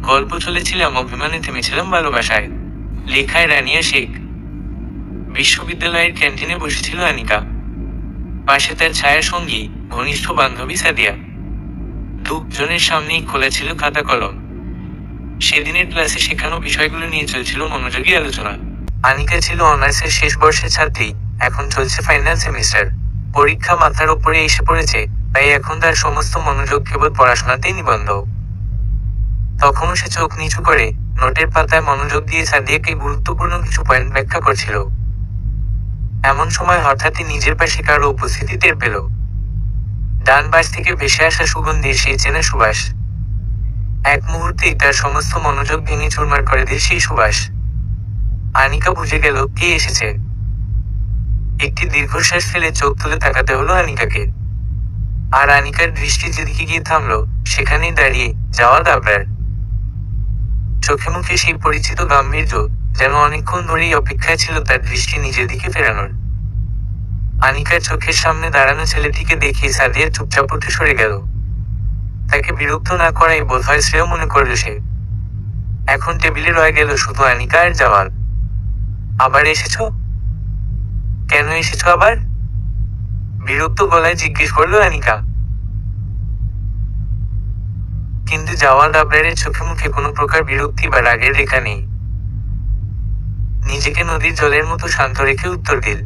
গল্প চলেছিলাম অভিমানে, থেমেছিলাম ভালোবাসায়। লেখায় রানিয়া শেখ। বিশ্ববিদ্যালয়ের ক্যান্টিনে বসেছিল আনিকা। পাশে তার ছায়া সঙ্গী, ঘনিষ্ঠ বান্ধবী সাদিয়া। দুজনের সামনেই খোলা ছিল খাতা কলম। সেদিনের ক্লাসে শেখানো বিষয়গুলো নিয়ে চলছিল মনোযোগী আলোচনা। আনিকা ছিল অনার্সের শেষ বর্ষের ছাত্রী। এখন চলছে ফাইনাল সেমিস্টার। পরীক্ষা মাথার ওপরে এসে পড়েছে, তাই এখন তার সমস্ত মনোযোগ কেবল পড়াশোনাতেই নিবন্ধ। তখনও সে চোখ নিচু করে নোটের পাতায় মনোযোগ দিয়ে সাদিয়াকে গুরুত্বপূর্ণ কিছু পয়েন্ট ব্যাখ্যা করছিল। এমন সময় হঠাৎই নিজের পাশে কারো উপস্থিতি টের পেল। ডান পাশ থেকে ভেসে আসা সুগন্ধি সেই চেনা সুবাস। এক মুহূর্তেই তার সমস্ত মনোযোগ ভেঙে চুরমার করে দিয়ে সেই সুবাস। আনিকা বুঝে গেল কে এসেছে। একটি দীর্ঘশ্বাস ফেলে চোখ তুলে তাকাতে হলো আনিকাকে। আর আনিকার দৃষ্টি যেদিকে গিয়ে থামল, সেখানেই দাঁড়িয়ে জাওয়াদ আবরার। চোখে মুখে সেই পরিচিত গাম্ভীর্য, যেন অনেকক্ষণ ধরেই অপেক্ষায় ছিল তার দৃষ্টি নিজের দিকে ফেরানোর। আনিকার চোখের সামনে দাঁড়ানো ছেলেটিকে দেখে সাদিয়া চুপচাপ উঠে সরে গেল। তাকে বিরক্ত না করাই বোধহয় শ্রেয় মনে করল সে। এখন টেবিলে রয়ে গেল শুধু আনিকা আর জাওয়াদ। আবার এসেছো? কেন এসেছো আবার? বিরক্ত গলায় জিজ্ঞেস করলো আনিকা। কিন্তু জাওয়াদ আবরারের চোখে মুখে কোনো প্রকার বিরক্তি বা রাগের রেখা নেই। নিজেকে নদীর জলের মতো শান্ত রেখে উত্তর দিল,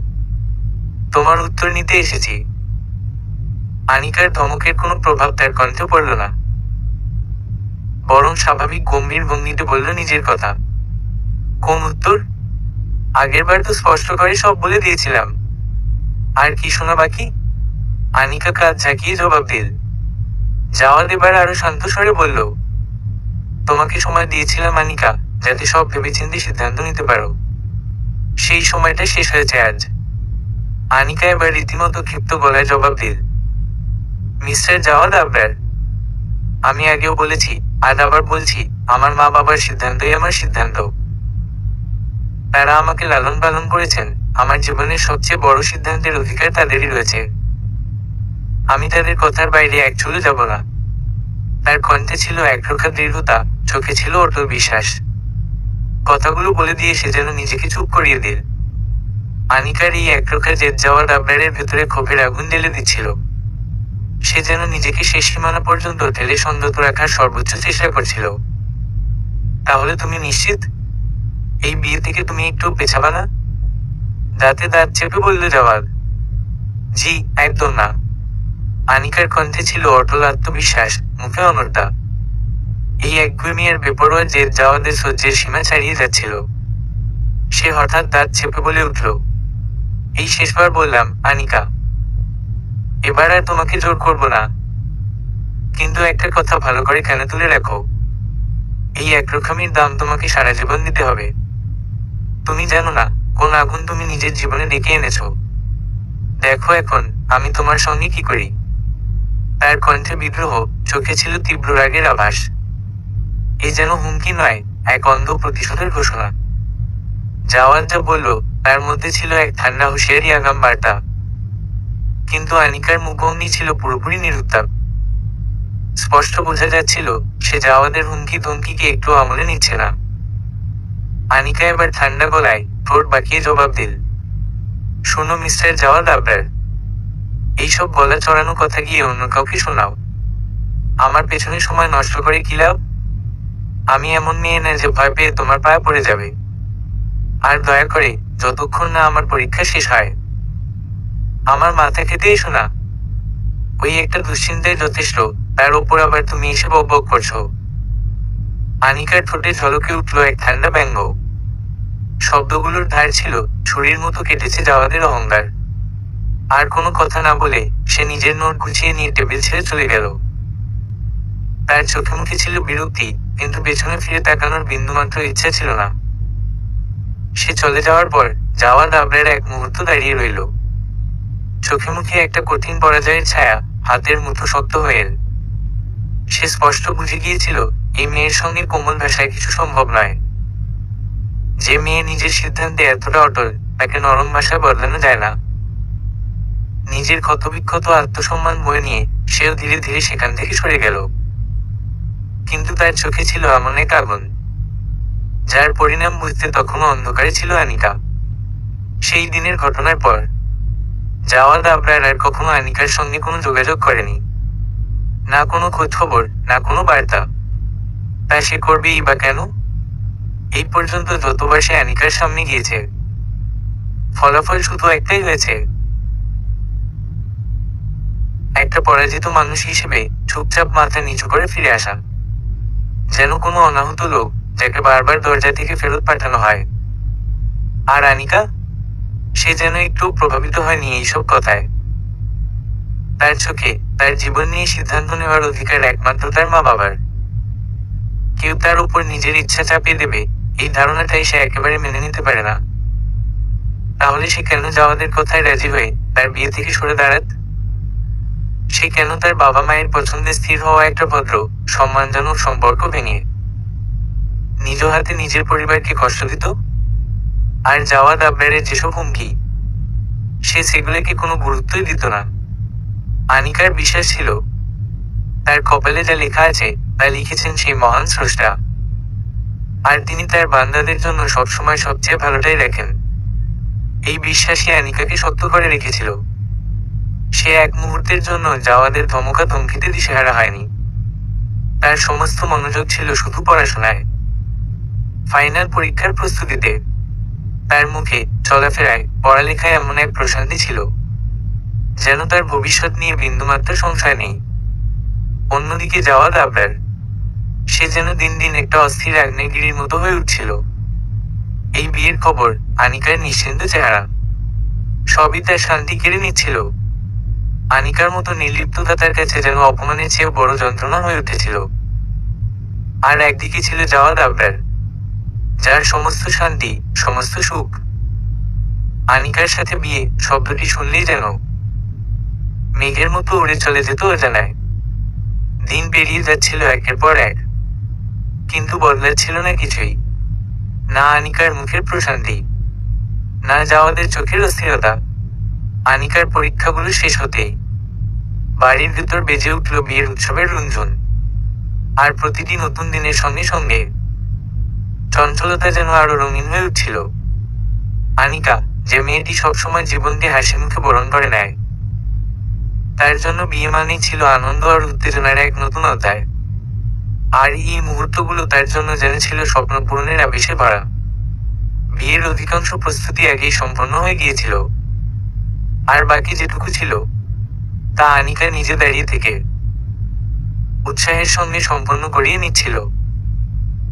তোমার উত্তর নিতে এসেছি। আনিকার ধমকের কোনো প্রভাব তার কণ্ঠে পড়ল না, বরং স্বাভাবিক গম্ভীর ভঙ্গিতে বলল নিজের কথা। কোন উত্তর? আগেরবার তো স্পষ্ট করে সব বলে দিয়েছিলাম। আর কি শোনা বাকি? আনিকা কাঁধ ঝাঁকিয়ে জবাব দিল। জাওয়াদ এবার আরো শান্ত স্বরে বলল, তোমাকে সময় দিয়েছিলাম আনিকা, যাতে সব ভেবেচিন্তে সিদ্ধান্ত নিতে পারো। সেই সময়টা শেষ হয়েছে আজ। আনিকা এবার রীতিমতো ক্ষিপ্ত গলায় জবাব দিল, মিস্টার জাওয়াদ আবরার, আমি আগেও বলেছি, আজ আবার বলছি, আমার মা বাবার সিদ্ধান্তই আমার সিদ্ধান্ত। তারা আমাকে লালন পালন করেছেন। আমার জীবনের সবচেয়ে বড় সিদ্ধান্তের অধিকার তাদেরই রয়েছে। আমি তাদের কথার বাইরে এক চুলও যাব না। তার কণ্ঠে ছিল একরোখা দৃঢ়তা, চোখে ছিল অটল বিশ্বাস। কথাগুলো বলে দিয়ে সে যেন নিজেকে চুপ করিয়ে দিল। আনিকার এই একরোখা জেদ জাওয়াদ আবরারের ভেতরে ক্ষোভের আগুন জ্বেলে দিচ্ছিল। সে যেন নিজেকে শেষ সীমানা পর্যন্ত ঠেলে সংযত রাখার সর্বোচ্চ চেষ্টা করছিল। তাহলে তুমি নিশ্চিত? এই বিয়ে থেকে তুমি একটু পেছাবা না? দাঁতে দাঁত চেপে বলল জাওয়াদ। জি, একদম না। আনিকার কণ্ঠে ছিল অটল আত্মবিশ্বাস, মুখে অনড়তা। এই একগুঁয়েমি আর বেপরোয়া জেদ জাওয়াদের সহ্যের সীমা ছাড়িয়ে যাচ্ছিল। সে হঠাৎ দাঁত চেপে বলে উঠল, এই শেষবার বললাম আনিকা, এবার আর তোমাকে জোর করব না। কিন্তু একটা কথা ভালো করে কানে তুলে রাখো, এই একরকমের দাম তোমাকে সারা জীবন দিতে হবে। তুমি জানো না কোন আগুন তুমি নিজের জীবনে ডেকে এনেছো। দেখো এখন আমি তোমার সঙ্গে কি করি। তার কণ্ঠে বিদ্রোহ, চোখে ছিল তীব্র রাগের আভাস। এ যেন হুমকি নয়, এক অন্ধ প্রতিশোধের ঘোষণা। জাওয়াদ যা বলল, তার মধ্যে ছিল এক ঠান্ডা হুঁশিয়ারি আগাম বার্তা। কিন্তু আনিকার মুখভঙ্গি ছিল পুরোপুরি নিরুত্তাপ। স্পষ্ট বোঝা যাচ্ছিল সে জাওয়াদের হুমকি ধমকিকে একটু আমলে নিচ্ছে না। আনিকা এবার ঠান্ডা গলায় ঠোঁট বাঁকিয়ে জবাব দিল, শোনো মিস্টার জাওয়াদ আবরার, এইসব গলা চড়ানো কথা গিয়ে অন্য কাউকে শোনাও। আমার পেছনে সময় নষ্ট করে কি লাভ? আমি এমন মেয়ে না যে ভয় পেয়ে তোমার পায়ে পড়ে যাবে। আর দয়া করে যতক্ষণ না আমার পরীক্ষা শেষ হয় আমার মাথা খেতে এসো না। ওই একটা দুশ্চিন্তায় যথেষ্ট, তার ওপর আবার তুমি এসে বকবক করছো। আনিকার ঠোঁটে ঝলকে উঠল এক ঠান্ডা ব্যঙ্গ। শব্দগুলোর ধার ছিল ছুরির মতো কেটেছে জাওয়াদের অহংকার। আর কোনো কথা না বলে সে নিজের নোট গুছিয়ে নিয়ে টেবিল ছেড়ে চলে গেল। তার চোখে মুখে ছিল বিরক্তি, কিন্তু পেছনে ফিরে তাকানোর বিন্দুমাত্র ইচ্ছা ছিল না। সে চলে যাওয়ার পর জাওয়াদ আবরার এক মুহূর্ত দাঁড়িয়ে রইল। চোখে মুখে একটা কঠিন পরাজয়ের ছায়া, হাতের মুঠো শক্ত হয়ে এল। সে স্পষ্ট বুঝে গিয়েছিল এই মেয়ের সঙ্গে কোমল ভাষায় কিছু সম্ভব নয়। যে মেয়ে নিজের সিদ্ধান্তে এতটা অটল, তাকে নরম ভাষায় বদলানো যায় না। নিজের ক্ষতবিক্ষত আত্মসম্মান বয়ে নিয়ে সেও ধীরে ধীরে সেখান থেকে সরে গেল। কিন্তু তার চোখে ছিল এমন এক আগুন, যার পরিণাম বুঝতে তখনও অন্ধকারে ছিল আনিকা। সেই দিনের ঘটনার পর জাওয়াদ আবরার আর কখনো আনিকার সঙ্গে কোনো যোগাযোগ করেনি, না কোনো খোঁজখবর, না কোনো বার্তা। তা সে করবেই বা কেন? এই পর্যন্ত যতবার সে আনিকার সামনে গিয়েছে, ফলাফল শুধু একটাই হয়েছে, একটা পরাজিত মানুষ হিসেবে চুপচাপ মাথা নিচু করে ফিরে আসা, যেন কোনো অনাহত লোক যাকে বারবার দরজা থেকে ফেরত পাঠানো হয়। আর আনিকা, সে যেন একটু প্রভাবিত হয়নি এইসব কথায়। তার চোখে তার জীবন নিয়ে সিদ্ধান্ত নেওয়ার অধিকার একমাত্র তার মা বাবার। কেউ তার উপর নিজের ইচ্ছা চাপিয়ে দেবে, এই ধারণাটাই সে একেবারে মেনে নিতে পারে না। তাহলে সে কেন জাওয়াদের কথায় রাজি হয়ে তার বিয়ে থেকে সরে দাঁড়াত? সে কেন তার বাবা মায়ের পছন্দে স্থির হওয়া একটা ভদ্র, সম্মানজনক সম্পর্ক ভেঙে নিজ হাতে নিজের পরিবারকে কষ্ট দিত? আর জাওয়াদ আবরারের যেসব হুমকি, সে সেগুলোকে কোনো গুরুত্বই দিত না। আনিকার বিশ্বাস ছিল, তার কপালে যা লেখা আছে তা লিখেছেন সেই মহান স্রষ্টা, আর তিনি তার বান্দাদের জন্য সবসময় সবচেয়ে ভালোটাই রাখেন। এই বিশ্বাসই আনিকাকে শক্ত করে রেখেছিল। সে এক মুহূর্তের জন্য জাওয়াদের ধমকা ধমকিতে দিশেহারা হয়নি। তার সমস্ত মনোযোগ ছিল শুধু পড়াশোনায়, ফাইনাল পরীক্ষার প্রস্তুতিতে। তার মুখে, চলাফেরায়, পড়ালেখায় এমন এক প্রশান্তি ছিল, যেন তার ভবিষ্যৎ নিয়ে বিন্দুমাত্র সংশয় নেই। অন্যদিকে জাওয়াদ আবরার, সে যেন দিন দিন একটা অস্থির আগ্নেয়গিরির মতো হয়ে উঠছিল। এই বিয়ের খবর, আনিকার নিশ্চিন্ত চেহারা, সবই তার শান্তি কেড়ে নিচ্ছিল। আনিকার মতো নির্লিপ্ততা তার কাছে যেন অপমানের চেয়েও বড় যন্ত্রণা হয়ে উঠেছিল। আর একদিকে ছিল জাওয়াদ আবরার, যার সমস্ত শান্তি, সমস্ত সুখ। আনিকার সাথে বিয়ে শব্দটি শুনলেই যেন মেঘের মতো উড়ে চলে যেত অজানায়। দিন পেরিয়ে যাচ্ছিল একের পর এক, কিন্তু বদলাচ্ছিল না কিছুই। না আনিকার মুখের প্রশান্তি, না জাওয়াদের চোখের অস্থিরতা। আনিকার পরীক্ষাগুলো শেষ হতেই বাড়ির ভেতর বেজে উঠল বিয়ের উৎসবের রুঞ্জুন। আর প্রতিটি নতুন দিনের সঙ্গে সঙ্গে চঞ্চলতা যেন আরো রঙিন হয়ে উঠছিল। আনিকা, যে মেয়েটি সবসময় জীবনকে হাসি মুখে বরণ করে নেয়, তার জন্য বিয়ে মানেই ছিল আনন্দ আর উত্তেজনার এক নতুন অধ্যায়। আর এই মুহূর্তগুলো তার জন্য যেন ছিল স্বপ্ন পূরণের আবেশে ভরা। বিয়ের অধিকাংশ প্রস্তুতি আগেই সম্পন্ন হয়ে গিয়েছিল, আর বাকি যেটুকু ছিল তা আনিকা নিজে দাঁড়িয়ে থেকে উৎসাহের সঙ্গে সম্পন্ন করিয়ে নিচ্ছিল।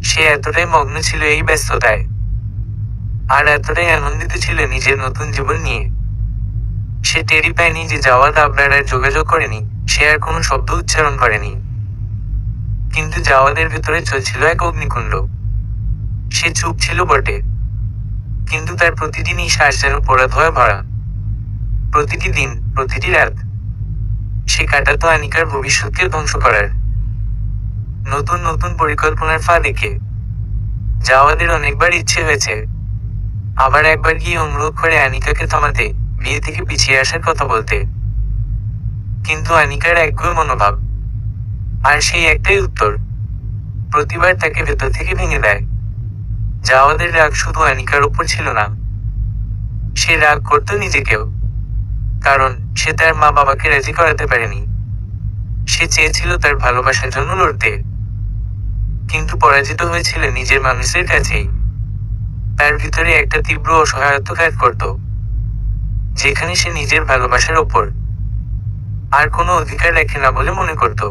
সে এতটাই মগ্ন ছিল এই ব্যস্ততায়, আর এতটাই আনন্দিত ছিল নিজের নতুন জীবন নিয়ে। সে টেরি পায়নি যে জাওয়াদ আবরার আর যোগাযোগ করেনি, সে আর কোনো শব্দ উচ্চারণ করেনি। কিন্তু জাওয়াদের ভেতরে চলছিল এক অগ্নিকুণ্ড। সে চুপ ছিল বটে, কিন্তু তার প্রতিটি নিঃশ্বাস যেন পোড়া ধোঁয়া ভরা। প্রতিটি দিন, প্রতিটি রাত সে কাটাতো আনিকার ভবিষ্যৎকে ধ্বংস করার নতুন নতুন পরিকল্পনার ফা দেখে। জাওয়াদের অনেকবার ইচ্ছে হয়েছে আবার একবার গিয়ে অনুরোধ করে আনিকাকে থামাতে, বিয়ে থেকে পিছিয়ে আসার কথা বলতে। কিন্তু আনিকার একগুঁয়ে মনোভাব আর সেই একটাই উত্তর প্রতিবার তাকে ভেতর থেকে ভেঙে দেয়। জাওয়াদের রাগ শুধু আনিকার উপর ছিল না, সে রাগ করত নিজেকেও। কারণ সে তার মা বাবাকে রাজি করাতে পারেনি। সে চেয়েছিল তার ভালোবাসার জন্য লড়তে, কিন্তু পরাজিত হয়েছিল নিজের মানুষের কাছেই। তার ভিতরে একটা তীব্র অসহায়ত্ব কাজ করত, যেখানে সে নিজের ভালোবাসার ওপর আর কোনো অধিকার রাখে না বলে মনে করত।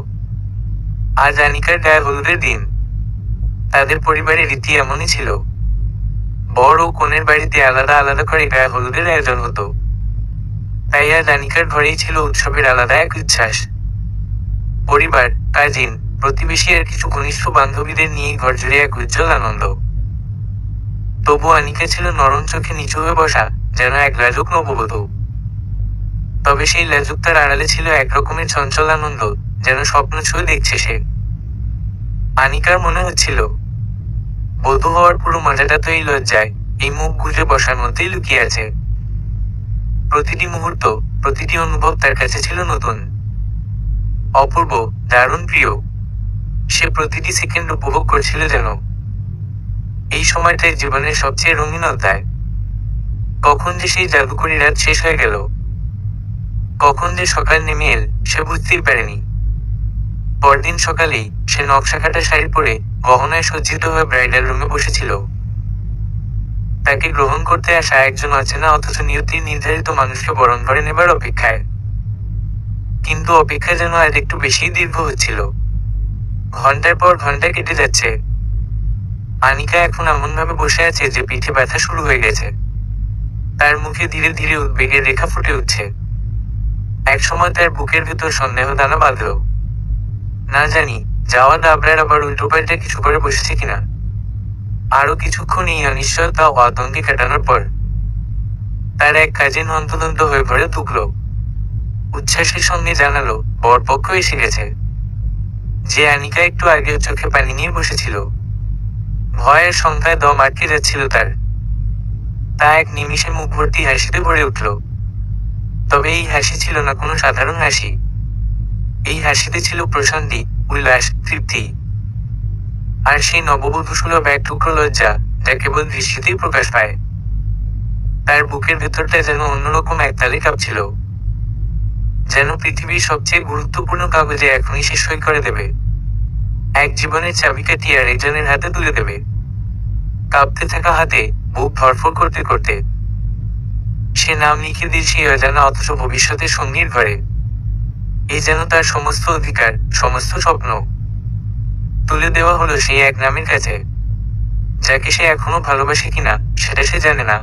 আজ আনিকার গায়ে হলুদের দিন। তাদের পরিবারের রীতি এমনই ছিল, বর ও কনের বাড়িতে আলাদা আলাদা করে গায়ে হলুদের আয়োজন হতো। তাই আজ আনিকার ঘরেই ছিল উৎসবের আলাদা এক উচ্ছ্বাস। পরিবার, কাজিন, প্রতিবেশী আর কিছু ঘনিষ্ঠ বান্ধবীদের নিয়ে ঘর জুড়ে এক উজ্জ্বল আনন্দ। তবু আনিকা ছিল নরম চোখে নিচু হয়ে বসা, যেন এক লাজুক নববধূ। তবে সেই লাজুকতার আড়ালে ছিল একরকমের চঞ্চল আনন্দ, যেন স্বপ্ন ছুঁয়ে দেখছে সে। আনিকার মনে হচ্ছিল, বধূ হওয়ার পুরো মজাটা তো এই লজ্জায়, এই মুখ গুজে বসার মধ্যেই লুকিয়ে আছে। প্রতিটি মুহূর্ত, প্রতিটি অনুভব তার কাছে ছিল নতুন, অপূর্ব, দারুণ প্রিয়। সে প্রতিটি সেকেন্ড উপভোগ করছিল যেন এই সময়টাই জীবনের সবচেয়ে রঙিন অধ্যায়। কখন যে সেই জাদুকরী রাত শেষ হয়ে গেল, কখন যে সকাল নেমে এল, সে বুঝতেই পারেনি। পরদিন সকালেই সে নকশাকাটা শাড়ি পরে গহনায় সজ্জিত হয়ে ব্রাইডাল রুমে বসেছিল। তাকে গ্রহণ করতে আসা একজন অচেনা অথচ নিয়তির নির্ধারিত মানুষকে বরণ করে নেবার অপেক্ষায়। কিন্তু অপেক্ষা যেন আজ একটু বেশিই দীর্ঘ হচ্ছিল। ঘন্টার পর ঘন্টা কেটে যাচ্ছে। আনিকা এখন এমনভাবে বসে আছে যে পিঠে ব্যথা শুরু হয়ে গেছে। তার মুখে ধীরে ধীরে উদ্বেগের রেখা ফুটে উঠছে। একসময় তার বুকের ভেতর সন্দেহ দানা বাঁধল। না জানি জাওয়াদ আবরার আবার উল্টোপাল্টা কিছু করে বসেছে কিনা। আরো কিছুক্ষণ এই অনিশ্চয়তা ও আতঙ্কে কাটানোর পর তার এক কাজিন হন্তদন্ত হয়ে ঘরে ঢুকল। উচ্ছ্বাসের সঙ্গে জানালো বরপক্ষ এসে গেছে। যে আনিকা একটু আগে চোখে পানি নিয়ে বসেছিল, ভয়ের সংখ্যায় দম আটকে যাচ্ছিল তার। তা এক নিমিষে মুখ ভর্তি হাসিতে ভরে উঠল। তবে এই হাসি ছিল না কোনো সাধারণ হাসি। এই হাসিতে ছিল প্রশান্তি, উল্লাস, তৃপ্তি। আর সেই নববধূ সুলভ এক টুকরো লজ্জা, যা কেবল দৃষ্টিতেই প্রকাশ পায়। তার বুকের ভেতরটা যেন অন্যরকম এক তালে কাঁপছিল। যেন পৃথিবীর সবচেয়ে গুরুত্বপূর্ণ কাগজে এখনই সে সই করে দেবে। এক জীবনের চাবিকাঠি আর একজনের হাতে তুলে দেবে। কাঁপতে থাকা হাতে বুক ধড়ফড় করতে করতে সে নাম লিখে দিয়ে সেই অজানা অথচ ভবিষ্যতের সঙ্গীর ঘরে। এই যেন তার সমস্ত অধিকার, সমস্ত স্বপ্ন তুলে দেওয়া হলো সেই এক নামের কাছে, যাকে সে এখনো ভালোবাসে কিনা সেটা সে জানে না।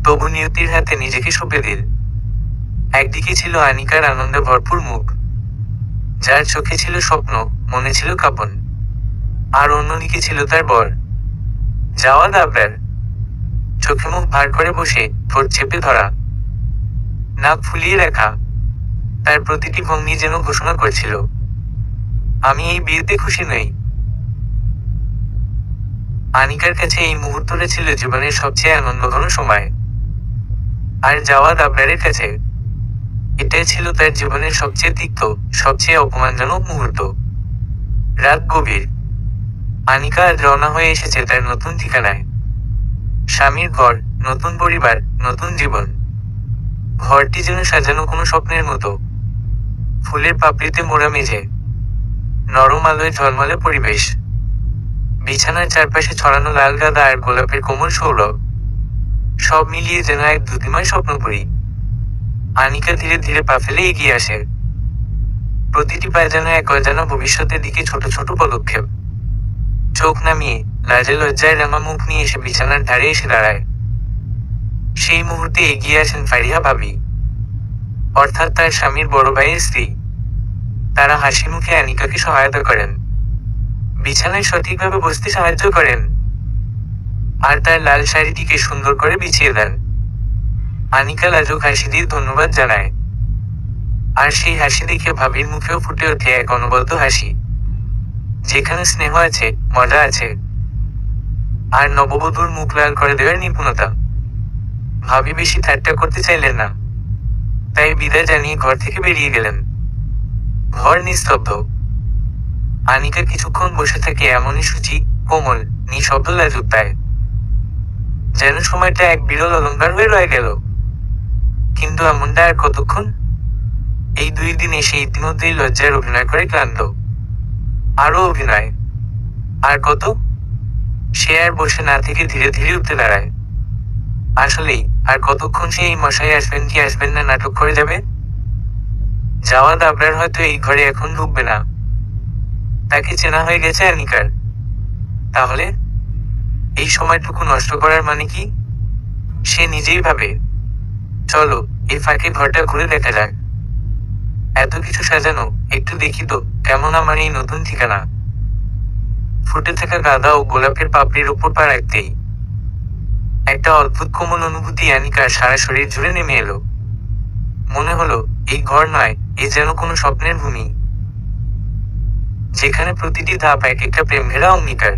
তবু নিয়তির হাতে নিজেকে সঁপে দিল। একদিকে ছিল আনিকার আনন্দে ভরপুর মুখ, যার চোখে ছিল স্বপ্ন, মনে ছিল কাঁপন। আর অন্যদিকে ছিল তার বর জাওয়াদ আবরার, চোখে মুখ ভার করে বসে, ঠোঁট চেপে ধরা, নাক ফুলিয়ে রাখা। তার প্রতিটি ভঙ্গি যেন ঘোষণা করছিল, আমি এই বিয়েতে খুশি নই। আনিকার কাছে এই মুহূর্তটা ছিল জীবনের সবচেয়ে আনন্দঘন সময়। আর জাওয়াদ আবরারের কাছে এটাই ছিল তার জীবনের সবচেয়ে তিক্ত, সবচেয়ে অপমানজনক মুহূর্ত। রাত গভীর। আনিকা আজ রওনা হয়ে এসেছে তার নতুন ঠিকানায়। স্বামীর ঘর, নতুন পরিবার, নতুন জীবন। ঘরটি যেন সাজানো কোনো স্বপ্নের মতো। ফুলের পাপড়িতে মোড়া মেঝে, নরম আলোয় ঝলমলে পরিবেশ, বিছানার চারপাশে ছড়ানো লাল গাঁদা আর গোলাপের কোমল সৌরভ, সব মিলিয়ে যেন এক দ্যুতিময় স্বপ্নপুরী। আনিকা ধীরে ধীরে পা ফেলে এগিয়ে আসে। প্রতিটি পায়ে যেন এক অজানা ভবিষ্যতের দিকে ছোট ছোট পদক্ষেপ। চোখ নামিয়ে লাজে লজ্জায় রাঙা মুখ নিয়ে এসে বিছানার ধারে এসে দাঁড়ায়। সেই মুহূর্তে এগিয়ে আসেন ফারিহা ভাবি, অর্থাৎ তার স্বামীর বড় ভাইয়ের স্ত্রী। তারা হাসি মুখে আনিকাকে সহায়তা করেন, বিছানায় সঠিকভাবে বসতে সাহায্য করেন, আর তার লাল শাড়িটিকে সুন্দর করে বিছিয়ে দেন। আনিকা লাজুক হাসি দিয়ে ধন্যবাদ জানায়। আর সেই হাসি দেখে ভাবির মুখেও ফুটে ওঠে এক অনবদ্য হাসি, যেখানে স্নেহ আছে, মজা আছে, আর নববধূর মুখ লাল করে দেওয়ার নিপুণতা। ভাবি বেশি ঠাট্টা করতে চাইলেন না, তাই বিদায় জানিয়ে ঘর থেকে বেরিয়ে গেলেন। ঘর নিস্তব্ধ। আনিকা কিছুক্ষণ বসে থাকে এমনই সূচি, কোমল, নিঃশব্দ লাজুক পায়, যেন সময়টা এক বিরল অলঙ্কার হয়ে রয়ে গেল। কিন্তু এমনটা আর কতক্ষণ? এই 2 দিন এসে ইতিমধ্যেই লজ্জার অভিনয় করে ক্লান্ত। আরো অভিনয়। আর কত? সে আর বসে না থেকে ধীরে ধীরে উঠে দাঁড়ায়। আসলেই আর কতক্ষণ সে এই মশাই আসবেন কি আসবেন না নাটক করে যাবে? জাওয়াদ আবরার হয়তো এই ঘরে এখন ঢুকবে না। তাকে চেনা হয়ে গেছে আনিকার। তাহলে এই সময়টুকু নষ্ট করার মানে কি? সে নিজেই ভাবে, চলো এই ফাঁকে ঘরটা ঘুরে দেখা যাক। এত কিছু সাজানো, একটু দেখি তো কেমন আমার এই নতুন ঠিকানা। ফুটে থাকা গাঁদা ও গোলাপের পাপড়ির উপর পা রাখতেই একটা অদ্ভুত কোমল অনুভূতি আনিকার সারা শরীর জুড়ে নেমে এলো। মনে হলো এই ঘর নয়, এ যেন কোনো স্বপ্নের ভূমি, যেখানে প্রতিটি ধাপ এক একটা প্রেম ঘেরা অঙ্গীকার।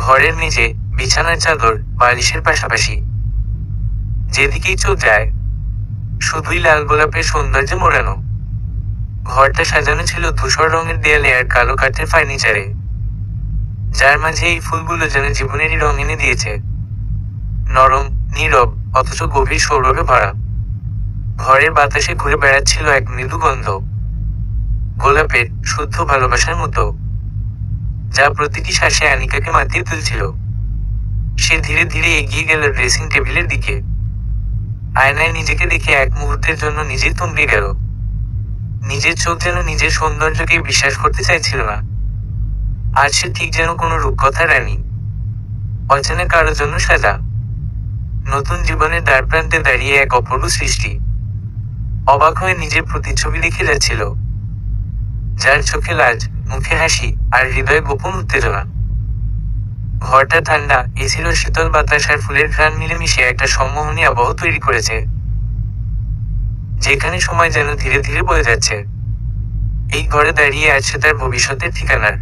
ঘরের মেঝে, বিছানার চাদর, বালিশের পাশাপাশি যেদিকেই চোখ যায় শুধুই লাল গোলাপের সৌন্দর্যে মোড়ানো। ঘরটা সাজানো ছিল ধূসর রঙের দেয়ালে আর কালো কাঠের ফার্নিচারে, যার মাঝে এই ফুলগুলো যেন জীবনেরই রং এনে দিয়েছে। নরম, নীরব, অথচ গভীর সৌরভে ভরা। ঘরের বাতাসে ঘুরে বেড়াচ্ছিল এক মৃদু গন্ধ, গোলাপের, শুদ্ধ ভালোবাসার মতো, যা প্রতিটি শ্বাসে আনিকাকে মাতিয়ে তুলছিল। সে ধীরে ধীরে এগিয়ে গেল ড্রেসিং টেবিলের দিকে। আয়নায় নিজেকে দেখে এক মুহূর্তের জন্য নিজেই থমকে গেল। নিজের চোখ যেন নিজের সৌন্দর্যকে বিশ্বাস করতে চাইছিল না। আজ সে ঠিক যেন কোনো রূপকথার রানী, অচেনা কারো জন্য সাজা। নতুন জীবনের দ্বারপ্রান্তে দাঁড়িয়ে এক অপূর্ব সৃষ্টি। অবাক হয়ে নিজের প্রতিচ্ছবি দেখে যাচ্ছিল, যার চোখে লাজ, মুখে হাসি, আর হৃদয়ে গোপন উত্তেজনা। ঘরটা ঠান্ডা, এসির শীতল বাতাস আর ফুলের ঘ্রাণ মিলেমিশে একটা সম্মোহনী আবহ তৈরি করেছে, যেখানে সময় যেন ধীরে ধীরে বয়ে যাচ্ছে। এই ঘরে দাঁড়িয়ে আছে তার ভবিষ্যতের ঠিকানার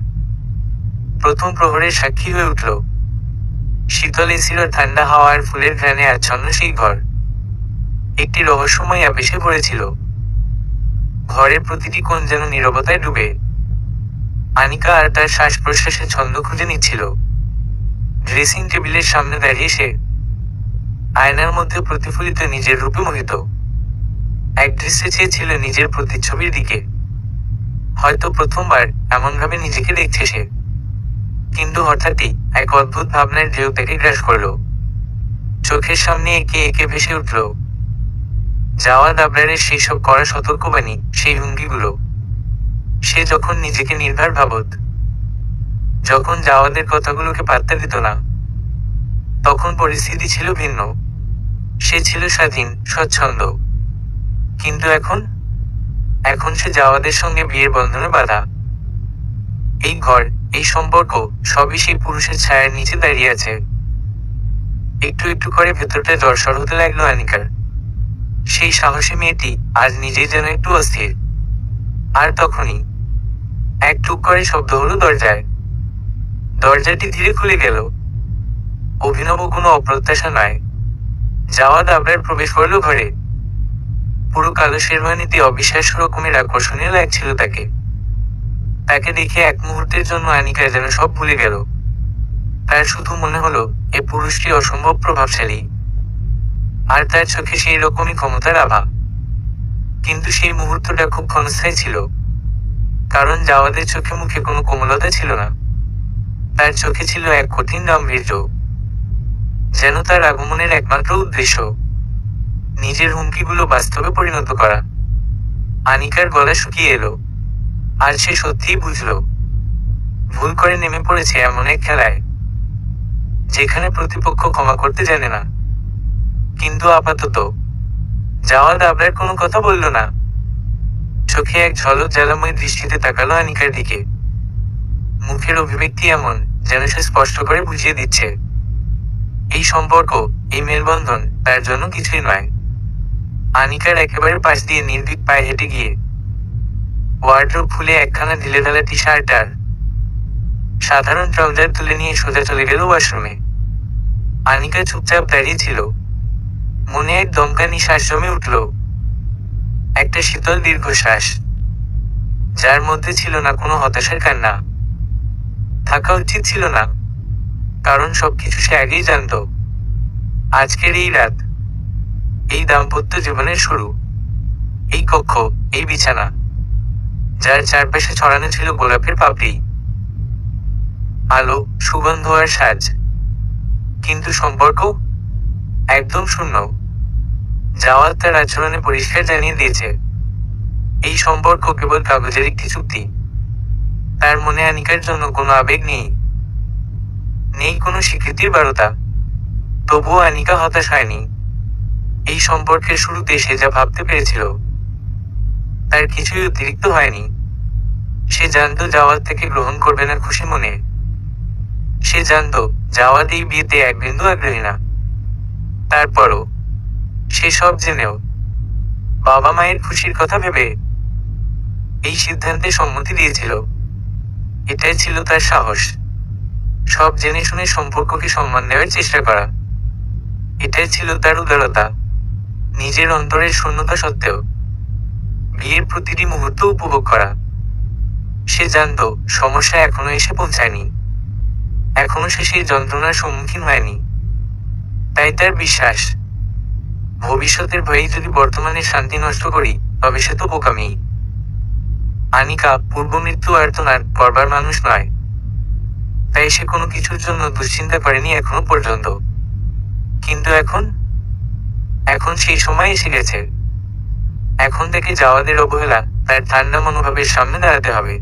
প্রথম প্রহরের সাক্ষী হয়ে উঠল। শীতল এসির ঠান্ডা হাওয়া আর ফুলের ঘ্রাণে আচ্ছন্ন সেই ঘর একটি রহস্যময় আবেশে ভরেছিল। ঘরের প্রতিটি কোণ যেন নীরবতায় ডুবে। আনিকা আর তার শ্বাস প্রশ্বাসে ছন্দ খুঁজে নিচ্ছিল। ড্রেসিং টেবিলের সামনে দাঁড়িয়ে সে আয়নার মধ্যে প্রতিফলিত নিজের রূপে মোহিত। এক দৃশ্যে চেয়েছিল নিজের প্রতিচ্ছবির দিকে। হয়তো প্রথমবার এমনভাবে নিজেকে দেখছে সে। কিন্তু হঠাৎই এক অদ্ভুত ভাবনার ঢেউ তাকে গ্রাস করল। চোখের সামনে একে একে ভেসে উঠল জাওয়াদ আবরারের সেই সব কড়া সতর্কবাণী, সেই হুমকিগুলো। সে যখন নিজেকে নির্ভর ভাবত, যখন জাওয়াদের কথাগুলোকে পাত্তা দিত না, তখন পরিস্থিতি ছিল ভিন্ন। সে ছিল স্বাধীন, স্বচ্ছন্দ। কিন্তু এখন সে জাওয়াদের সঙ্গে বিয়ের বন্ধনে বাঁধা। এই ঘর, এই সম্পর্ক, সবই সেই পুরুষের ছায়ার নিচে দাঁড়িয়ে আছে। একটু একটু করে ভেতরটা জ্বরসর হতে লাগলো আনিকার। সেই সাহসী মেয়েটি আজ নিজেই যেন একটু অস্থির। আর তখনই এক টুক করে শব্দ হলো দরজায়। দরজাটি ধীরে খুলে গেল। অভিনব কোনো অপ্রত্যাশা নয়, জাওয়াদ আবরার প্রবেশ করল ঘরে। পুরো কালো শেরওয়ানিতে অবিশ্বাস্য রকমের আকর্ষণীয় লাগছিল তাকে। তাকে দেখে এক মুহূর্তের জন্য আনিকা যেন সব ভুলে গেল। তার শুধু মনে হলো এ পুরুষটি অসম্ভব প্রভাবশালী, আর তার চোখে সেই রকমই ক্ষমতার আভা। কিন্তু সেই মুহূর্তটা খুব ক্ষণস্থায়ী ছিল, কারণ জাওয়াদের চোখে মুখে কোনো কোমলতা ছিল না। তার চোখে ছিল এক কঠিন গাম্ভীর্য, যেন তার আগমনের একমাত্র উদ্দেশ্য নিজের হুমকিগুলো বাস্তবে পরিণত করা। আনিকার গলা শুকিয়ে এলো। আর সে সত্যিই বুঝল, ভুল করে নেমে পড়েছে এমন এক খেলায়, যেখানে প্রতিপক্ষ ক্ষমা করতে জানে না। কিন্তু আপাতত জাওয়াদ আবরার কোনো কথা বলল না। চোখে এক ঝলক জ্বালাময় দৃষ্টিতে তাকালো আনিকার দিকে। মুখের অভিব্যক্তি এমন যেন সে স্পষ্ট করে বুঝিয়ে দিচ্ছে, এই সম্পর্ক, এই মেলবন্ধন তার জন্য কিছুই নয়। আনিকার একেবারে পাশ দিয়ে নির্ভীক পায়ে হেঁটে গিয়ে ওয়ার্ড্রোব খুলে একখানা ঢিলেঢালা টি শার্ট আর সাধারণ ট্রাউজার তুলে নিয়ে সোজা চলে গেল ওয়াশরুমে। আনিকা চুপচাপ দাঁড়িয়ে ছিল। মনে এক দমকা নিঃশ্বাস জমে উঠল, একটা শীতল দীর্ঘশ্বাস, যার মধ্যে ছিল না কোনো হতাশার কান্না। থাকা উচিত ছিল না, কারণ সবকিছু সে আগেই জানত। আজকের এই রাত, এই দাম্পত্য জীবনের শুরু, এই কক্ষ, এই বিছানা, যার চারপাশে ছড়ানো ছিল গোলাপের পাপড়ি, আলো, সুগন্ধ আর সাজ। কিন্তু সম্পর্ক একদম শূন্য। জাওয়াদ তার আচরণে পরিষ্কার জানিয়ে দিয়েছে, এই সম্পর্ক কেবল কাগজের একটি চুক্তি। তার মনে আনিকার জন্য কোনো আবেগ নেই, নেই কোনো স্বীকৃতির বারতা। তবুও আনিকা হতাশ হয়নি। এই সম্পর্কের শুরুতে সে যা ভাবতে পেরেছিল, তার কিছুই অতিরিক্ত হয়নি। সে জানত জাওয়াদ থেকে গ্রহণ করবে না খুশি মনে। সে জানত জাওয়াদ এই বিয়েতে এক বিন্দু আগ্রহী না। তারপরও সে সব জেনেও বাবা মায়ের খুশির কথা ভেবে এই সিদ্ধান্তে সম্মতি দিয়েছিল। এটাই ছিল তার সাহস, সব জেনে শুনে সম্পর্ককে সম্মান দেওয়ার চেষ্টা করা। এটাই ছিল তার উদারতা, নিজের অন্তরের শূন্যতা সত্ত্বেও। বিয়ের প্রতিটি মুহূর্ত উপভোগ করা। সে জানত সমস্যা এখনো এসে পৌঁছায়নি, এখনো সে সেই যন্ত্রণার সম্মুখীন হয়নি। তাই তার বিশ্বাস, ভবিষ্যতের ভয়েই যদি বর্তমানে শান্তি নষ্ট করি তবে সে তো বোকামি। আনিকা পূর্ব মৃত্যু আর্তনাদ করবার মানুষ নয়, তাই সে কোনো কিছুর জন্য দুশ্চিন্তা করেনি এখনো পর্যন্ত। কিন্তু এখন সেই সময় এসে গেছে। এখন থেকে জাওয়াদের অবহেলা তার ঠান্ডা মনোভাবের সামনে দাঁড়াতে হবে।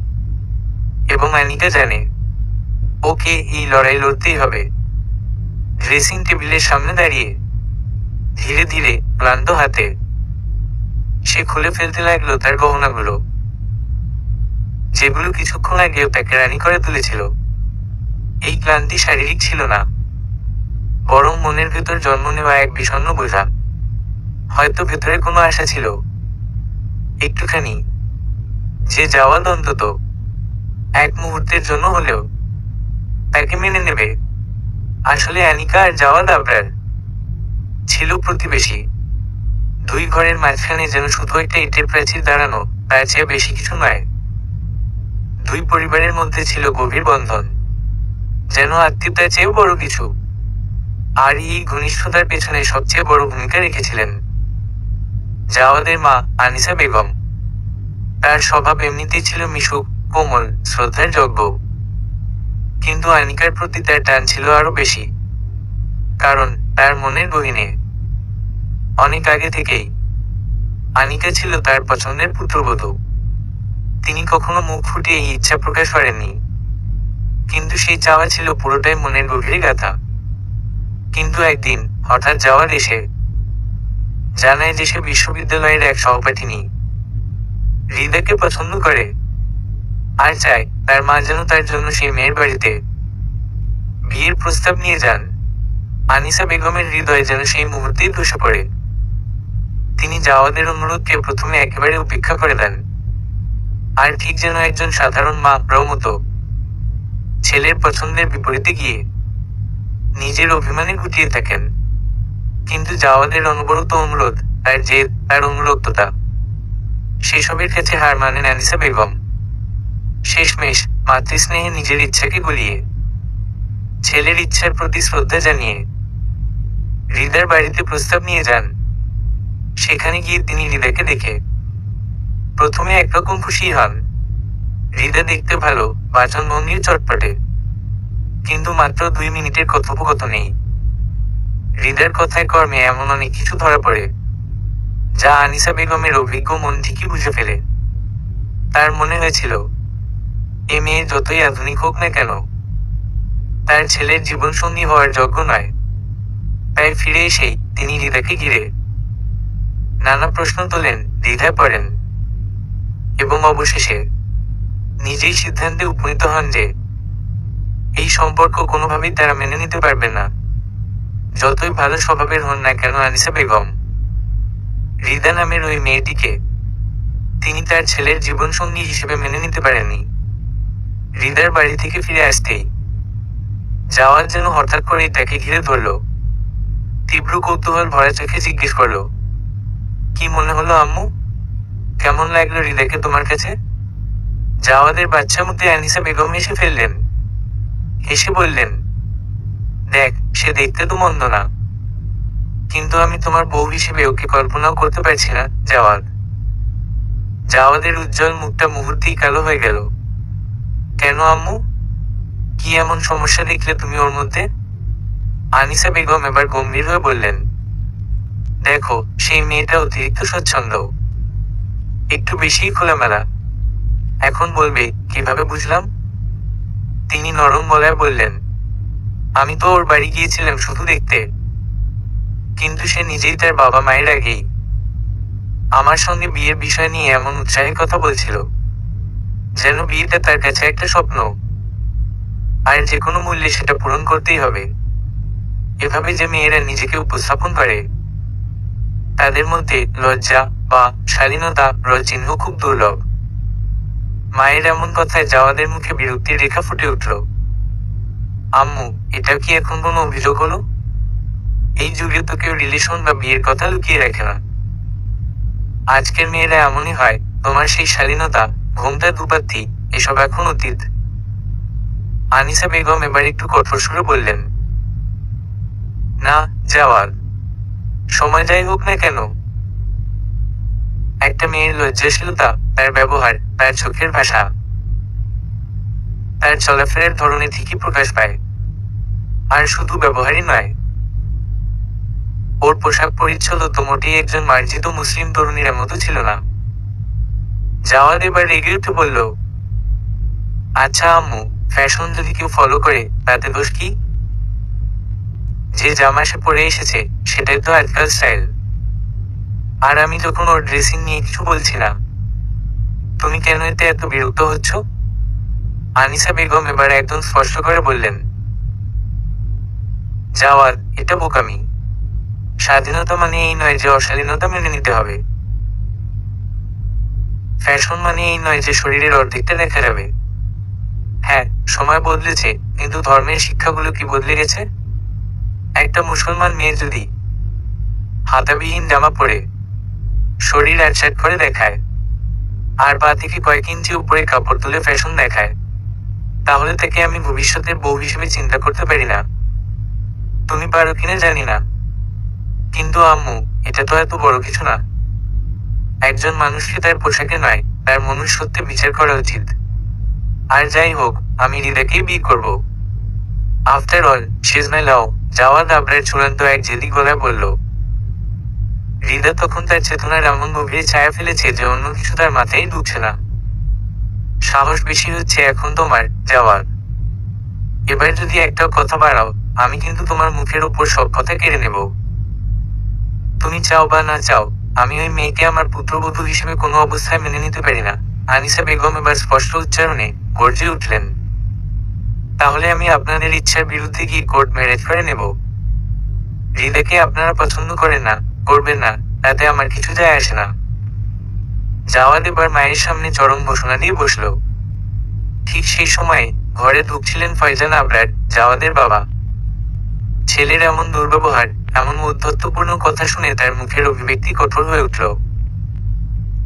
এবং আনিকা জানে ওকে এই লড়াই লড়তেই হবে। ড্রেসিং টেবিলের সামনে দাঁড়িয়ে ধীরে ধীরে ক্লান্ত হাতে সে খুলে ফেলতে লাগলো তার গহনাগুলো, যেগুলো কিছুক্ষণ আগেও তাকে রানী করে তুলেছিল। এই ক্লান্তি শারীরিক ছিল না, বরং মনের ভেতর জন্ম নেওয়া এক বিষণ্ণ বোঝা। হয়তো ভেতরে কোনো আশা ছিল একটুখানি, যে জাওয়াদ অন্তত এক মুহূর্তের জন্য হলেও তাকে মেনে নেবে। আসলে আনিকা আর জাওয়াদ আবরার ছিল প্রতিবেশী। দুই ঘরের মাঝখানে যেন শুধু একটা ইটের প্রাচীর দাঁড়ানো, তার চেয়ে বেশি কিছু নয়। দুই পরিবারের মধ্যে ছিল গভীর বন্ধন, যেন আত্মীয়তার চেয়েও বড় কিছু। আর এই ঘনিষ্ঠতার পেছনে সবচেয়ে বড় ভূমিকা রেখেছিলেন জাওয়াদের মা আনিসা বেগম। তার স্বভাব এমনিতেই ছিল মিশুক, কোমল, শ্রদ্ধার যোগ্য। কিন্তু আনিকার প্রতি তার টান ছিল আরো বেশি, কারণ তার মনের গহীনে অনেক আগে থেকেই আনিকা ছিল তার পছন্দের পুত্রবধূ। তিনি কখনো মুখ ফুটে এই ইচ্ছা প্রকাশ করেননি, কিন্তু সেই চাওয়া ছিল পুরোটাই মনের গভীরে গাঁথা। কিন্তু একদিন হঠাৎ জাওয়াদ এসে জানায় যে সে বিশ্ববিদ্যালয়ের এক সহপাঠিনী হৃদাকে পছন্দ করে, আর চায় তার মা যেন তার জন্য সেই মেয়ের বাড়িতে বিয়ের প্রস্তাব নিয়ে যান। আনিসা বেগমের হৃদয়ে যেন সেই মুহূর্তেই ধসে পড়ে। তিনি জাওয়াদের অনুরোধকে প্রথমে একেবারে উপেক্ষা করে দেন, আর ঠিক যেন একজন সাধারণ মা মতো ছেলের পছন্দের বিপরীতে গিয়ে নিজের অভিমানে গুটিয়ে থাকেন। কিন্তু জাওয়াদের অনবরত অনুরোধ, তার জেদ, তার অনুরক্ততা, সেসবের কাছে হার মানেন আনিসা বেগম। শেষমেশ মাতৃস্নেহে নিজের ইচ্ছাকে গলিয়ে ছেলের ইচ্ছার প্রতি শ্রদ্ধা জানিয়ে হৃদার বাড়িতে প্রস্তাব নিয়ে যান। সেখানে গিয়ে তিনি হৃদাকে দেখে প্রথমে একরকম খুশি হন। হৃদা দেখতে ভালো, বাচনভঙ্গির চটপটে, কিন্তু মাত্র 2 মিনিটের কথোপকথনেই হৃদার কথায় কর্মে এমন অনেক কিছু ধরা পড়ে যা আনিসা বেগমের অভিজ্ঞ মন ঠিকই বুঝে ফেলে। তার মনে হয়েছিল এ মেয়ে যতই আধুনিক হোক না কেন তার ছেলের জীবনসঙ্গী হওয়ার যোগ্য নয়। তাই ফিরে এসেই তিনি হৃদাকে ঘিরে নানা প্রশ্ন তোলেন, দ্বিধায় পড়েন, এবং অবশেষে নিজেই সিদ্ধান্তে উপনীত হন যে এই সম্পর্ক কোনোভাবেই তারা মেনে নিতে পারবে না, যতই ভালো স্বভাবের হন না কেন আনিসা বেগম। হৃদা নামের ওই মেয়েটিকে তিনি তার ছেলের জীবনসঙ্গী হিসেবে মেনে নিতে পারেননি। হৃদার বাড়ি থেকে ফিরে আসতেই জাওয়াদ যেন হঠাৎ করেই তাকে ঘিরে ধরল। তীব্র কৌতূহল ভরা চোখে জিজ্ঞেস করল, কি মনে হলো আম্মু? কেমন লাগলো হৃদাকে তোমার কাছে? জাওয়াদের বাচ্চা মুখে আনিসা বেগম হেসে ফেললেন। হেসে বললেন, দেখ, সে দেখতে তো মন্দ না, কিন্তু আমি তোমার বউ হিসেবে ওকে কল্পনাও করতে পারছি না জাওয়াদ। জাওয়াদের উজ্জ্বল মুখটা মুহূর্তেই কালো হয়ে গেল। কেন আম্মু? কি এমন সমস্যা দেখলে তুমি ওর মধ্যে? আনিসা বেগম এবার গম্ভীর হয়ে বললেন, দেখো, সেই মেয়েটা অতিরিক্ত স্বচ্ছন্দ, একটু বেশিই খোলামেলা। এখন বলবে কিভাবে বুঝলাম? তিনি নরম গলায় বললেন, আমি তো ওর বাড়ি গিয়েছিলাম শুধু দেখতে, কিন্তু সে নিজেই তার বাবা মায়ের আগেই আমার সঙ্গে বিয়ের বিষয় নিয়ে এমন উৎসাহের কথা বলছিল, যেন বিয়েটা তার কাছে একটা স্বপ্ন, আর যে কোনো মূল্যে সেটা পূরণ করতেই হবে। এভাবে যে মেয়েরা নিজেকে উপস্থাপন করে তাদের মধ্যে লজ্জা বা শালীনতার চিহ্ন খুব দুর্লভ। মায়ের এমন কথায় জাওয়াদের মুখে বিরক্তির রেখা ফুটে উঠল। আম্মু, এটা কি এখন কোনো অভিযোগ হলো? এই যুগে তো কেউ রিলেশন বা বিয়ের কথা লুকিয়ে রাখে না। আজকের মেয়েরা এমনই হয়, তোমার সেই শালীনতা, ঘুমটা দুপাত্তি, এসব এখন অতীত। আনিসা বেগম এবার একটু কঠোর সুরে বললেন, না জাওয়াদ, সময় যাই হোক না কেন, একটা মেয়ের লজ্জাশীলতা, তার ব্যবহার, তার চোখের ভাষা, তার চলাফেরার ধরনে ঠিকই প্রকাশ পায়। আর শুধু ব্যবহারই নয়, ওর পোশাক পরিচ্ছদ তো মোটেই একজন মার্জিত মুসলিম তরুণীর মতো ছিল না। জাওয়াদ এবার রেগে উঠে বলল, আচ্ছা আম্মু, ফ্যাশন যদি কেউ ফলো করে তাতে দোষ কি? যে জামা সে পরে এসেছে সেটাই তো আজকাল স্টাইল। আর আমি যখন ওর ড্রেসিং নিয়ে কিছু বলছি না, তুমি কেন এতে এত বিরক্ত হচ্ছ? আনিসা বেগম এবার একদম স্পষ্ট করে বললেন, জাওয়াদ, এটা বোকামি। স্বাধীনতা মানে এই নয় যে অশালীনতা মেনে নিতে হবে। ফ্যাশন মানে এই নয় যে শরীরের অর্ধেকটা দেখা যাবে। হ্যাঁ, সময় বদলেছে, কিন্তু ধর্মের শিক্ষাগুলো কি বদলে গেছে? একটা মুসলমান মেয়ে যদি হাতাবিহীন জামা পরে শরীর অ্যাটসাট করে দেখায়, আর পা থেকে কয়েক ইঞ্চি উপরে কাপড় তুলে ফ্যাশন দেখায়, তাহলে তাকে আমি ভবিষ্যতের বউ হিসেবে চিন্তা করতে পারি না। তুমি পারো কিনা জানি না, কিন্তু আম্মু, এটা তো এত বড় কিছু না। একজন মানুষকে তার পোশাকে নয়, তার মনুষ্যত্বে বিচার করা উচিত। আর যাই হোক, আমি হৃদাকেই বিয়ে করব। After all, she is my love. Jawad Abrar চূড়ান্ত এক জেদি গলায় বলল। হৃদা তখন তার চেতনার এমন গভীরে ছায়া ফেলেছে যে অন্য কিছু তার মাথায় ঢুকছে না। সাহস বেশি হচ্ছে এখন তোমার, জাওয়াদ। এবার যদি একটাও কথা বাড়াও, আমি কিন্তু তোমার মুখের উপর সব কথা কেড়ে নেব। তুমি চাও বা না চাও, আমি ওই মেয়েকে আমার পুত্রবধূ হিসেবে কোনো অবস্থায় মেনে নিতে পারি না। আনিসা বেগম এবার স্পষ্ট উচ্চারণে গর্জে উঠলেন, তাহলে আমি আপনাদের ইচ্ছার বিরুদ্ধে গিয়ে কোর্ট ম্যারেজ করে নেব। হৃদাকে আপনারা পছন্দ করেন না, করবেন না, তাতে আমার কিছু যায় আসে না। জাওয়াদ এবার মায়ের সামনে চরম ঘোষণা দিয়ে বসল। ঠিক সেই সময়ে ঘরে ঢুকছিলেন ফয়জান আবরার, জাওয়াদের বাবা। ছেলের এমন দুর্ব্যবহার, এমন ঔদ্ধত্যপূর্ণ কথা শুনে তার মুখের অভিব্যক্তি কঠোর হয়ে উঠল।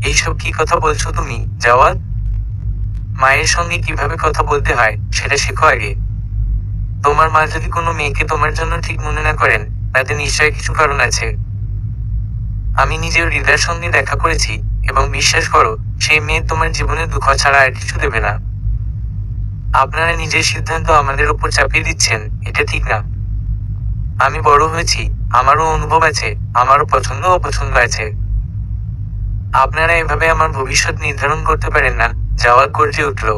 এইসব কি কথা বলছো তুমি, জাওয়াদ? মায়ের সঙ্গে কিভাবে কথা বলতে হয় সেটা শেখো আগে। তোমার মা যদি কোনো মেয়েকে তোমার জন্য ঠিক মনে না করেন, তাতে নিশ্চয় কিছু কারণ আছে। আমি নিজেও হৃদার সঙ্গে দেখা করেছি, এবং বিশ্বাস করো, সেই মেয়ে তোমার জীবনে দুঃখ ছাড়া আর কিছু দেবে না। আপনারা নিজের সিদ্ধান্ত আমাদের উপর চাপিয়ে দিচ্ছেন, এটা ঠিক না। আমি বড় হয়েছি, আমারও অনুভব আছে, আমারও পছন্দ অপছন্দ আছে। আপনারা এভাবে আমার ভবিষ্যৎ নির্ধারণ করতে পারেন না, জাওয়াদ গর্জে উঠল।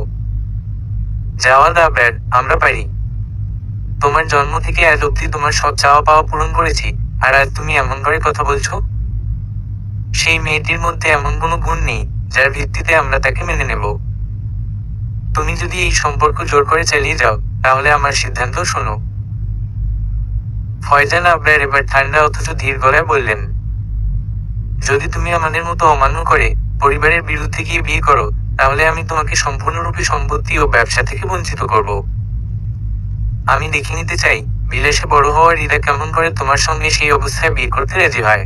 জাওয়াদ আবরার, আমরা পারি। তোমার জন্ম থেকে আজ অব্দি তোমার সব চাওয়া পাওয়া পূরণ করেছি, আর আজ তুমি এমন করে কথা বলছো? সেই মেয়েটির মধ্যে এমন কোনো গুণ নেই যার ভিত্তিতে আমরা তাকে মেনে নেব। তুমি যদি এই সম্পর্ক জোর করে চালিয়ে যাও, তাহলে আমার সিদ্ধান্ত শোনো। ফয়জান আবরার এবার ঠান্ডা অথচ ধীর গলায় বললেন, যদি তুমি আমাদের মতো অমান্য করে পরিবারের বিরুদ্ধে গিয়ে বিয়ে করো, তাহলে আমি তোমাকে সম্পূর্ণরূপে সম্পত্তি ও ব্যবসা থেকে বঞ্চিত করব। আমি দেখে নিতে চাই, বিলাসে বড় হওয়ার হৃদা কেমন করে তোমার সঙ্গে সেই অবস্থায় বিয়ে করতে রাজি হয়।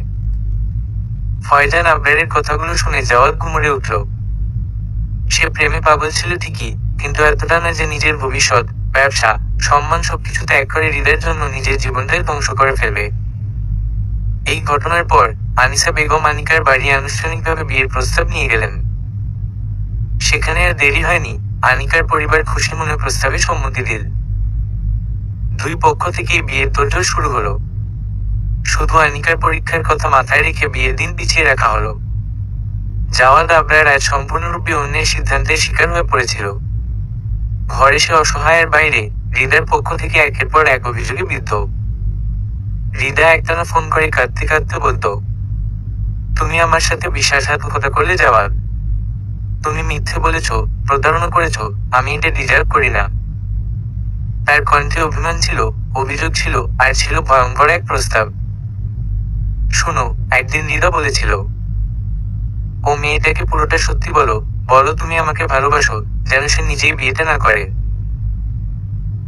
ফয়জান আবরারের কথাগুলো শুনে জাওয়াদ গুমড়ে উঠল। সে প্রেমে পাগল ছিল ঠিকই, কিন্তু এতটা না যে নিজের ভবিষ্যৎ, ব্যবসা, সম্মান সবকিছু ত্যাগ করে হৃদয়ের জন্য নিজের জীবনটাই ধ্বংস করে ফেলবে। এই ঘটনার পর আনিসা বেগম আনিকার বাড়ি আনুষ্ঠানিকভাবে বিয়ের প্রস্তাব নিয়ে গেলেন। সেখানে আর দেরি হয়নি, আনিকার পরিবার খুশি মনে প্রস্তাবে সম্মতি দিল। দুই পক্ষ থেকেই বিয়ের তোড়জোড় শুরু হলো। শুধু আনিকার পরীক্ষার কথা মাথায় রেখে বিয়ের দিন পিছিয়ে রাখা হলো। জাওয়াদ আবরার আজ সম্পূর্ণরূপে অন্যের সিদ্ধান্তের শিকার হয়ে পড়েছিল। ঘরে সে অসহায়ের বাইরে হৃদার পক্ষ থেকে একের পর এক অভিযোগে বিদ্ধ। হৃদা একটানা ফোন করে কাঁদতে কাঁদতে বলতো, তুমি আমার সাথে বিশ্বাসঘাতকতা করলে জাওয়াদ। তুমি মিথ্যে বলেছ, প্রতারণা করেছ, আমি এটা ডিজার্ভ করি না। তার কণ্ঠে অভিমান ছিল, অভিযোগ ছিল, আর ছিল ভয়ঙ্কর এক প্রস্তাব। শোনো, একদিন হৃদা বলেছিল, ও মেয়েটাকে পুরোটা সত্যি বলো, বলো তুমি আমাকে ভালোবাসো, যেন সে নিজেই বিয়েটা না করে।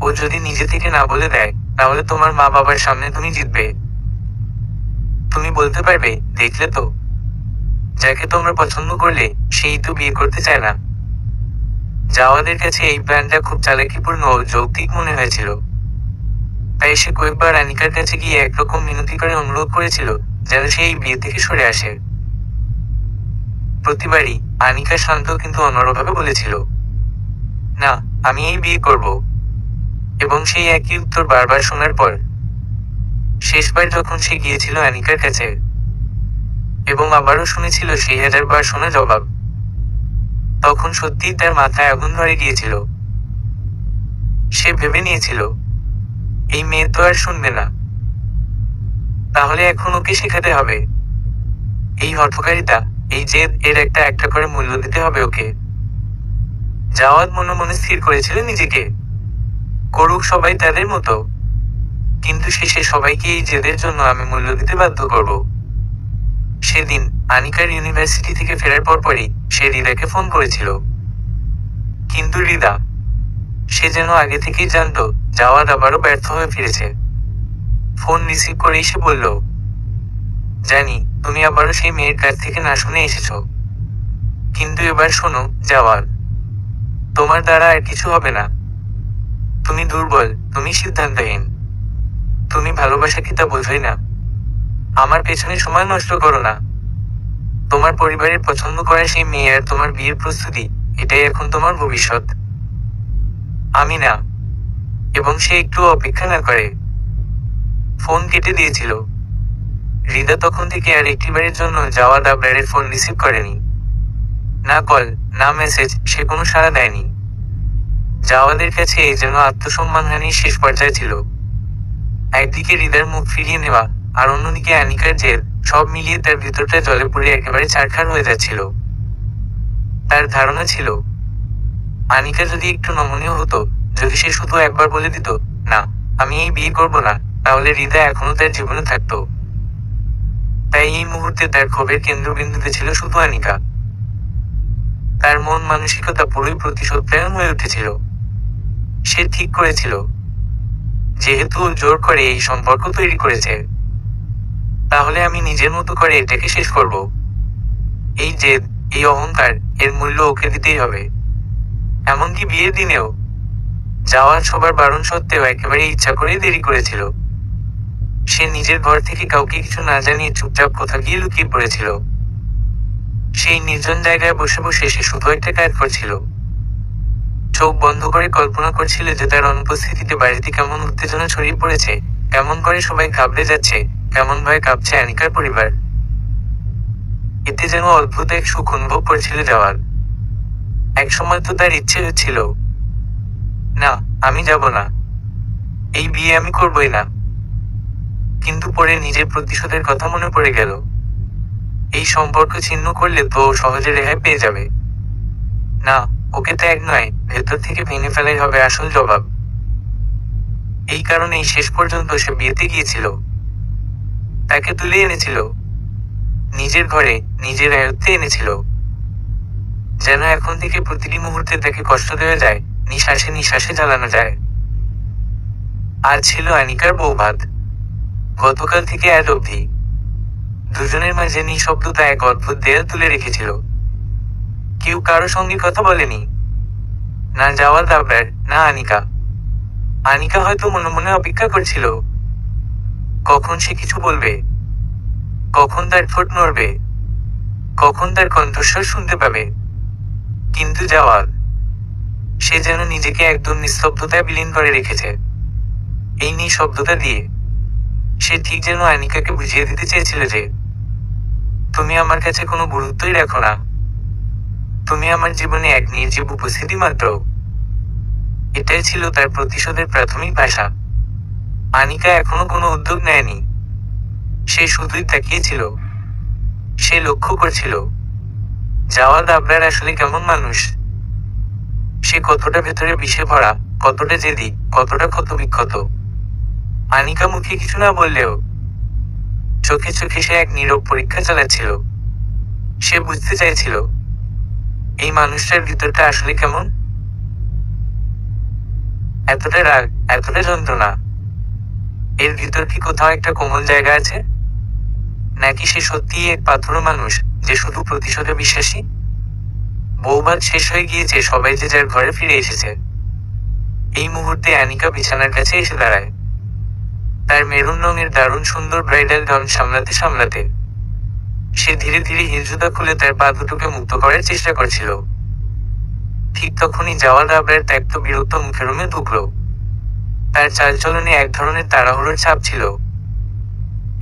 ও যদি নিজে থেকে না বলে দেয়, তাহলে তোমার মা বাবার সামনে তুমি জিতবে। তুমি বলতে পারবে, দেখলে তো, যাকে তোমরা পছন্দ করলে সেই তো বিয়ে করতে চায় না। জাওয়াদের কাছে এই প্ল্যানটা খুব চালাকিপূর্ণ ও যৌক্তিক মনে হয়েছিল। তাই সে কয়েকবার আনিকার কাছে গিয়ে একরকম মিনতি করে অনুরোধ করেছিল যেন সে এই বিয়ে থেকে সরে আসে। প্রতিবারই আনিকা শান্ত কিন্তু অন্যভাবে বলেছিল, না, আমি এই বিয়ে করব। এবং সেই একই উত্তর বারবার শোনার পর শেষবার যখন সে গিয়েছিল আনিকার কাছে এবং আবারও শুনেছিল সেই 1000বার শোনা জবাব, তখন সত্যিই তার মাথায় আগুন ধরে গিয়েছিল। সে ভেবে নিয়েছিল, এই মেয়ে তো আর শুনবে না, তাহলে এখন ওকে শেখাতে হবে। এই হঠকারিতা, এই জেদ, এর একটা একটা করে মূল্য দিতে হবে ওকে। জাওয়াদ মনে মনে স্থির করেছিল নিজেকে, করুক সবাই তাদের মতো, কিন্তু শেষে সবাইকে এই জেদের জন্য আমি মূল্য দিতে বাধ্য করব। সেদিন আনিকার ইউনিভার্সিটি থেকে ফেরার পরপরই সে হৃদাকে ফোন করেছিল। কিন্তু হৃদা, সে যেন আগে থেকেই জানতো জাওয়াদ আবারও ব্যর্থ হয়ে ফিরেছে। ফোন রিসিভ করেই সে বলল, জানি তুমি আবারও সেই মেয়ের কাছ থেকে না শুনে এসেছো, কিন্তু এবার শোনো জাওয়াদ, তোমার দ্বারা আর কিছু হবে না। তুমি দুর্বল, তুমি সিদ্ধান্তহীন, তুমি ভালোবাসা কি তা বোঝোই না। আমার পেছনে সময় নষ্ট করো না। তোমার পরিবারের পছন্দ করা সেই মেয়ে আর তোমার বিয়ের প্রস্তুতি, এটাই এখন তোমার ভবিষ্যৎ। আমি না। এবং সে একটু অপেক্ষা না করে ফোন কেটে দিয়েছিল। হৃদা তখন থেকে আর একটিবারের জন্য জাওয়াদ আবরারের ফোন রিসিভ করেনি। না কল, না মেসেজ, সে কোনো সাড়া দেয়নি। জাওয়াদের কাছে এই যেন আত্মসম্মানহানির শেষ পর্যায়ে ছিল। একদিকে হৃদার মুখ ফিরিয়ে নেওয়া, আর অন্যদিকে আনিকার জেদ, সব মিলিয়ে তার ভিতরটা জলে পড়ে একেবারে ছারখার হয়ে যাচ্ছিল। তার ধারণা ছিল, আনিকা যদি একটু নমনীয় হতো, যদি সে শুধু একবার বলে দিত, না, আমি এই বিয়ে করব না, তাহলে হৃদা এখনো তার জীবনে থাকতো। তাই এই মুহূর্তে তার ক্ষোভের কেন্দ্রবিন্দুতে ছিল শুধু আনিকা। তার মন মানসিকতা পুরোই প্রতিশোধপরায়ণ হয়ে উঠেছিল। সে ঠিক করেছিল, যেহেতু ও জোর করে এই সম্পর্ক তৈরি করেছে, তাহলে আমি নিজের মতো করে এটাকে শেষ করব। এই জেদ, এই অহংকার, এর মূল্য ওকে দিতেই হবে। এমনকি বিয়ের দিনেও যাওয়ার সবার বারণ সত্ত্বেও একেবারে ইচ্ছা করেই দেরি করেছিল। সে নিজের ঘর থেকে কাউকে কিছু না জানিয়ে চুপচাপ কোথাও গিয়ে লুকিয়ে পড়েছিল। সেই নির্জন জায়গায় বসে বসে সে শুধু একটা কাজ করছিল। চোখ বন্ধ করে কল্পনা করছিল যে তার অনুপস্থিতিতে বাড়িতে কেমন উত্তেজনা ছড়িয়ে পড়েছে, কেমন করে সবাই ঘাবড়ে যাচ্ছে, কেমন ভয়ে কাঁপছে আনিকার পরিবার। এতে যেন অদ্ভুত এক সুখ অনুভব করছিল যাওয়ার। একসময় তো তার ইচ্ছে হচ্ছিল, না, আমি যাব না, এই বিয়ে আমি করবই না। কিন্তু পরে নিজের প্রতিশোধের কথা মনে পড়ে গেল। এই সম্পর্ক ছিন্ন করলে তো ও সহজে রেহাই পেয়ে যাবে। না, ওকে ত্যাগ নয়, ভেতর থেকে ভেঙে ফেলাই হবে আসল জবাব। এই কারণেই শেষ পর্যন্ত সে বিয়েতে গিয়েছিল। তাকে তুলে এনেছিল নিজের ঘরে, নিজের আয়ত্তে এনেছিল, যেন এখন থেকে প্রতিটি মুহূর্তে তাকে কষ্ট দেওয়া যায়, নিঃশ্বাসে নিঃশ্বাসে জ্বালানো যায়। আজ ছিল আনিকার বৌভাত। গতকাল থেকে আজ অবধি দুজনের মাঝে নিঃশব্দতা এক অদ্ভুত দেয়াল তুলে রেখেছিল। কেউ কারো সঙ্গে কথা বলেনি, না জাওয়াদ আবরার, না আনিকা। আনিকা হয়তো মনে মনে অপেক্ষা করছিল, কখন সে কিছু বলবে, কখন তার ঠোঁট নড়বে, কখন তার কণ্ঠস্বর শুনতে পাবে। কিন্তু জাওয়াদ, সে যেন নিজেকে একদম নিস্তব্ধতায় বিলীন করে রেখেছে। এই নিঃশব্দতা দিয়ে সে ঠিক যেন আনিকাকে বুঝিয়ে দিতে চেয়েছিল যে, তুমি আমার কাছে কোনো গুরুত্বই রাখো না, তুমি আমার জীবনে এক নির্জীব উপস্থিতি মাত্র। এটাই ছিল তার প্রতিশোধের প্রাথমিক ভাষা। আনিকা এখনো কোনো উদ্যোগ নেয়নি। সে শুধুই তাকিয়েছিল। সে লক্ষ্য করছিল, জাওয়াদ আবরার আসলে কেমন মানুষ। সে কতটা ভেতরে বিষে ভরা, কতটা জেদি, কতটা ক্ষতবিক্ষত। আনিকা মুখে কিছু না বললেও চোখে চোখে সে এক নীরব পরীক্ষা চালাচ্ছিল। সে বুঝতে চাইছিল, এই মানুষটার ভিতরটা আসলে কেমন। এতটা রাগ, এতটা যন্ত্রণা, এর ভিতর কি কোথাও একটা কোমল জায়গা আছে? নাকি সে সত্যিই এক পাথুরে মানুষ যে শুধু প্রতিশোধে বিশ্বাসী? বউভাত শেষ হয়ে গিয়েছে, সবাই যে যার ঘরে ফিরে এসেছে। এই মুহূর্তে আনিকা বিছানার কাছে এসে দাঁড়ায়। তার মেরুন রঙের দারুণ সুন্দর ব্রাইডাল গাউন সামলাতে সামলাতে সে ধীরে ধীরে হিলজুতা খুলে তার পা দুটোকে মুক্ত করার চেষ্টা করছিল। ঠিক তখনই জাওয়াদ আবরার ত্যক্ত বিরক্ত মুখে রুমে ঢুকল। তার চালচলনে এক ধরনের তাড়াহুড়োর ছাপ ছিল,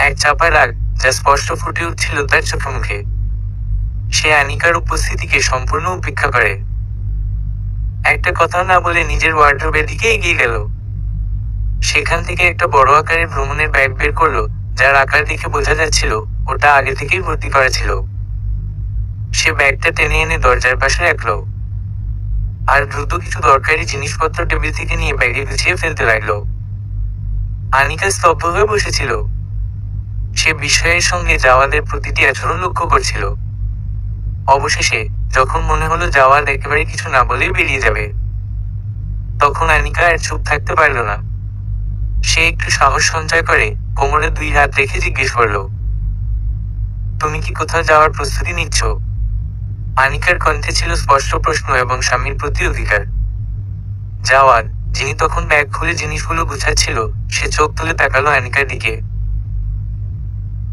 এক চাপা রাগ যা স্পষ্ট ফুটে উঠছিল তার চোখে মুখে। সে আনিকার উপস্থিতিকে সম্পূর্ণ উপেক্ষা করে একটা কথাও না বলে নিজের ওয়ার্ডরোবের দিকে এগিয়ে গেল। সেখান থেকে একটা বড় আকারের ভ্রমণের ব্যাগ বের করলো, যার আকার দেখে বোঝা যাচ্ছিল ওটা আগে থেকেই ভর্তি করা ছিল। সে ব্যাগটা টেনে এনে দরজার পাশে রাখলো আর দ্রুত কিছু দরকারি জিনিসপত্র টেবিল থেকে নিয়ে ব্যাগে গুছিয়ে ফেলতে লাগলো। আনিকা স্তব্ধ হয়ে বসেছিল। সে বিস্ময়ের সঙ্গে জাওয়াদের প্রতিটি আচরণ লক্ষ্য করছিল। অবশেষে যখন মনে হলো জাওয়াদ একেবারে কিছু না বলেই বেরিয়ে যাবে, তখন আনিকা আর চুপ থাকতে পারল না। সে একটু সাহস সঞ্চয় করে কোমরে 2 হাত রেখে জিজ্ঞেস করল, তুমি কি কোথাও যাওয়ার প্রস্তুতি নিচ্ছ? আনিকার কণ্ঠে ছিল স্পষ্ট প্রশ্ন এবং স্বামীর প্রতি অধিকার। জাওয়াদ, যিনি তখন ব্যাগ খুলে জিনিসগুলো গুছাচ্ছিল, সে চোখ তুলে তাকালো আনিকার দিকে।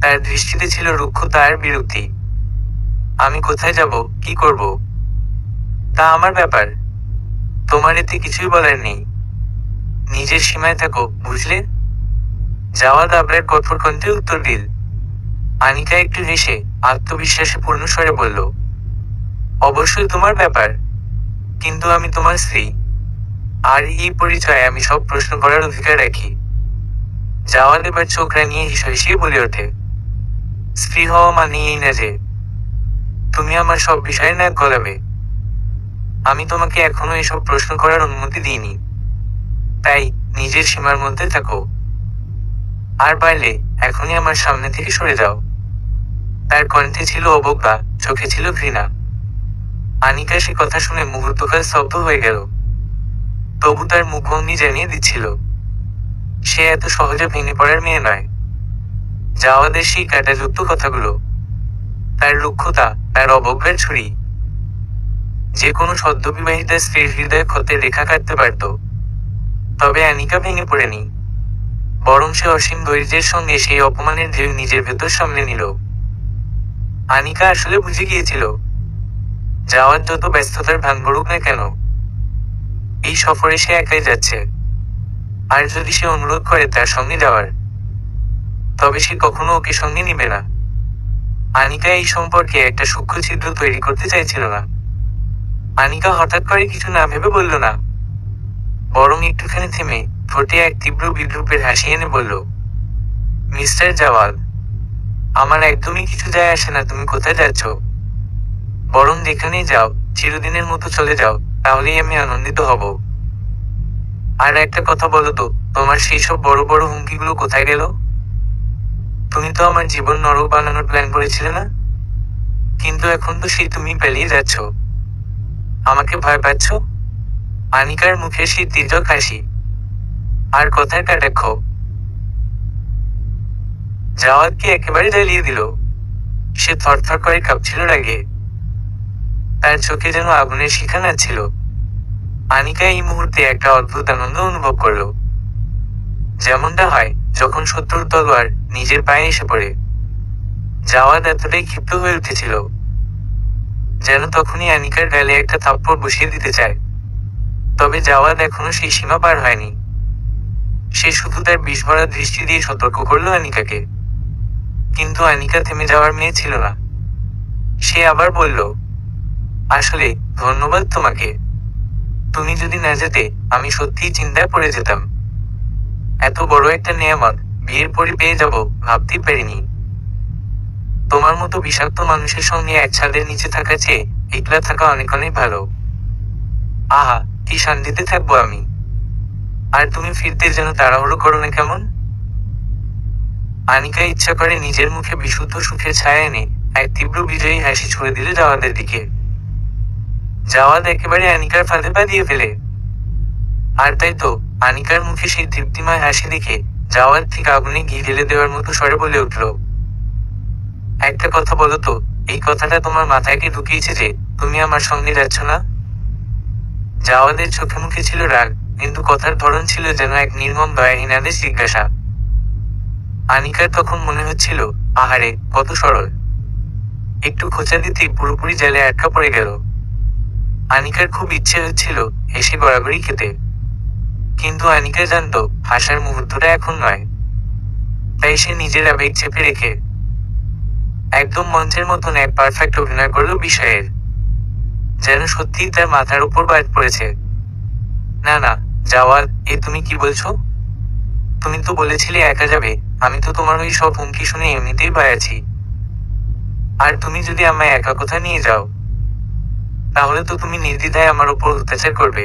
তার দৃষ্টিতে ছিল রুক্ষতা আর বিরক্তি। আমি কোথায় যাব, কি করব, তা আমার ব্যাপার। তোমার এতে কিছুই বলার নেই। নিজের সীমায় থাকো, বুঝলে? জাওয়াদ আবরার কঠোর কণ্ঠে উত্তর দিল। আনিকা একটু হেসে আত্মবিশ্বাসে পূর্ণ স্বরে বলল, অবশ্যই তোমার ব্যাপার, কিন্তু আমি তোমার স্ত্রী, আর এই পরিচয়ে আমি সব প্রশ্ন করার অধিকার রাখি। জাওয়াদ এবার চোখ রাঙিয়ে হিসিয়ে বলে ওঠে, স্ত্রী হওয়া মানে এই না যে তুমি আমার সব বিষয়ে নাক গলাবে। আমি তোমাকে এখনো এসব প্রশ্ন করার অনুমতি দিইনি, তাই নিজের সীমার মধ্যে থাকো, আর পারলে এখনই আমার সামনে থেকে সরে যাও। তার কণ্ঠে ছিল অবজ্ঞা, চোখে ছিল ঘৃণা। আনিকা সে কথা শুনে মুহূর্তকাল স্তব্ধ হয়ে গেল। তবু তার মুখভঙ্গি জানিয়ে দিচ্ছিল সে এত সহজে ভেঙে পড়ার মেয়ে নয়। জাওয়াদের সেই কাঁটাযুক্ত কথাগুলো, তার রুক্ষতা, তার অবজ্ঞার ছুরি, যে কোনো সদ্যবিবাহিতা স্ত্রীর হৃদয়ে ক্ষতের রেখা কাটতে পারত। তবে আনিকা ভেঙে পড়েনি, বরং সে অসীম ধৈর্যের সঙ্গে সেই অপমানের ঢেউ নিজের ভেতর সামলে নিল। আনিকা আসলে বুঝে গিয়েছিল, জাওয়াদ যত ব্যস্ততার ভান করুক না কেন, এই সফরে সে একাই যাচ্ছে। আর যদি সে অনুরোধ করে তার সঙ্গে যাওয়ার, তবে সে কখনো ওকে সঙ্গে নিবে না। আনিকা এই সম্পর্কে একটা সূক্ষ্ম ছিদ্র তৈরি করতে চাইছিল না। আনিকা হঠাৎ করে কিছু না ভেবে বলল না, বরং একটুখানি থেমে ঠোঁটে এক তীব্র বিদ্রুপের হাসি এনে বলল, মিস্টার জাওয়াদ, আমার একদমই কিছু যায় আসে না তুমি কোথায় যাচ্ছ। বরং যেখানেই যাও চিরদিনের মতো চলে যাও, তাহলেই আমি আনন্দিত হব। আর একটা কথা বলো তো, তোমার সেই সব বড় বড় হুমকিগুলো কোথায় গেল? তুমি তো আমার জীবন নরক বানানোর প্ল্যান করেছিলে না? কিন্তু এখন তো সেই তুমি পালিয়ে যাচ্ছ। আমাকে ভয় পাচ্ছ? আনিকার মুখে সেই তীর্যক হাসি আর কথার কাটাক্ষ জাওয়াদকে একেবারে জ্বালিয়ে দিল। সে থরথর করে কাঁপছিল রাগে। তার চোখে যেন আগুনের শিখা নাচ্ছিল। আনিকা এই মুহূর্তে একটা অদ্ভুত আনন্দ অনুভব করল, যেমনটা হয় যখন শত্রুর তলোয়ার নিজের পায়ে এসে পড়ে। জাওয়াদ এতটাই ক্ষিপ্ত হয়ে উঠেছিল যেন তখনই আনিকার গালে একটা থাপ্পড় বসিয়ে দিতে চায়। তবে জাওয়াদ এখনো সেই সীমা পার হয়নি। সে শুধু তার বিষভরা দৃষ্টি দিয়ে সতর্ক করল আনিকাকে। কিন্তু আনিকা থেমে যাওয়ার মেয়ে ছিল না। সে আবার বলল, আসলে ধন্যবাদ তোমাকে। তুমি যদি না যেতে আমি সত্যিই চিন্তায় পড়ে যেতাম। এত বড় একটা নেয়ামত বিয়ের পরে পেয়ে যাব ভাবতেই পারিনি। তোমার মতো বিষাক্ত মানুষের সঙ্গে এক ছাদের নিচে থাকা চেয়ে একলা থাকা অনেক অনেক ভালো। আহা, কি শান্তিতে থাকবো আমি। আর তুমি ফিরতে যেন তাড়াহুড়ো করো না কেমন? আনিকা ইচ্ছা করে নিজের মুখে বিশুদ্ধ সুখের ছায়া এনে এক তীব্র বিজয়ী হাসি ছুড়ে দিল জাওয়াদের দিকে। জাওয়াদ একেবারে আনিকার ফাঁদে পা দিয়ে ফেলে। আর তাই তো আনিকার মুখে সেই তৃপ্তিময় হাসি দেখে জাওয়াদ ঠিক আগুনে ঘি ঢেলে দেওয়ার মতো স্বরে বলে উঠল, একটা কথা বলো তো, এই কথাটা তোমার মাথায় কি ঢুকিয়েছে যে তুমি আমার সঙ্গে যাচ্ছ না? জাওয়াদের চোখে মুখে ছিল রাগ, কিন্তু কথার ধরন ছিল যেন এক নির্মম দয়াহীন আদেশ জিজ্ঞাসা। আনিকার তখন মনে হচ্ছিল, আহারে কত সরল। একটু খোঁচা দিতেই পুরোপুরি জালে আটকা পড়ে গেল। আনিকার খুব ইচ্ছে হচ্ছিল হেসে গড়াগড়ি খেতে, কিন্তু আনিকা জানতো হাসার মুহূর্তটা এখন নয়। তাই সে নিজের আবেগ চেপে রেখে একদম মঞ্চের মতন এক পারফেক্ট অভিনয় করলো বিষয়ের, যেন সত্যিই তার মাথার উপর বাজ পড়েছে। না না, জাওয়াদ, এ তুমি কি বলছো? তুমি তো বলেছিলে একা যাবে। আমি তো তোমার ওই সব হুমকি শুনে এমনিতেই ভয় আছি। আর তুমি যদি আমায় একা কোথায় নিয়ে যাও, তাহলে তো তুমি নির্দ্বিধায় আমার উপর অত্যাচার করবে।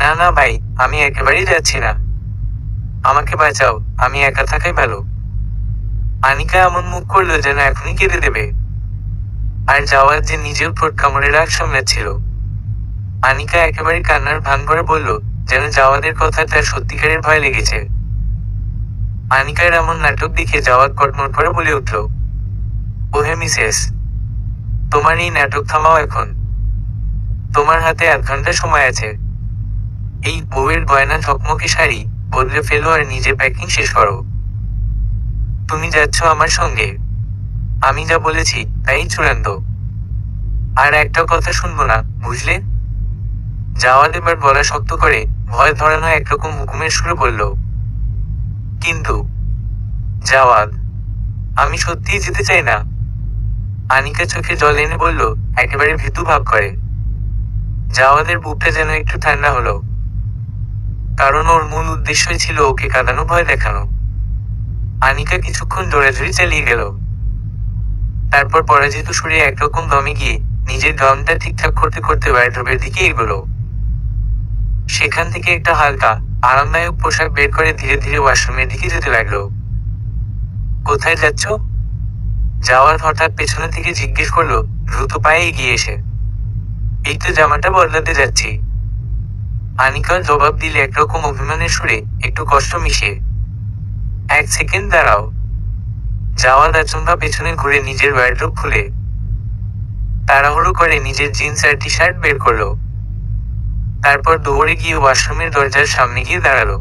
না না ভাই, আমি একেবারেই যাচ্ছি না। আমাকে বাঁচাও, আমি একা থাকাই ভালো। আনিকা এমন মুখ করলো যেন এখনই কেঁদে দেবে। আর জাওয়াদ যে নিজের ঠোঁট কামড়ে রাগ সামলাচ্ছিল। আনিকা একেবারে কান্নার ভান করে বলল, যেন জাওয়াদের কথায় তার সত্যিকারের ভয় লেগেছে। আনিকার এমন নাটক দেখে জাওয়াদ কটমট করে বলে উঠল, ওহে মিসেস, তোমার এই নাটক থামাও এখন। তোমার হাতে 1 ঘন্টা সময় আছে। এই বউয়ের গয়না ঝকমকে শাড়ি বদলে ফেলো আর নিজের প্যাকিং শেষ করো। তুমি যাচ্ছ আমার সঙ্গে। আমি যা বলেছি তাই চূড়ান্ত। আর একটা কথা শুনবো না, বুঝলে? জাওয়াদ এবার গলা শক্ত করে ভয় ধরানো একরকম হুকুমের সুরে বলল। কিন্তু জাওয়াদ, আমি সত্যিই যেতে চাই না। আনিকা চোখে জল এনে বলল, একেবারে ভীতু ভাব করে। জাওয়াদের বুকটা যেন একটু ঠান্ডা হলো, কারণ ওর মূল উদ্দেশ্যই ছিল ওকে কাঁদানো, ভয় দেখানো। আনিকা কিছুক্ষণ জোরাজুরি চালিয়ে গেল, তারপর পরাজিত সুরে একরকম দমে গিয়ে নিজের গাউনটা ঠিকঠাক করতে করতে ওয়ার্ড্রোবের দিকে এগোলো। সেখান থেকে একটা হালকা আরামদায়ক পোশাক বের করে ধীরে ধীরে ওয়াশরুমের দিকে যেতে লাগলো। কোথায় যাচ্ছ? জাওয়াদ হঠাৎ পেছনে থেকে জিজ্ঞেস করলো, দ্রুত পায়ে এগিয়ে এসে। এই তো জামাটা বদলাতে যাচ্ছি। আনিকা জবাব দিলে একরকম অভিমানের সুরে, একটু কষ্ট মিশিয়ে। 1 সেকেন্ড দাঁড়াও। জাওয়াদ আচমকা পেছনে ঘুরে নিজের ওয়ার্ড্রোব খুলে তাড়াহুড়ো করে নিজের জিন্স আর টি শার্ট বের করলো। তারপর দৌড়ে গিয়ে ওয়াশরুমের দরজার সামনে গিয়ে দাঁড়ালো।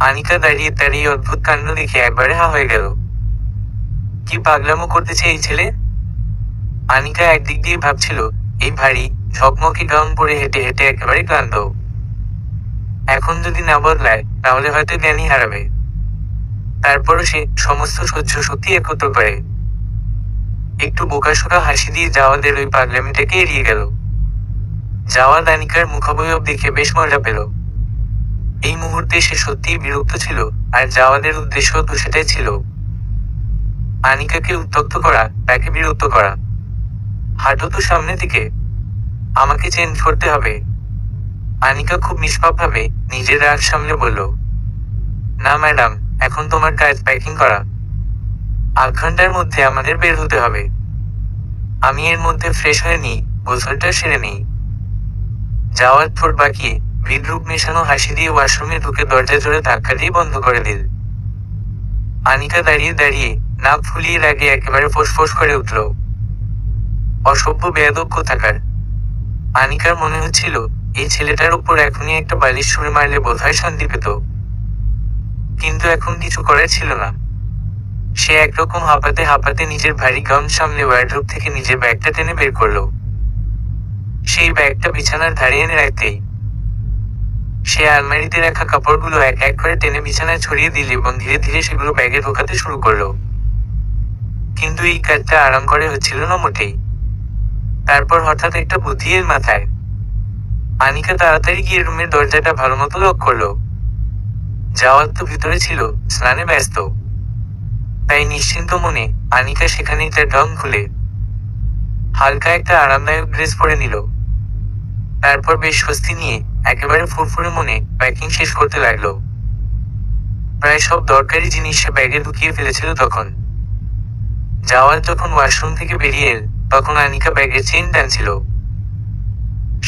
আনিকা দাঁড়িয়ে দাঁড়িয়ে অদ্ভুত কাণ্ড দেখে একবারে হা হয়ে গেল। কি পাগলামো করতেছে এই ছেলে! আনিকা একদিক দিয়ে ভাবছিল, এই ভারী ঝকমকে গাউন পরে হেঁটে হেঁটে একেবারে ক্লান্ত। এখন যদি না বদলায় তাহলে হয়তো জ্ঞানই হারাবে। তারপরও সে সমস্ত সহ্য শক্তি একত্র করে একটু বোকাশোকা হাসি দিয়ে জাওয়াদের ওই পাগলামিটাকে এড়িয়ে গেল। জাওয়াদ আনিকার মুখাবয়ব দেখে বেশ মজা পেল। এই মুহূর্তে সে সত্যিই বিরক্ত ছিল, আর জাওয়াদের উদ্দেশ্য তো সেটাই ছিল, আনিকাকে উত্ত্যক্ত করা, তাকে বিরক্ত করা। হাঁটো তো সামনে দিকে, আমাকে চেঞ্জ করতে হবে। আনিকা খুব নিষ্পাপভাবে নিজের রাগ সামলে বলল, না ম্যাডাম, এখন তোমার কাজ প্যাকিং করা। 8 ঘন্টার মধ্যে আমাদের বের হতে হবে। আমি এর মধ্যে ফ্রেশ হয়ে নিই, গোসলটা সেরে নিই। জাওয়াদ ঠোঁট বাঁকিয়ে বিদ্রুপ মেশানো হাসি দিয়ে ওয়াশরুমে ঢুকে দরজা জোরে ধাক্কা দিয়ে বন্ধ করে দিল। আনিকা দাঁড়িয়ে দাঁড়িয়ে নাক ফুলিয়ে রাগে একেবারে ফোঁস করে উঠল, অসভ্য বেয়াদব কোথাকার! আনিকার মনে হচ্ছিল এই ছেলেটার উপর এখনই একটা বালিশ ছুঁড়ে মারলে বোধহয় শান্তি পেত। কিন্তু এখন কিছু করার ছিল না। সে একরকম হাঁপাতে হাঁপাতে নিজের ভারী গাউন সামলে ওয়ার্ড্রোব থেকে নিজের ব্যাগটা টেনে বের করলো। সেই ব্যাগটা বিছানার ধারে এনে রাখতেই সে আলমারিতে রাখা কাপড়গুলো এক এক করে টেনে বিছানায় ছড়িয়ে দিল এবং ধীরে ধীরে সেগুলো ব্যাগে ঢোকাতে শুরু করলো। কিন্তু এই কাজটা আরাম করে হচ্ছিল না মোটেই। তারপর হঠাৎ একটা বুদ্ধি এর মাথায়। আনিকা তাড়াতাড়ি গিয়ে রুমের দরজাটা ভালো মতো লক করলো। জাওয়াদ তো ভিতরে ছিল, স্নানে ব্যস্ত। তাই নিশ্চিন্ত মনে আনিকা সেখানেই তার ঢং খুলে হালকা একটা আরামদায়ক ড্রেস পরে নিল। তারপর বেশ স্বস্তি নিয়ে একেবারে ফুরফুরে মনে প্যাকিং শেষ করতে লাগলো। প্রায় সব দরকারি জিনিস সে ব্যাগে ঢুকিয়ে ফেলেছিল তখন। জাওয়াদ যখন ওয়াশরুম থেকে বেরিয়ে এল, তখন আনিকা ব্যাগের চেইন টানছিল।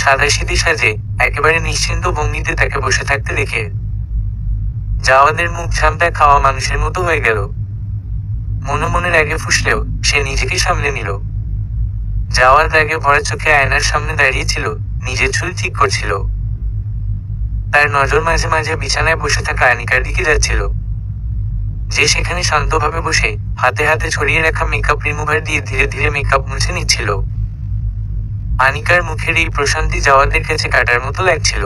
সাদাসিধে সাজে একেবারে নিশ্চিন্ত ভঙ্গিতে তাকে বসে থাকতে দেখে জাওয়াদের মুখ ছামটা খাওয়া মানুষের মতো হয়ে গেল। মনে মনে রাগে ফুঁসলেও সে নিজেকে সামলে নিল। যাওয়ার রাগে ভরা চোখে আয়নার সামনে দাঁড়িয়েছিল, নিজের চুল ঠিক করছিল। তার নজর মাঝে মাঝে বিছানায় বসে থাকা আনিকার দিকে যাচ্ছিল, যে সেখানে শান্তভাবে বসে হাতে হাতে ছড়িয়ে রাখা মেকআপ রিমুভার দিয়ে ধীরে ধীরে মেকআপ মুছে নিচ্ছিল। আনিকার মুখের এই প্রশান্তি যাওয়াদের কাছে কাটার মতো লাগছিল,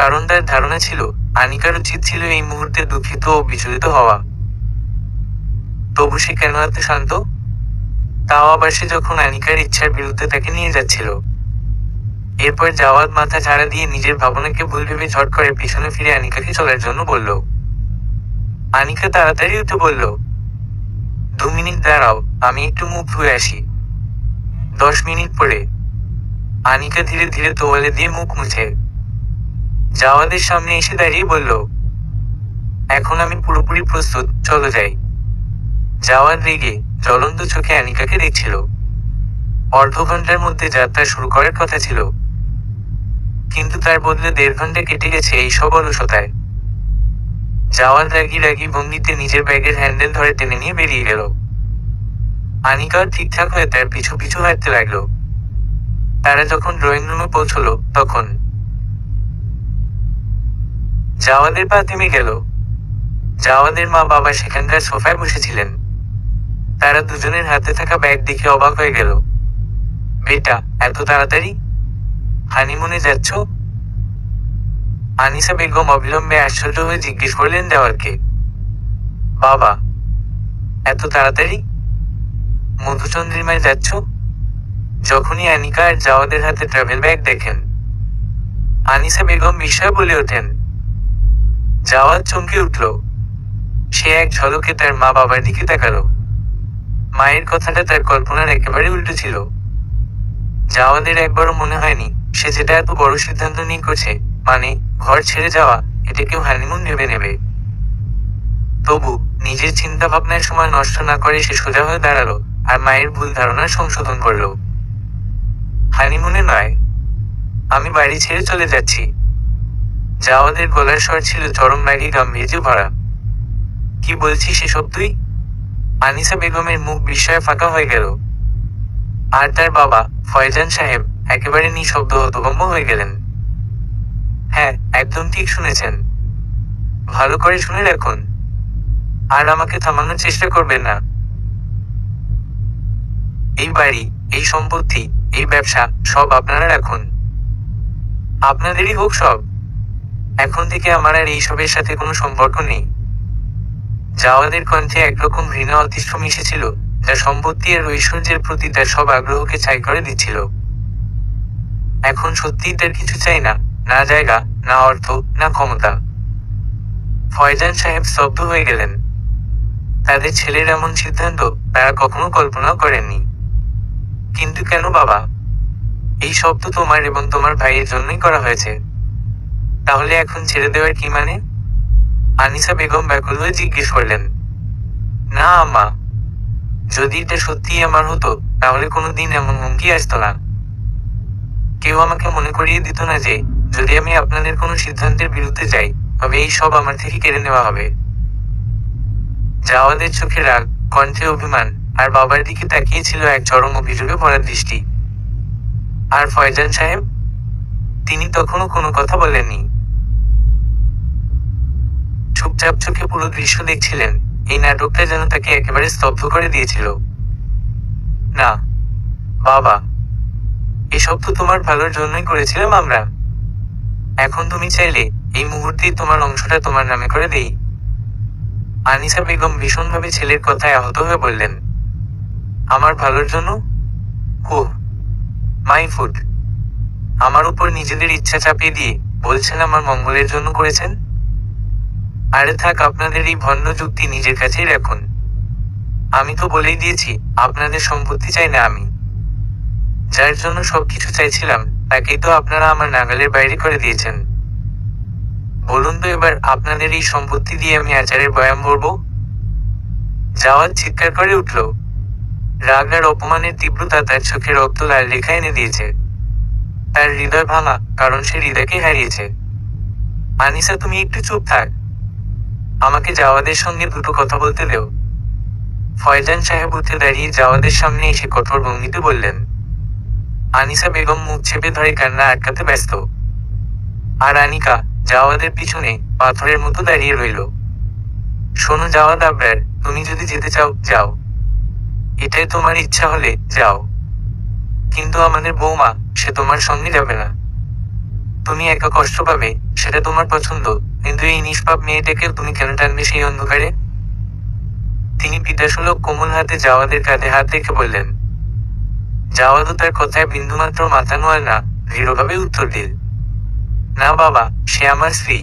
কারণ তার ধারণা ছিল আনিকার উচিত ছিল এই মুহূর্তে দুঃখিত ও বিচলিত হওয়া। তবু সে কেন এত শান্ত? তাও আবার সে যখন আনিকার ইচ্ছার বিরুদ্ধে তাকে নিয়ে যাচ্ছিল। এরপর জাওয়াদ মাথা ঝাড়া দিয়ে নিজের ভাবনাকে ভুল ভেবে ঝট করে পিছনে ফিরে আনিকাকে চলার জন্য বলল। আনিকা তাড়াতাড়ি উঠে বলল, 2 মিনিট দাঁড়াও, আমি একটু মুখ ধুয়ে আসি। 10 মিনিট পরে আনিকা ধীরে ধীরে তোয়ালে দিয়ে মুখ মুছে জাওয়াদের সামনে এসে দাঁড়িয়ে বলল, এখন আমি পুরোপুরি প্রস্তুত, চলো যাই। জাওয়াদ রেগে জ্বলন্ত চোখে আনিকাকে দেখছিল। অর্ধ ঘন্টার মধ্যে যাত্রা শুরু করার কথা ছিল, কিন্তু তার বদলে 1.5 ঘন্টা কেটে গেছে এই সব অলসতায়। জাওয়াদ রাগি রাগি ভঙ্গিতে নিজের ব্যাগের হ্যান্ডেল ধরে টেনে নিয়ে বেরিয়ে গেল। আনিকা ঠিকঠাক হয়ে তার পিছু পিছু হাঁটতে লাগলো। তারা যখন ড্রয়িং রুমে পৌঁছলো তখন জাওয়াদের পা থেমে গেল। জাওয়াদের মা বাবা সেখানকার সোফায় বসেছিলেন। তারা দুজনের হাতে থাকা ব্যাগ দেখে অবাক হয়ে গেল। বেটা, এত তাড়াতাড়ি? হানিমুনে যাচ্ছ? আনিসা বেগম অবিলম্বে আশ্চর্য হয়ে জিজ্ঞেস করলেন জাওয়াদকে। বাবা, এত তাড়াতাড়ি? মধুচন্দ্রিমায় যাচ্ছ? যখনই আনিকা আর জাওয়াদের হাতে ট্রাভেল ব্যাগ দেখেন, আনিসা বেগম বিস্ময়ে বলে ওঠেন। জাওয়াদ চমকে উঠল। সে এক ঝলকে তার মা বাবার দিকে তাকালো। মায়ের কথাটা তার কল্পনার একেবারে উল্টো ছিল। জাওয়াদের একবারও মনে হয়নি সে যেটা এত বড় সিদ্ধান্ত নিয়ে করছে, মানে ঘর ছেড়ে যাওয়া, এটা কেউ হানিমুন ভেবে নেবে। তবু নিজের চিন্তা ভাবনার সময় নষ্ট না করে সে সোজা হয়ে দাঁড়ালো আর মায়ের ভুল ধারণার সংশোধন করল। হানিমুনে নয়, আমি বাড়ি ছেড়ে চলে যাচ্ছি। জাওয়াদের গলার স্বর ছিল চরম রাগে গাম্ভীর্যে ভরা। কি বলছিস এসব তুই? আনিসা বেগমের মুখ বিস্ময়ে ফাঁকা হয়ে গেল। আর তার বাবা ফয়জান সাহেব একেবারে নিঃশব্দ হতভম্ব হয়ে গেলেন। হ্যাঁ, একদম ঠিক শুনেছেন। ভালো করে শুনে রাখুন, আর আমাকে থামানোর চেষ্টা করবেন না। এই বাড়ি, এই সম্পত্তি, এই ব্যবসা সব আপনারা রাখুন, আপনাদেরই হোক সব। এখন থেকে আমার আর এইসবের সাথে কোনো সম্পর্ক নেই। জাওয়াদের কণ্ঠে একরকম ঘৃণা অতিষ্ঠ মিশেছিল, যা সম্পত্তি আর ঐশ্বর্যের প্রতি তার সব আগ্রহকে ছাই করে দিচ্ছিল। এখন সত্যিই তার কিছু চাই না, না জায়গা, না অর্থ, না ক্ষমতা। ফয়জান সাহেব স্তব্ধ হয়ে গেলেন। তাদের ছেলের এমন সিদ্ধান্ত তারা কখনো কল্পনাও করেননি। কিন্তু কেন বাবা? এই সব তো তোমার এবং তোমার ভাইয়ের জন্যই করা হয়েছে। তাহলে এখন ছেড়ে দেওয়ার কি মানে? আনিসা বেগম ব্যাকুল হয়ে জিজ্ঞেস করলেন। না আম্মা, যদি এটা সত্যিই আমার হতো তাহলে কোনোদিন এমন হুমকি আসতো না। কেউ আমাকে মনে করিয়ে দিত না যে যদি আমি আপনাদের কোনো সিদ্ধান্তের বিরুদ্ধে যাই তবে এই সব আমার থেকে কেড়ে নেওয়া হবে। জাওয়াদের চোখে রাগ, কণ্ঠে অভিমান, আর বাবার দিকে তাকিয়েছিল এক চরম অভিযোগে ভরা দৃষ্টি। আর ফয়জান সাহেব, তিনি তখনও কোনো কথা বলেননি। চুপচাপ চোখে পুরো দৃশ্য দেখছিলেন। এই নাটকটা যেন তাকে একেবারে স্তব্ধ করে দিয়েছিল। না বাবা, এসব তো তোমার ভালোর জন্যই করেছিলাম আমরা। এখন তুমি চাইলে এই মুহূর্তেই তোমার অংশটা তোমার নামে করে দেই। আনিসা বেগম ভীষণভাবে ছেলের কথায় আহত হয়ে বললেন। আমার ভালোর জন্য? ওহ মাই ফুড! আমার উপর নিজেদের ইচ্ছা চাপিয়ে দিয়ে বলছেন আমার মঙ্গলের জন্য করেছেন? আরে থাক, আপনাদের এই ভণ্ড যুক্তি নিজের কাছেই রাখুন। আমি তো বলেই দিয়েছি আপনাদের সম্পত্তি চাই না আমি। যার জন্য সবকিছু চাইছিলাম তাকেই তো আপনারা আমার নাগালের বাইরে করে দিয়েছেন। বলুন তো এবার আপনাদের এই সম্পত্তি দিয়ে আমি আচারের বয়াম ভরবো? জাওয়াদ চিৎকার করে উঠল। রাগ আর অপমানের তীব্রতা তার চোখে রক্ত লাল রেখা এনে দিয়েছে। তার হৃদয় ভাঙা, কারণ সে হৃদয়কে হারিয়েছে। আনিসা, তুমি একটু চুপ থাক। আমাকে জাওয়াদের সঙ্গে দুটো কথা বলতে দেও। ফয়জান সাহেব উঠে দাঁড়িয়ে জাওয়াদের সামনে এসে কঠোর ভঙ্গিতে বললেন। আনিসা বেগম মুখ চেপে ধরে কান্না আটকাতে ব্যস্ত। আর আনিকা জাওয়াদের পিছনে পাথরের মতো দাঁড়িয়ে রইল। শোনো জাওয়াদ আবরার, তুমি যদি যেতে চাও যাও, এটাই তোমার ইচ্ছা হলে যাও, কিন্তু আমাদের বৌমা সে তোমার সঙ্গে যাবে না। তুমি একা কষ্ট পাবে, সেটা তোমার পছন্দ, কিন্তু এই নিষ্পাপ মেয়েটাকে তুমি কেন টানবে সেই অন্ধকারে? তিনি পিতাসুলভ কোমল হাতে জাওয়াদের কাঁধে হাত রেখে বললেন। জাওয়াদও তার কথায় বিন্দুমাত্র মাথা নোয়াল না, দৃঢ়ভাবে উত্তর দিল, না বাবা, সে আমার স্ত্রী,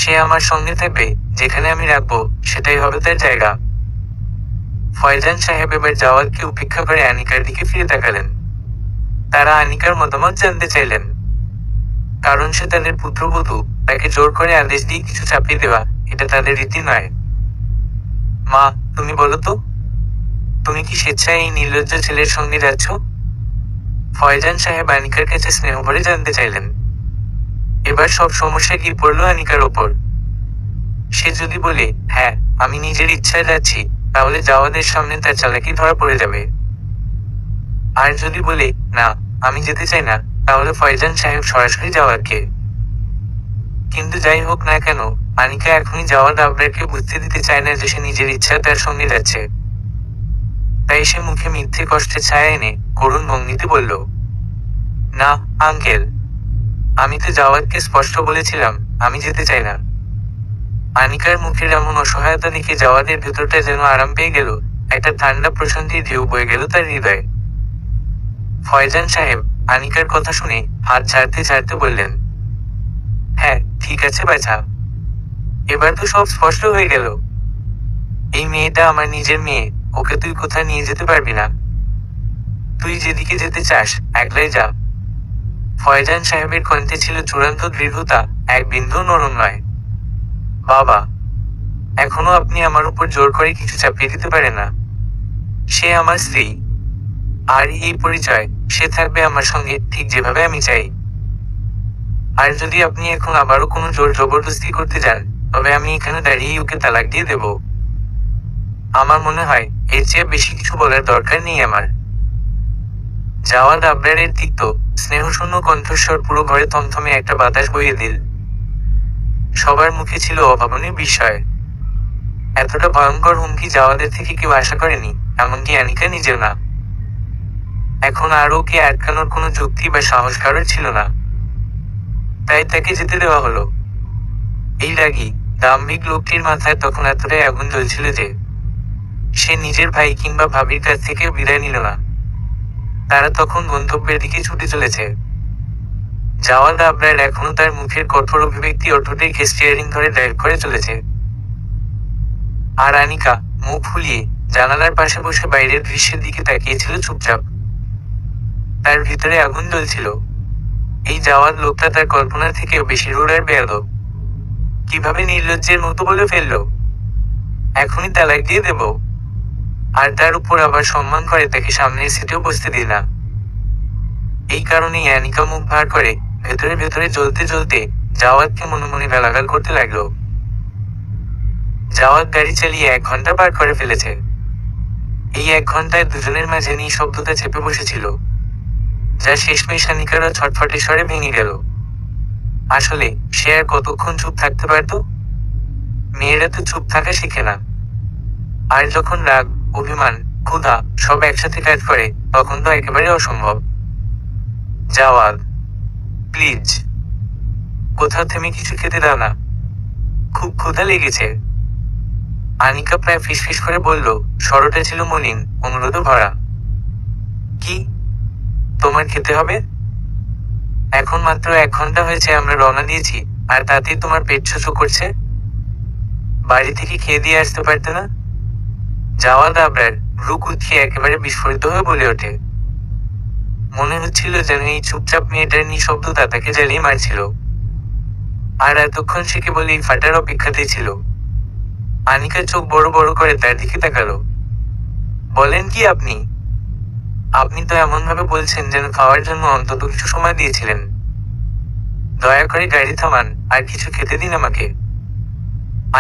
সে আমার সঙ্গে থাকবে, যেখানে আমি রাখবো সেটাই হবে তার জায়গা। ফয়জান সাহেব এবার জাওয়াদকে উপেক্ষা করে আনিকার দিকে ফিরে তাকালেন। তারা আনিকার মতামত জানতে চাইলেন, কারণ সে তাদের পুত্রবধূ, তাকে জোর করে আদেশ দিয়ে কিছু চাপিয়ে দেওয়া এটা তাদের রীতি নয়। মা, তুমি বলো তো, তুমি কি স্বেচ্ছায় এই নির্লজ্জ ছেলের সঙ্গে যাচ্ছ? ফয়জান সাহেব আনিকার কাছে স্নেহ ভরে জানতে চাইলেন। এবার সব সমস্যা কি পড়ল আনিকার ওপর। সে যদি বলে হ্যাঁ আমি নিজের ইচ্ছায় যাচ্ছি, তাহলে জাওয়াদের সামনে তার চালাকি ধরা পড়ে যাবে। আর যদি বলে না আমি যেতে চাই না, তাহলে ফয়জান সাহেব সরাসরি জাওয়াদকে। কিন্তু যাই হোক না কেন, আনিকা এখনই জাওয়াদ আবরারকে বুঝতে দিতে চায় না যে সে নিজের ইচ্ছা তার সঙ্গে যাচ্ছে। তাই সে মুখে মিথ্যে কষ্টের ছায়া এনে করুণ ভঙ্গিতে বলল, না আঙ্কেল, আমি তো জাওয়াদকে স্পষ্ট বলেছিলাম আমি যেতে চাই না। আনিকার মুখের এমন অসহায়তা দেখে জাওয়াদের ভেতরটা যেন আরাম পেয়ে গেল, একটা ঠান্ডা প্রশান্তির ঢেউ বয়ে গেল তার হৃদয়ে। ফয়জান সাহেব আনিকার কথা শুনে হাত ঝাড়তে ঝাড়তে বললেন, হ্যাঁ ঠিক আছে বাছা, এবার তো সব স্পষ্ট হয়ে গেল। এই মেয়েটা আমার নিজের মেয়ে, ওকে তুই কোথায় নিয়ে যেতে পারবি না। তুই যেদিকে যেতে চাস একলাই যা। ফয়জান সাহেবের কণ্ঠে ছিল চূড়ান্ত দৃঢ়তা, এক বিন্দু নরম নয়। বাবা, এখনো আপনি আমার উপর জোর করে কিছু চাপিয়ে দিতে পারেন না। সে আমার স্ত্রী, আর এই পরিচয়, সে থাকবে আমার সঙ্গে ঠিক যেভাবে আমি চাই। আর যদি আপনি এখন আবারও কোনো জোর জবরদস্তি করতে যান, তবে আমি এখানে দাঁড়িয়েই ওকে তালাক দিয়ে দেব। আমার মনে হয় এর চেয়ে বেশি কিছু বলার দরকার নেই আমার। জাওয়াদ আবরারের তিক্ত স্নেহশূন্য কণ্ঠস্বর পুরো ঘরে থমথমে একটা বাতাস বইয়ে দিল। সবার মুখে ছিল অভাবনীয় বিস্ময়। এতটা ভয়ঙ্কর হুমকি জাওয়াদের থেকে কেউ আশা করেনি, এমনকি আনিকা নিজেও না। এখন আর ওকে আটকানোর কোনো যুক্তি বা সাহস কারোর ছিল না। তাই তাকে যেতে দেওয়া হলো। এই রাগী দাম্ভিক লোকটির মাথায় তখন এতটাই আগুন জ্বলছিল যে সে নিজের ভাই কিংবা ভাবির কাছ থেকে বিদায় নিল না। তারা তখন গন্তব্যের দিকে ছুটে চলেছে। জাওয়াদ আবরার এখনো তার মুখের কঠোর অভিব্যক্তি অটুট রেখে স্টিয়ারিং ধরে ড্রাইভ করে চলেছে। আর আনিকা মুখ ফুলিয়ে জানালার পাশে বসে বাইরের দৃশ্যের দিকে তাকিয়েছিল চুপচাপ। তার ভিতরে আগুন জ্বলছিল। এই জাওয়াদ লোকটা তার কল্পনার থেকেও বেশি রূঢ় আর বেয়াদব। কিভাবে নির্লজ্জের মতো বলে ফেললো এখনই তালাক দিয়ে দেব, আর তার উপর আবার সম্মান করে তাকে সামনের সিটেও বসতে দিল না। এই কারণেই আনিকা মুখ ভার করে ভেতরে ভেতরে জ্বলতে জ্বলতে জাওয়াদকে মনে মনে গালাগাল করতে লাগলো। জাওয়াদ গাড়ি চালিয়ে 1 ঘন্টা পার করে ফেলেছে। এই 1 ঘন্টায় দুজনের মাঝে নিঃশব্দতা চেপে বসেছিল, যা শেষমেশ আনিকারও ছটফটে স্বরে ভেঙে গেল। আসলে সে আর কতক্ষণ চুপ থাকতে পারত? মেয়েরা তো চুপ থাকা শিখে না। আর যখন রাগ, অভিমান, ক্ষুধা সব একসাথে কাজ করে, তখন তো একেবারে অসম্ভব। জাওয়াদ, প্লিজ, কোথাও থেমে কিছু খেতে দাও না, খুব ক্ষুধা লেগেছে। আনিকা প্রায় ফিসফিস করে বলল, স্বরটা ছিল মলিন, অনুরোধ ভরা। কি, তোমার খেতে হবে? এখন মাত্র 1 ঘন্টা হয়েছে আমরা রওনা দিয়েছি, আর তাতেই তোমার পেট ছুঁচো করছে? বাড়ি থেকে খেয়ে দিয়ে আসতে পারতে না? জাওয়াদ আবরার ভ্রু কুঁচকে একেবারে বিস্ফোরিত হয়ে বলে ওঠে। মনে হচ্ছিল যেন এই চুপচাপ মেয়েটার নিঃশব্দতা তাকে জ্বালিয়ে মারছিল। আর এতক্ষণ সে কেবল এই ফাটার অপেক্ষাতেই ছিল। আনিকা চোখ বড় বড় করে তার দিকে তাকালো। বলেন কি আপনি? আপনি তো এমনভাবে বলছেন যেন খাওয়ার জন্য অন্তত কিছু সময় দিয়েছিলেন। দয়া করে গাড়ি থামান, আর কিছু খেতে দিন আমাকে।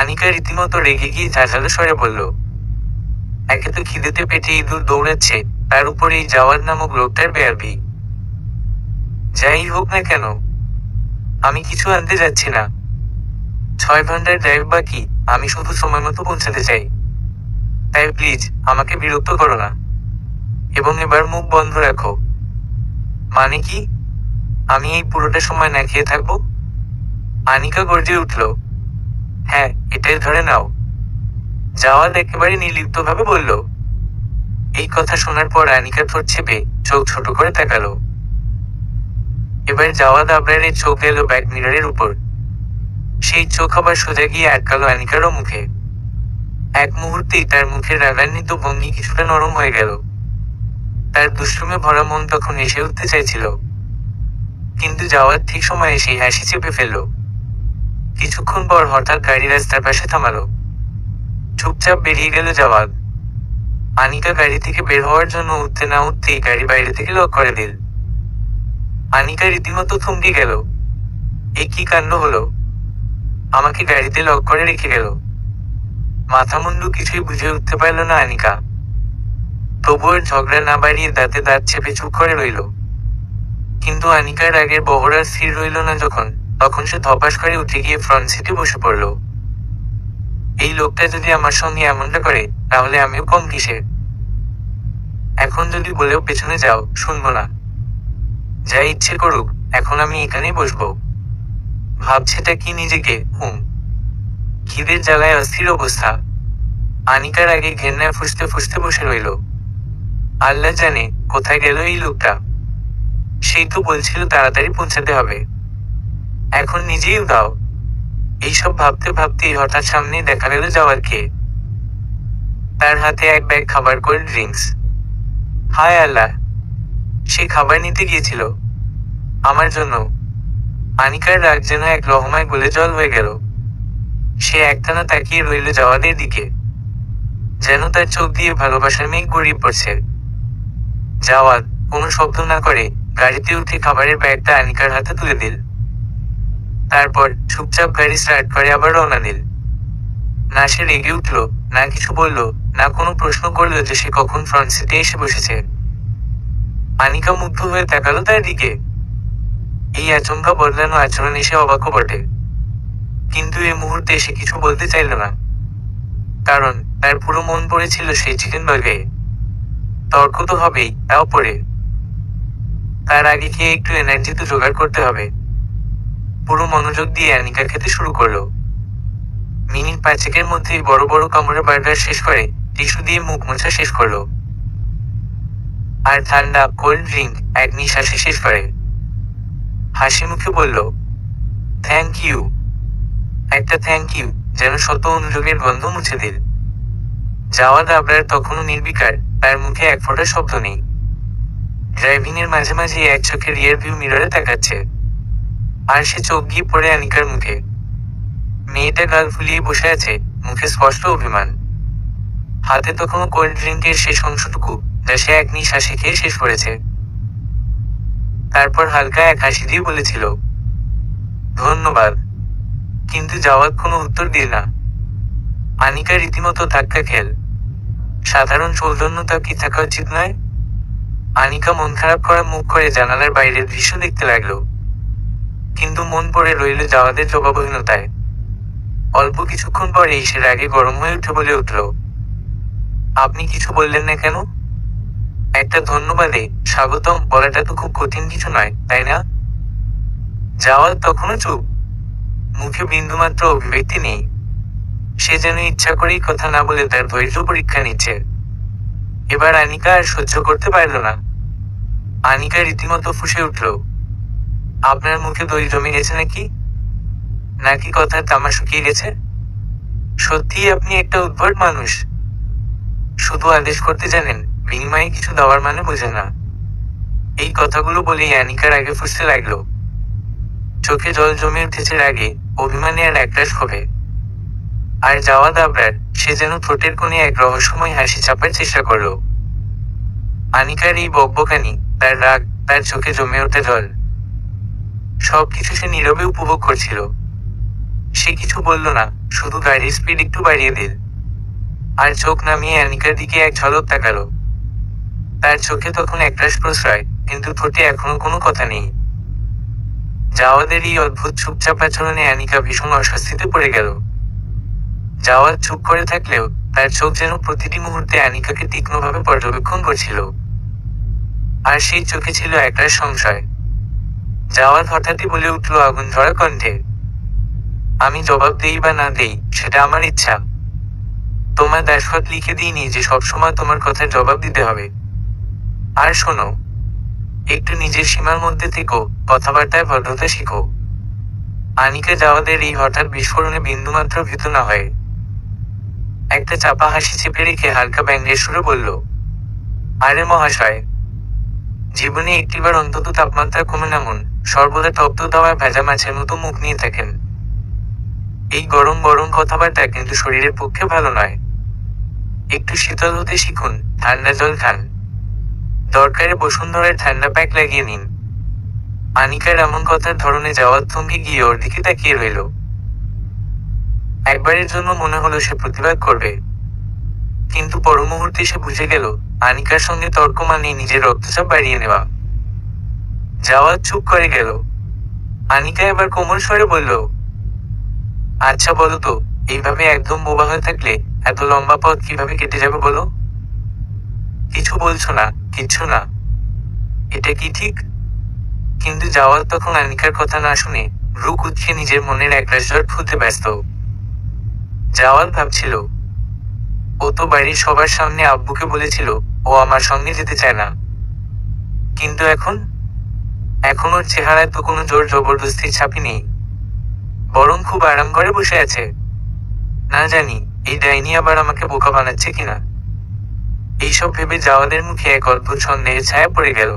আনিকা রীতিমতো রেগে গিয়ে ঝাঁঝালো স্বরে বলল। একে তো খিদেতে পেটে ইঁদুর দৌড়াচ্ছে, তার উপর এই জাওয়াদ নামক লোকটার বেয়াবি। যাই হোক না কেন, আমি কিছু আনতে যাচ্ছি না। 6 ঘন্টার ড্রাইভ বাকি, আমি শুধু সময় মতো পৌঁছাতে চাই। তাই প্লিজ আমাকে বিরক্ত করো না, এবং এবার মুখ বন্ধ রাখো। মানে কি? আমি এই পুরোটা সময় না খেয়ে থাকবো? আনিকা গর্জে উঠল। হ্যাঁ, এটাই ধরে নাও। জাওয়াদ একেবারে নির্লিপ্তভাবে বলল। এই কথা শোনার পর আনিকা ঠোঁট চেপে চোখ ছোট করে তাকালো। এবার জাওয়াদ আবরারের চোখ গেল ব্যাক মিররের উপর। সেই চোখ আবার সোজা গিয়ে আটকালো আনিকারও মুখে। এক মুহূর্তেই তার মুখের রাগান্বিত ভঙ্গি কিছুটা নরম হয়ে গেল। তার দুষ্টুমে ভরা মন তখন এসে উঠতে চাইছিল, কিন্তু জাওয়াদ ঠিক সময়ে সেই হাসি চেপে ফেলল। কিছুক্ষণ পর হঠাৎ গাড়ি রাস্তার পাশে থামালো। চুপচাপ বেরিয়ে গেল জাওয়াদ। আনিকা গাড়ি থেকে বের হওয়ার জন্য উঠতে না উঠতেই গাড়ি বাইরে থেকে লক করে দিল। আনিকা রীতিমতো থমকে গেল। এ কি কাণ্ড হলো? আমাকে গাড়িতে লক করে রেখে গেল। মাথা মুন্ডু কিছুই বুঝে উঠতে পারল না আনিকা। তবুও ঝগড়া না বাড়িয়ে দাঁতে দাঁত চেপে চুপ করে রইল। কিন্তু আনিকার আগের বহরা স্থির রইল না যখন, তখন সে ধপাস করে উঠে গিয়ে ফ্রন্ট সিটে বসে পড়ল। এই লোকটা যদি আমার সঙ্গে এমনটা করে, তাহলে আমিও কম কিসে। এখন যদি বলেও পেছনে যাও, শুনবো না। যা ইচ্ছে করুক, এখন আমি এখানেই বসবো। ভাবছেটা কি নিজেকে? খিদের জ্বালায় অস্থির অবস্থা। আনিকার আগে ঘেন্নায় ফুসতে ফুসতে বসে রইল। আল্লাহ জানে কোথায় গেল এই লোকটা। সেই তো বলছিল তাড়াতাড়ি পৌঁছাতে হবে, এখন নিজেই উদাও। এইসব ভাবতে ভাবতেই হঠাৎ সামনে দেখা গেল জাওয়াদকে। তার হাতে এক ব্যাগ খাবার, কোল্ড ড্রিঙ্কস। হায় আল্লাহ, সে খাবার নিতে গিয়েছিল আমার জন্য। আনিকার রাগ যেন এক লহমায় গলে জল হয়ে গেল। সে একটানা তাকিয়ে রইল জাওয়াদের দিকে, যেন তার চোখ দিয়ে ভালোবাসার মেঘ গড়িয়ে পড়ছে। জাওয়াদ কোনো শব্দ না করে গাড়িতে উঠে খাবারের ব্যাগটা আনিকার হাতে তুলে দিল। তারপর চুপচাপ গাড়ি স্টার্ট করে আবার রওনা দিল। না সে রেগে উঠল, না কিছু বলল, না কোনো প্রশ্ন করল যে সে কখন ফ্রন্ট সিটে এসে বসেছে। আনিকা মুগ্ধ হয়ে তাকালো তার দিকে। এই আচমকা বদলানো আচরণ এসে অবাকও বটে, কিন্তু এ মুহূর্তে সে কিছু বলতে চাইল না, কারণ তার পুরো মন পড়েছিল সেই চিকেন বার্গারে। তর্ক তো হবেই, তাও পড়ে। তার আগে খেয়ে একটু এনার্জি তো জোগাড় করতে হবে। পুরো মনোযোগ দিয়ে আনিকা খেতে শুরু করলো। মিনিট 5-এর মধ্যেই বড় বড় কামড়ে বার্গার শেষ করে টিস্যু দিয়ে মুখ মোছা শেষ করলো। আর ঠান্ডা কোল্ড ড্রিঙ্ক এক নিঃশ্বাসে শেষ করে হাসি মুখে বলল, থ্যাংক ইউ। একটা থ্যাংক ইউ যেন শত অনুযোগের গন্ধ মুছে দিল। জাওয়াদ আবরার তখনও নির্বিকার, তার মুখে এক ফোঁটা শব্দ নেই। ড্রাইভিং এর মাঝে মাঝে এক চোখে রিয়ার ভিউ মিররে তাকাচ্ছে, আর সে চোখ গিয়ে পড়ে আনিকার মুখে। মেয়েটা গাল ফুলিয়ে বসে আছে, মুখে স্পষ্ট অভিমান। হাতে তখনও কোল্ড ড্রিঙ্কের শেষ অংশটুকু, যা সে এক নিঃশ্বাসে খেয়ে শেষ করেছে। তারপর হালকা এক হাসি দিয়ে বলেছিল, ধন্যবাদ। কিন্তু জাওয়াদ কোনো উত্তর দিল না। আনিকা রীতিমতো ধাক্কা খেল। সাধারণ সৌজন্যতা কি থাকা উচিত নয়? আনিকা মন খারাপ করা মুখ করে জানালার বাইরের দৃশ্য দেখতে লাগলো, কিন্তু মন পড়ে রইল জাওয়াদের জবাবহীনতায়। অল্প কিছুক্ষণ পরে সে রাগে গরম হয়ে উঠে বলে উঠল, আপনি কিছু বললেন না কেন? একটা ধন্যবাদে স্বাগতম বলাটা তো খুব কঠিন কিছু নয়, তাই না? জাওয়াদ তখনও চুপ, মুখে বিন্দুমাত্র অভিব্যক্তি নেই। সে যেন ইচ্ছা করেই কথা না বলে তার ধৈর্য পরীক্ষা নিচ্ছে। এবার আনিকা আর সহ্য করতে পারল না। আনিকা রীতিমতো ফুঁসে উঠল, আপনার মুখে দই জমে গেছে নাকি? নাকি কথার তামা শুকিয়ে গেছে? সত্যিই আপনি একটা উদ্ভট মানুষ। শুধু আদেশ করতে জানেন, বিনিময়ে কিছু দেওয়ার মানে বোঝেন না। এই কথাগুলো বলেই আনিকার আগে ফুঁসতে লাগলো। চোখে জল জমে উঠেছে রাগে, অভিমানে আর একরাশ ক্ষোভে। আর জাওয়াদ আবরার, সে যেন ঠোঁটের কোণে এক রহস্যময় হাসি চাপার চেষ্টা করল। আনিকার এই বকবকানি, তার রাগ, তার চোখে জমে ওঠা জল, সবকিছু সে নীরবে উপভোগ করছিল। সে কিছু বলল না, শুধু গাড়ির স্পিড একটু বাড়িয়ে দিল। আর চোখ নামিয়ে অ্যানিকার দিকে এক ঝলক তাকালো। তার চোখে তখন একরাশ প্রশ্রয়, কিন্তু ঠোঁটে এখনো কোনো কথা নেই। জাওয়াদের এই অদ্ভুত চুপচাপ আচরণে অ্যানিকা ভীষণ অস্বস্তিতে পড়ে গেল। জাওয়াদ চুপ করে থাকলেও তার চোখ যেন প্রতিটি মুহূর্তে অ্যানিকাকে তীক্ষ্ণভাবে পর্যবেক্ষণ করছিল। আর সেই চোখে ছিল একরাশ সংশয়। জাওয়াদ হঠাৎই বলে উঠল আগুন ধরা কণ্ঠে, আমি জবাব দেই বা না দেই সেটা আমার ইচ্ছা। তোমার দাসখত লিখে দিইনি যে সবসময় তোমার কথার জবাব দিতে হবে। আর শোনো, একটু নিজের সীমার মধ্যে থেকো, কথাবার্তায় ভদ্রতা শিখো। আনিকা জাওয়াদের এই হঠাৎ বিস্ফোরণে বিন্দুমাত্র ভীত না হয় একটা চাপা হাসি চেপে রেখে হালকা ব্যঙ্গের সুরে বলল, আরে মহাশয়, জীবনে একটিবার অন্তত তাপমাত্রা কমে নামুন, সর্বদা তপ্ত দাওয়ায় ভেজা মাছের মতো মুখ নিয়ে থাকেন। এই গরম গরম কথাবার্তা কিন্তু শরীরের পক্ষে ভালো নয়। একটু শীতল হতে শিখুন, ঠান্ডা জল খান, দরকারে বসুন্ধরার ঠান্ডা প্যাক লাগিয়ে নিন। আনিকার এমন কথার ধরনে জাওয়াদ থমকে গিয়ে ওর দিকে তাকিয়ে রইল। একবারের জন্য মনে হলো সে প্রতিবাদ করবে, কিন্তু পর মুহূর্তে সে বুঝে গেল আনিকার সঙ্গে তর্ক মানে নিজের রক্তচাপ বাড়িয়ে নেওয়া। জাওয়াদ চুপ করে গেল। আনিকা এবার কোমল স্বরে বলল, আচ্ছা বলো তো, এইভাবে একদম বোবা হয়ে থাকলে এত লম্বা পথ কিভাবে কেটে যাবে বলো? কিছু বলছো না? কিচ্ছু না, এটা কি ঠিক? কিন্তু জাওয়াদ তখন আনিকার কথা না শুনে ভ্রু কুঁচকে নিজের মনের একরাশ ঝড় ফুলতে ব্যস্ত। জাওয়াদ ভাবছিল, ও তো বাড়ির সবার সামনে আব্বুকে বলেছিল ও আমার সঙ্গে যেতে চায় না, কিন্তু এখন ওর চেহারায় তো কোনো জোর জবরদস্তির ছাপই নেই, বরং খুব আরাম করে বসে আছে। না জানি এই ডাইনি আবার আমাকে বোকা বানাচ্ছে কিনা। এইসব ভেবে জাওয়াদের মুখে এক অদ্ভুত সন্দেহের ছায়া পড়ে গেল,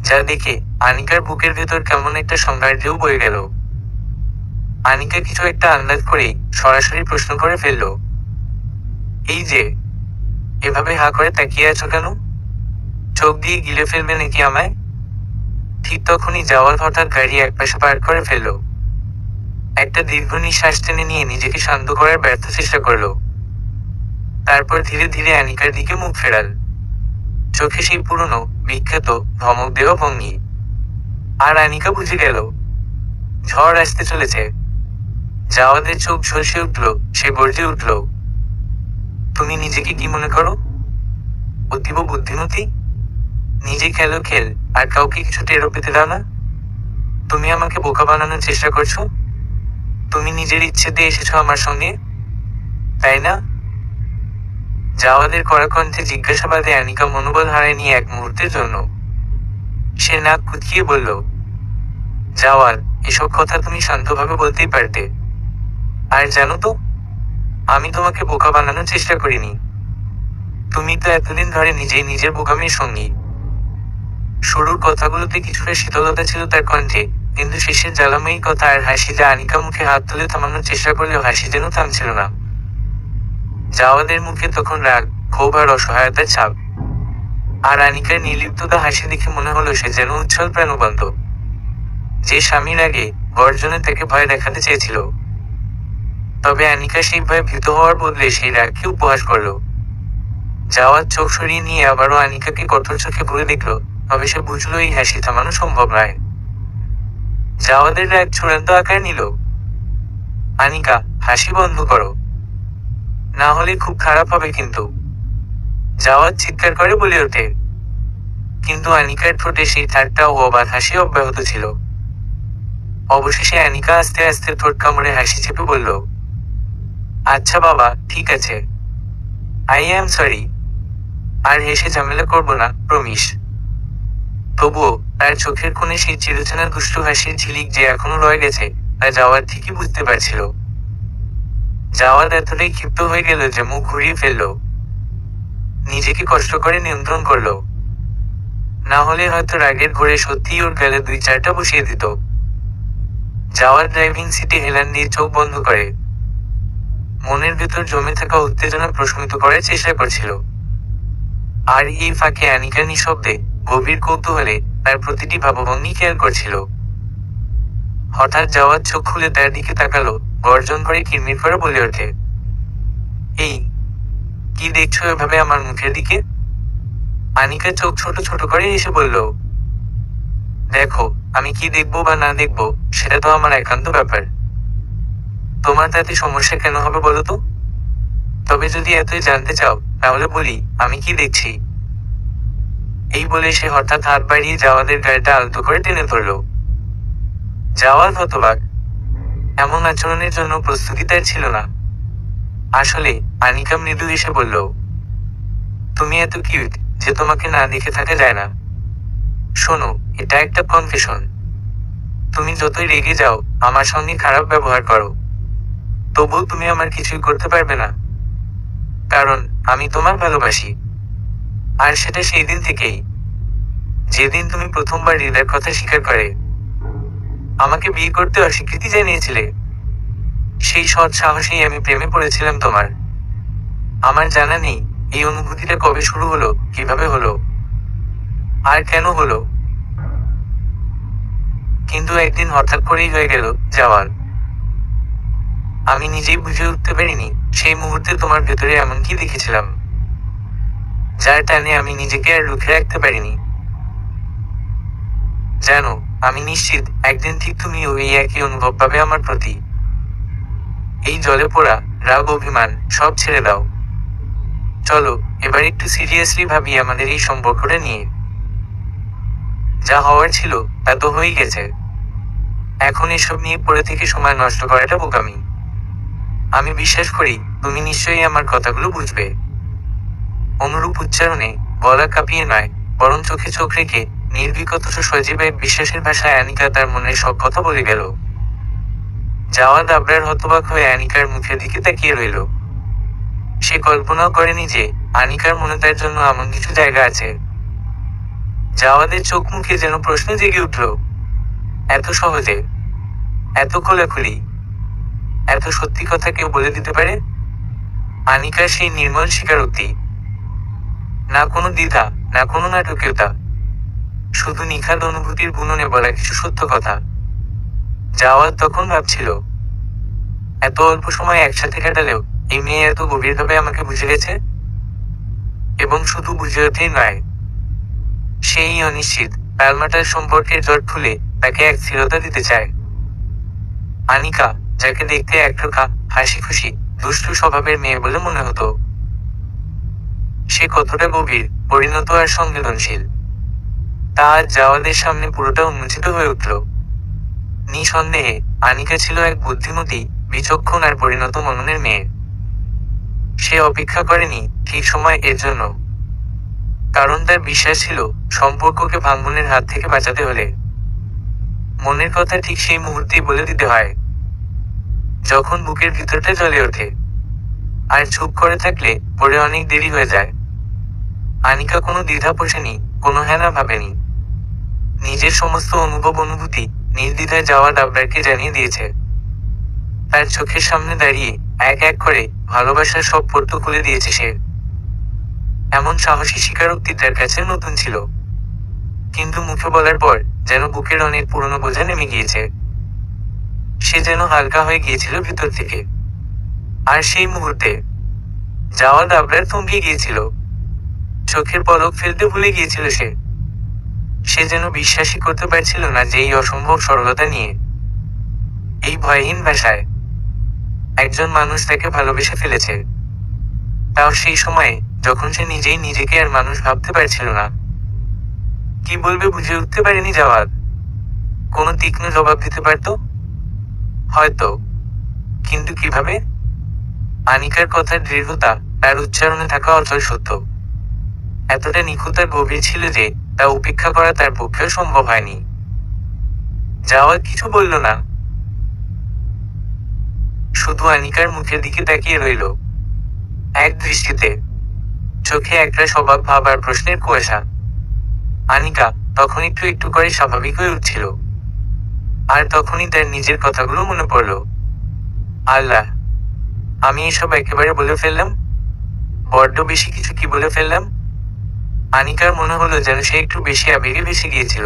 যা দেখে আনিকার বুকের ভেতর কেমন একটা সংঘার ঢেউ বয়ে গেল। আনিকা কিছু একটা আন্দাজ করেই সরাসরি প্রশ্ন করে ফেলল, এই যে, এভাবে হা করে তাকিয়ে আছো কেন? চোখ দিয়ে গিলে ফেলবে নাকি আমায়? ঠিক তখনই জাওয়াদ হঠাৎ গাড়ি একপাশে পার্ক করে ফেলল। একটা দীর্ঘ নিঃশ্বাস টেনে নিয়ে নিজেকে শান্ত করার ব্যর্থ চেষ্টা করল। তারপর ধীরে ধীরে আনিকার দিকে মুখ ফেরাল, চোখে সেই পুরনো বিখ্যাত ধমক দেওয়া ভঙ্গি। আর আনিকা বুঝে গেল ঝড় আসতে চলেছে। জাওয়াদের চোখ ঝলসে উঠল, সে গর্জে উঠল, তুমি নিজেকে কি মনে করো? অতীব বুদ্ধিমতী? নিজে খেলো খেল, আর কাউকে কিছু টেরও পেতে দাও না? তুমি আমাকে বোকা বানানোর চেষ্টা করছো? তুমি নিজের ইচ্ছে দিয়ে এসেছো আমার সঙ্গে, তাই না? জাওয়াদের কড়া কণ্ঠে জিজ্ঞাসাবাদে আনিকা মনোবল হারায়নি এক মুহূর্তের জন্য। সে নাক কুঁচকিয়ে বলল, জাওয়াদ, এসব কথা তুমি শান্তভাবে বলতেই পারতে। আর জানো তো, আমি তোমাকে বোকা বানানোর চেষ্টা করিনি। তুমি তো এতদিন ধরে নিজেই নিজের বোকামির সঙ্গী। শুরুর কথাগুলোতে কিছুটা শীতলতা ছিল তার কণ্ঠে, কিন্তু শেষের জ্বালাময়ী কথা আর হাসি যা আনিকা মুখে হাত তুলে থামানোর চেষ্টা করলেও হাসি যেন থামছিল না। জাওয়াদের মুখে তখন রাগ, ক্ষোভ আর অসহায়তার ছাপ। আর আনিকার নির্লিপ্ততা হাসি দেখে মনে হলো সে যেন উচ্ছল প্রাণবন্ত। যে স্বামীর আগে গর্জনে তাকে ভয় দেখাতে চেয়েছিল, তবে আনিকা সেই ভয়ে ভীত হওয়ার বদলে সেই রাগকে উপহাস করল। জাওয়াদ চোখ সরিয়ে নিয়ে আবারও আনিকাকে কঠোর চোখে ঘুরে দেখল, তবে সে বুঝল এই হাসি থামানো সম্ভব নয়। জাওয়াদের রাগ চূড়ান্ত আকার নিল। আনিকা, হাসি বন্ধ করো, না হলে খুব খারাপ হবে কিন্তু। জাওয়াদ চিৎকার করে বলে ওঠে। কিন্তু আনিকার ঠোঁটে সেই ঠাট্টা ও অবাক হাসি অব্যাহত ছিল। অবশেষে আনিকা আস্তে আস্তে ঠোঁট কামড়ে হাসি চেপে বলল, আচ্ছা বাবা, ঠিক আছে, আই অ্যাম সরি। আর হেসে ঝামেলা করবো না, প্রমিস। তবুও তার চোখের কোণে সেই চিরচেনা দুষ্টু হাসির ঝিলিক যে এখনো রয়ে গেছে তা জাওয়াদ ঠিকই বুঝতে পারছিল। জাওয়াদ এতটাই ক্ষিপ্ত হয়ে গেল যে মুখ ঘুরিয়ে ফেলল, নিজেকে কষ্ট করে নিয়ন্ত্রণ করল, না হলে হয়তো রাগের ঘোরে সত্যিই ওর গালে 2-4টা বসিয়ে দিত। জাওয়াদ ড্রাইভিং সিটে হেলান দিয়ে চোখ বন্ধ করে মনের ভেতর জমে থাকা উত্তেজনা প্রশমিত করার চেষ্টা করছিল। আর এই ফাঁকে আনিকা নিঃশব্দে গভীর কৌতূহলে তার প্রতিটি ভাবভঙ্গি খেয়াল করছিল। হঠাৎ জাওয়াদ চোখ খুলে তার দিকে তাকালো, গর্জন করে কিরমির করে বলে ওঠে, এই, কি দেখছো এভাবে আমার মুখের দিকে? আনিকা চোখ ছোট ছোট করে এসে বলল, দেখো, আমি কি দেখবো বা না দেখবো সেটা তো আমার একান্ত ব্যাপার। তোমার তাতে সমস্যা কেন হবে বলো তো? তবে যদি এতই জানতে চাও তাহলে বলি আমি কি দেখছি। এই বলে সে হঠাৎ হাত বাড়িয়ে জাওয়াদের গাড়িটা আলতো করে টেনে ধরল। জাওয়াদ হতবাক। এমন আচরণের জন্য প্রস্তুতি তার ছিল না। আসলে আনিকা মৃদু এসে বলল, তুমি এত কিউট যে তোমাকে না দেখে থাকা যায় না। শোনো, এটা একটা কনফেশন। তুমি যতই রেগে যাও, আমার সঙ্গে খারাপ ব্যবহার করো, তবুও তুমি আমার কিছুই করতে পারবে না, কারণ আমি তোমার ভালোবাসি। আর সেটা সেই দিন থেকেই, যেদিন তুমি প্রথমবার হৃদয়ের কথা স্বীকার করে আমাকে বিয়ে করতে অস্বীকৃতি জানিয়েছিলে। সেই সৎ সাহসেই আমি প্রেমে পড়েছিলাম তোমার। আমার জানা নেই এই অনুভূতিটা কবে শুরু হলো, কিভাবে হলো, আর কেন হলো, কিন্তু একদিন হঠাৎ করেই হয়ে গেল যাওয়ার। আমি নিজেই বুঝে উঠতে পারিনি সেই মুহূর্তে তোমার ভেতরে এমন কি দেখেছিলাম, যার টানে আমি নিজেকে আর রুখে রাখতে পারিনি। জানো, আমি নিশ্চিত একদিন ঠিক তুমিও এই একই অনুভব পাবে আমার প্রতি। এই জলে পোড়া রাগ, অভিমান সব ছেড়ে দাও। চলো এবার একটু সিরিয়াসলি ভাবি আমাদের এই সম্পর্কটা নিয়ে। যা হওয়ার ছিল তা তো হয়ে গেছে। এখন এসব নিয়ে পড়ে থেকে সময় নষ্ট করাটা বোকামি। আমি বিশ্বাস করি তুমি নিশ্চয়ই আমার কথাগুলো বুঝবে। অনুরূপ উচ্চারণে, গলা কাঁপিয়ে নয়, বরং চোখে চোখ রেখে নির্ভীকত সজীব এক বিশ্বাসের ভাষায় আনিকা তার মনের সব কথা বলে গেল। জাওয়াদ আবরার হতবাক হয়ে আনিকার মুখের দিকে তাকিয়ে রইল। সে কল্পনাও করেনি যে আনিকার মনে তার জন্য এমন কিছু জায়গা আছে। জাওয়াদের চোখ মুখে যেন প্রশ্ন জেগে উঠল। এত সহজে, এত খোলাখুলি, এত সত্যি কথা কেউ বলে দিতে পারে? আনিকার সেই নির্মল স্বীকারোক্তি, না কোনো দ্বিধা, না কোনো নাটকীয়তা, শুধু নিখাদ অনুভূতির বুননে বলা কিছু সত্য কথা। জাওয়াদ তখন ভাবছিল, এত অল্প সময় একসাথে কাটালেও এই মেয়ে এত গভীরভাবে আমাকে বুঝে গেছে। এবং শুধু বুঝে ওঠেই নয়, সেই অনিশ্চিত টালমাটাল সম্পর্কের জট খুলে তাকে এক স্থিরতা দিতে চায়। আনিকা, যাকে দেখতে একরোখা হাসি খুশি দুষ্টু স্বভাবের মেয়ে বলে মনে হতো, সে কতটা গভীর, পরিণত আর সংবেদনশীল, তা আজ জাওয়াদের সামনে পুরোটা উন্মোচিত হয়ে উঠল। নিঃসন্দেহে আনিকা ছিল এক বুদ্ধিমতী, বিচক্ষণ আর পরিণত মননের মেয়ে। সে অপেক্ষা করেনি ঠিক সময় এর জন্য, কারণ তার বিশ্বাস ছিল সম্পর্ককে ভাঙনের হাত থেকে বাঁচাতে হলে মনের কথা ঠিক সেই মুহূর্তেই বলে দিতে হয়, যখন বুকের ভিতরটা জ্বলে ওঠে। আর চুপ করে থাকলে পরে অনেক দেরি হয়ে যায়। আনিকা কোনো দ্বিধা পোষেনি, কোনো হেনা ভাবেনি। নিজের সমস্ত অনুভব অনুভূতি নির্দ্বিধায় জাওয়াদ আবরারকে জানিয়ে দিয়েছে। তার চোখের সামনে দাঁড়িয়ে এক এক করে ভালোবাসার সব পর্ত খুলে দিয়েছে সে। এমন সাহসী স্বীকারোক্তি তার কাছে নতুন ছিল, কিন্তু মুখে বলার পর যেন বুকের অনেক পুরনো বোঝা নেমে গিয়েছে। সে যেন হালকা হয়ে গিয়েছিল ভিতর থেকে। আর সেই মুহূর্তে জাওয়াদ আবরার থমকে গিয়েছিল। চোখের পলক ফেলতে ভুলে গিয়েছিল সে। সে যেন বিশ্বাসই করতে পারছিল না যে এই অসম্ভব সরলতা নিয়ে, এই ভয়হীন ভাষায় একজন মানুষ তাকে ভালোবেসে ফেলেছে। তাও সেই সময়ে যখন সে নিজেই নিজেকে আর মানুষ ভাবতে পারছিল না। কি বলবে বুঝে উঠতে পারেনি জাওয়াদ। কোনো তীক্ষ্ণ জবাব দিতে পারত হয়তো, কিন্তু কিভাবে? আনিকার কথার দৃঢ়তা, তার উচ্চারণে থাকা অচল সত্য এতটা নিখুঁত আর গভীর ছিল যে তা উপেক্ষা করা তার পক্ষেও সম্ভব হয়নি। জাওয়াদ কিছু বলল না, শুধু আনিকার মুখের দিকে তাকিয়ে রইল, এক দৃষ্টিতে, চোখে একটা স্বভাব ভাব আর প্রশ্নের কুয়াশা। আনিকা তখন একটু একটু করে স্বাভাবিক হয়ে উঠছিল। আর তখনই তার নিজের কথাগুলো মনে পড়ল। আল্লাহ, আমি এসব একেবারে বলে ফেললাম, বড্ড বেশি কিছু কি বলে ফেললাম। আনিকার মনে হলো যেন সে একটু বেশি আবেগে ভেসে গিয়েছিল।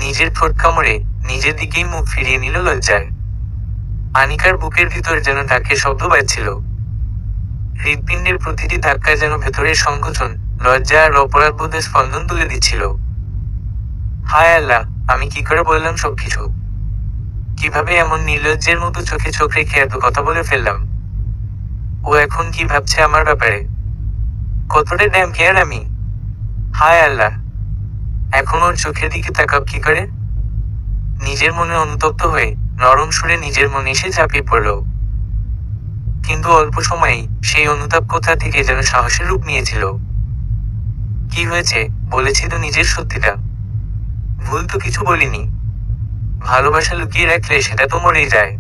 নিজের ঠোঁট কামড়ে নিজের দিকেই মুখ ফিরিয়ে নিল লজ্জায়। আনিকার বুকের ভিতর যেন ডাকের শব্দ বাজছিল, হৃৎপিণ্ডের প্রতিটি ধাক্কা যেন ভেতরের সংকোচন, লজ্জা আর অপরাধবোধের স্পন্দন তুলে দিচ্ছিল। হায় আল্লাহ, আমি কি করে বললাম সবকিছু? কিভাবে এমন নির্লজ্জের মতো চোখে চোখ রেখে এত কথা বলে ফেললাম? ও এখন কি ভাবছে আমার ব্যাপারে? কতটা ড্যাম কেয়ার আমি! হায় আল্লাহ, এখন ওর চোখের দিকে তাকাব কি করে? নিজের মনে অনুতপ্ত হয়ে নরম সুরে নিজের মনে এসে ঝাঁপিয়ে পড়ল। কিন্তু অল্প সময়েই সেই অনুতাপ কোথা থেকে যেন সাহসের রূপ নিয়েছিল। কি হয়েছে? বলেছি তো নিজের সত্যিটা। ভুল তো কিছু বলিনি। ভালোবাসা লুকিয়ে রাখলে সেটা তো মরেই যায়।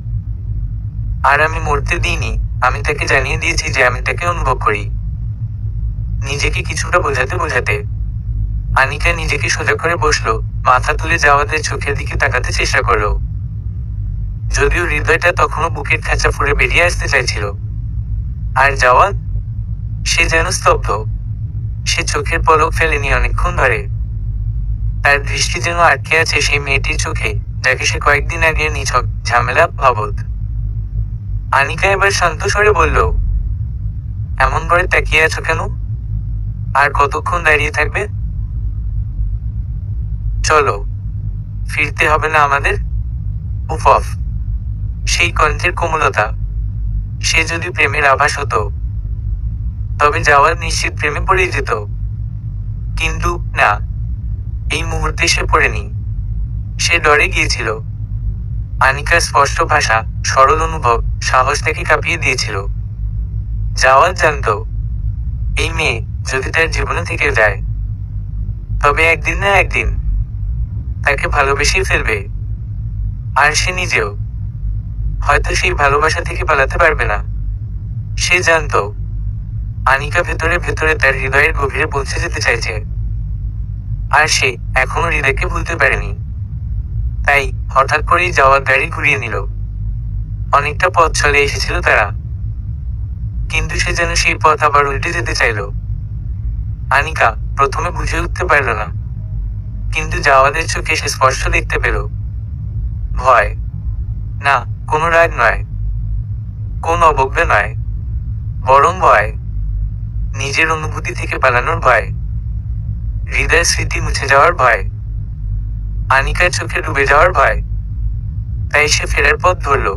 আর আমি মরতে দিইনি, আমি তাকে জানিয়ে দিয়েছি যে আমি তাকে অনুভব করি। নিজেকে কিছুটা বোঝাতে বোঝাতে আনিকা নিজেকে সোজা করে বসলো, মাথা তুলে জাওয়াদের চোখের দিকে তাকাতে চেষ্টা করলো। যদিও হৃদয়টা তখনও বুকের খাঁচা ফুঁড়ে বেরিয়ে আসতে চাইছিল। আর জাওয়াদ, সে যেন স্তব্ধ। সে চোখের পলক ফেলেনি অনেকক্ষণ ধরে। তার দৃষ্টি যেন আটকে আছে সেই মেয়েটির চোখে, যাকে সে কয়েকদিন আগে নিছক ঝামেলা ভাবত। আনিকা এবার শান্ত স্বরে বলল, এমন করে তাকিয়ে আছো কেন? আর কতক্ষণ দাঁড়িয়ে থাকবে? চলো, ফিরতে হবে না আমাদের? উফ অফ! সেই কণ্ঠের কোমলতা, সে যদি প্রেমের আভাস হতো, তবে যাওয়ার নিশ্চিত প্রেমে পড়েই যেত। কিন্তু না, এই মুহূর্তে সে পড়েনি। সে ডরে গিয়েছিল। আনিকার স্পষ্ট ভাষা, সরল অনুভব, সাহস তাকে কাঁপিয়ে দিয়েছিল। জাওয়াদ জানত, এই মেয়ে যদি তার জীবনে থেকে যায়, তবে একদিন না একদিন তাকে ভালোবেসেই ফেলবে। আর সে নিজেও হয়তো সেই ভালোবাসা থেকে পালাতে পারবে না। সে জানত, আনিকা ভেতরে ভেতরে তার হৃদয়ের গভীরে পৌঁছে যেতে চাইছে। আর সে এখনো হৃদয়কে ভুলতে পারেনি। তাই হঠাৎ করেই যাওয়ার গাড়ি ঘুরিয়ে নিল। অনেকটা পথ চলে এসেছিল তারা, কিন্তু সে যেন সেই পথ আবার উল্টে যেতে চাইল। আনিকা প্রথমে বুঝে উঠতে পারল না, কিন্তু জাওয়াদের চোখে সে স্পষ্ট দেখতে পেল ভয়। না, কোনো রাগ নয়, কোন অবজ্ঞা নয়, বরং ভয়। নিজের অনুভূতি থেকে পালানোর ভয়, হৃদয়ের স্মৃতি মুছে যাওয়ার ভয়, আনিকার চোখে ডুবে যাওয়ার ভয়। তাই সে ফেরার পথ ধরল,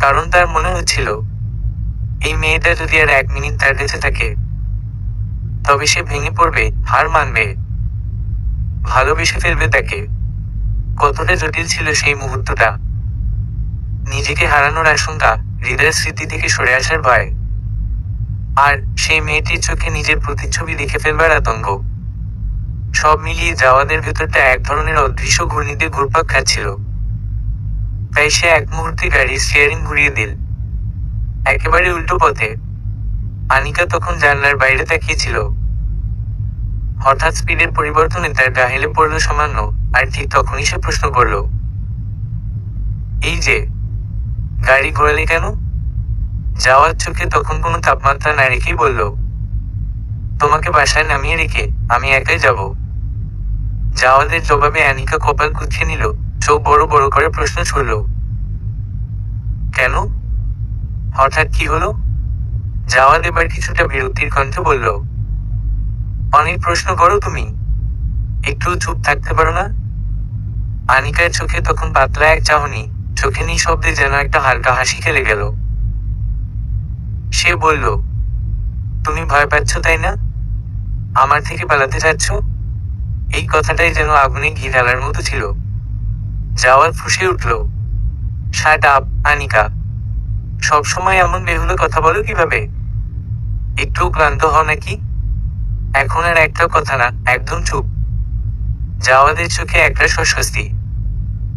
কারণ তার মনে হচ্ছিল, এই মেয়েটা যদি আর 1 মিনিট তার কাছে থাকে, তবে সে ভেঙে পড়বে, হার মানবে, ভালোবেসে ফেলবে তাকে। কতটা জটিল ছিল সেই মুহূর্তটা! নিজেকে হারানোর আশঙ্কা, হৃদয়ের স্মৃতি থেকে সরে আসার ভয়, আর সেই মেয়েটির চোখে নিজের প্রতিচ্ছবি দেখে ফেলবার আতঙ্ক। সব মিলিয়ে জাওয়াদের ভেতরটা এক ধরনের অদৃশ্য ঘূর্ণিতে ঘুরপাক খাচ্ছিল। তাই সে এক মুহূর্তে গাড়ির স্টিয়ারিং ঘুরিয়ে দিল, একেবারে উল্টো পথে। আনিকা তখন জানলার বাইরে তাকিয়েছিল। হঠাৎ স্পিডের পরিবর্তনে তার গা হেলে পড়ল সামান্য, আর ঠিক তখনই সে প্রশ্ন করল, এই যে গাড়ি ঘোরালে কেন? যাওয়ার চোখে তখন কোনো তাপমাত্রা না রেখেই বলল, তোমাকে বাসায় নামিয়ে রেখে আমি একাই যাব। জাওয়াদের জবাবে আনিকা কপাল কুঁচকে নিল, চোখ বড় বড় করে প্রশ্ন ছুড়ল, কেন? হঠাৎ কি হলো? জাওয়াদ এবার কিছুটা বিরক্তির কণ্ঠে বলল, অনেক প্রশ্ন করো তুমি, একটু চুপ থাকতে পারো না? আনিকার চোখে তখন পাতলা এক চাহনি, চোখে নিঃশব্দে যেন একটা হালকা হাসি খেলে গেল। সে বলল, তুমি ভয় পাচ্ছ তাই না? আমার থেকে পালাতে চাচ্ছ? এই কথাটাই যেন আগুনে ঘি ঢালার মতো ছিল। জাওয়াদ ফুঁসে উঠল, শাট আপ, আনিকা। সবসময় এমন বেহুলো কথা বলো কিভাবে? একটু ক্লান্ত হও নাকি? এখন আর একটা কথা না, একদম চুপ। জাওয়াদের চোখে একটা স্বস্তি,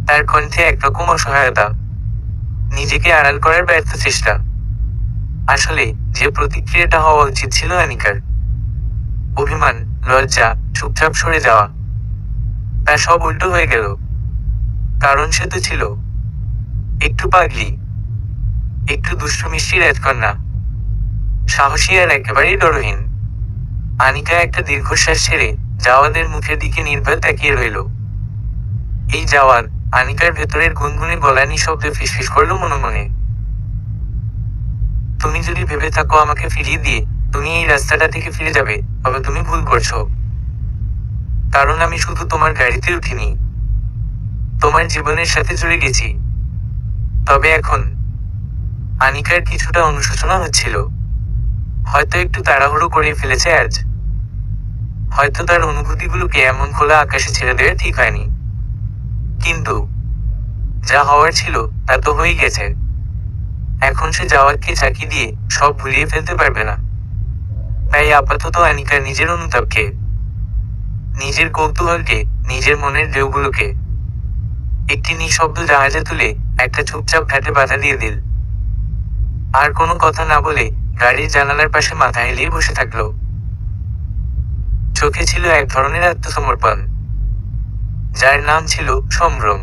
তার কণ্ঠে একরকম অসহায়তা, নিজেকে আড়াল করার ব্যর্থ চেষ্টা। আসলে যে প্রতিক্রিয়াটা হওয়া উচিত ছিল আনিকার, অভিমান, লজ্জা, চুপচাপ সরে যাওয়া, তা সব উল্টো হয়ে গেল। কারণ সে তো ছিল একটু পাগলি, একটু দুষ্টু মিষ্টি রাজকন্যা, সাহসী আর একেবারেই ডরহীন। আনিকা একটা দীর্ঘশ্বাস ছেড়ে জাওয়াদের মুখের দিকে নির্ভয় তাকিয়ে রইল। এই জাওয়াদ, আনিকার ভেতরের গুনগুনে গলা নিঃশব্দে ফিসফিস করল মনে মনে, তুমি যদি ভেবে থাকো আমাকে ফিরিয়ে দিয়ে তুমি এই রাস্তাটা থেকে ফিরে যাবে, তবে তুমি ভুল করছো। কারণ আমি শুধু তোমার গাড়িতে উঠিনি, তোমার জীবনের সাথে জুড়ে গেছি। তবে এখন আনিকার কিছুটা অনুশোচনা হচ্ছিল। হয়তো একটু তাড়াহুড়ো করে ফেলেছে আজ। হয়তো তার অনুভূতিগুলোকে এমন খোলা আকাশে ছেড়ে দেওয়া ঠিক হয়নি। কিন্তু যা হওয়ার ছিল তা তো হয়ে গেছে। এখন সে যাওয়ারকে ঝাঁকি দিয়ে সব ভুলিয়ে ফেলতে পারবে না। তাই আপাতত আনিকার নিজের অনুতাপকে, নিজের কৌতূহলকে, নিজের মনের ঢেউগুলোকে একটি নিঃশব্দ জাহাজে তুলে একটা চুপচাপ ঘাটে বাধা দিয়ে দিল। আর কোনো কথা না বলে গাড়ির জানালার পাশে মাথা হেলিয়ে বসে থাকলো। চোখে ছিল এক ধরনের আত্মসমর্পণ, যার নাম ছিল সম্ভ্রম।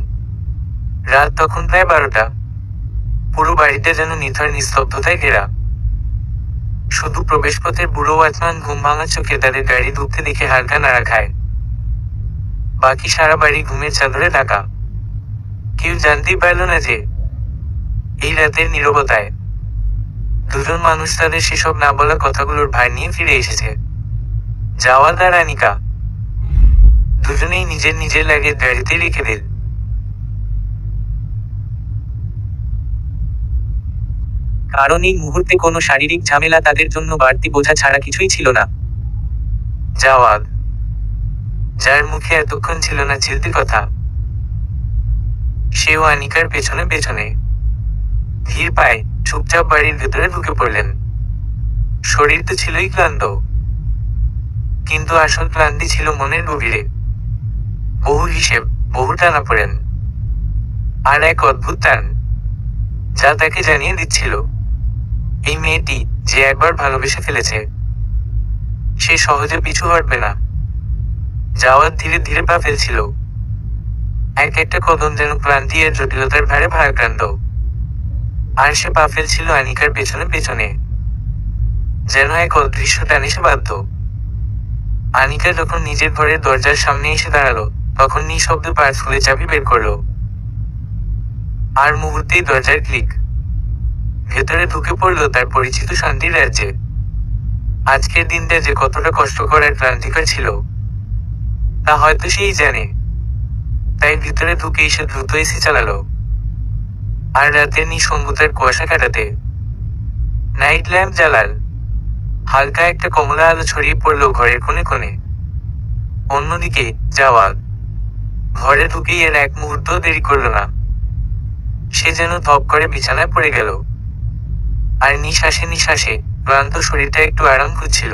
রাত তখন প্রায় 12টা। পুরো বাড়িটা যেন নিথর নিস্তব্ধতায় ঘেরা। শুধু প্রবেশপথের বুড়ো ওয়াচম্যান ঘুম ভাঙা চোখে তাদের গাড়ি ঢুকতে দেখে হালকা নাড়া খায়। বাকি সারা বাড়ি ঘুমের চাদরে ঢাকা। কেউ জানতেই পারল না যে এই রাতের নীরবতায় দুজন মানুষ তাদের সেসব না বলা কথাগুলোর ভার নিয়ে ফিরে এসেছে। জাওয়াদ আর আনিকা দুজনেই নিজের নিজের লাগেজ গাড়িতে রেখে দিল। কারণ এই মুহূর্তে কোনো শারীরিক ঝামেলা তাদের জন্য বাড়তি বোঝা ছাড়া কিছুই ছিল না। জাওয়াদ, যার মুখে এতক্ষণ ছিল না চিলতে কথা, সেও আনিকার পেছনে পেছনে ধীর পায়ে চুপচাপ বাড়ির ভেতরে ঢুকে পড়লেন। শরীর তো ছিলই ক্লান্ত, কিন্তু আসল ক্লান্তি ছিল মনের গভীরে। বহু হিসেব, বহু টানাপোড়েন, আর এক অদ্ভুত টান যা তাকে জানিয়ে দিচ্ছিল এই মেয়েটি যে একবার ভালোবেসে ফেলেছে সে সহজে পিছু হটবে না। জাওয়াদ ধীরে ধীরে পা ফেলছিল। এক একটা কদম যেন ক্লান্তি আর জটিলতার ভারে ভারাক্রান্ত। আর সে পা ফেলছিল আনিকার পেছনে পেছনে, যেন এক অদৃশ্য টানে সে বাধ্য। আনিকা যখন নিজের ঘরের দরজার সামনে এসে দাঁড়ালো, তখন নিঃশব্দে পার্স খুলে চাবি বের করলো। আর মুহূর্তেই দরজার ক্লিক। ভেতরে ঢুকে পড়লো তার পরিচিত শান্তির রাজ্যে। আজকের দিনটা যে কতটা কষ্টকর আর ক্লান্তিকর ছিল তা হয়তো সেই জানে। তাই ভিতরে ঢুকেই সে দ্রুত এসি চালালো। আর রাতের নিঃসঙ্গতার কুয়াশা কাটাতে নাইট ল্যাম্প জ্বালাল। হালকা একটা কমলা আলো ছড়িয়ে পড়লো ঘরের কোণে কোণে। অন্যদিকে জাওয়াদ ঘরে ঢুকেই এর এক মুহূর্ত দেরি করল না। সে যেন ধপ করে বিছানায় পড়ে গেল। আর নিঃশ্বাসে নিঃশ্বাসে ক্লান্ত শরীরটা একটু আরাম খুঁজছিল।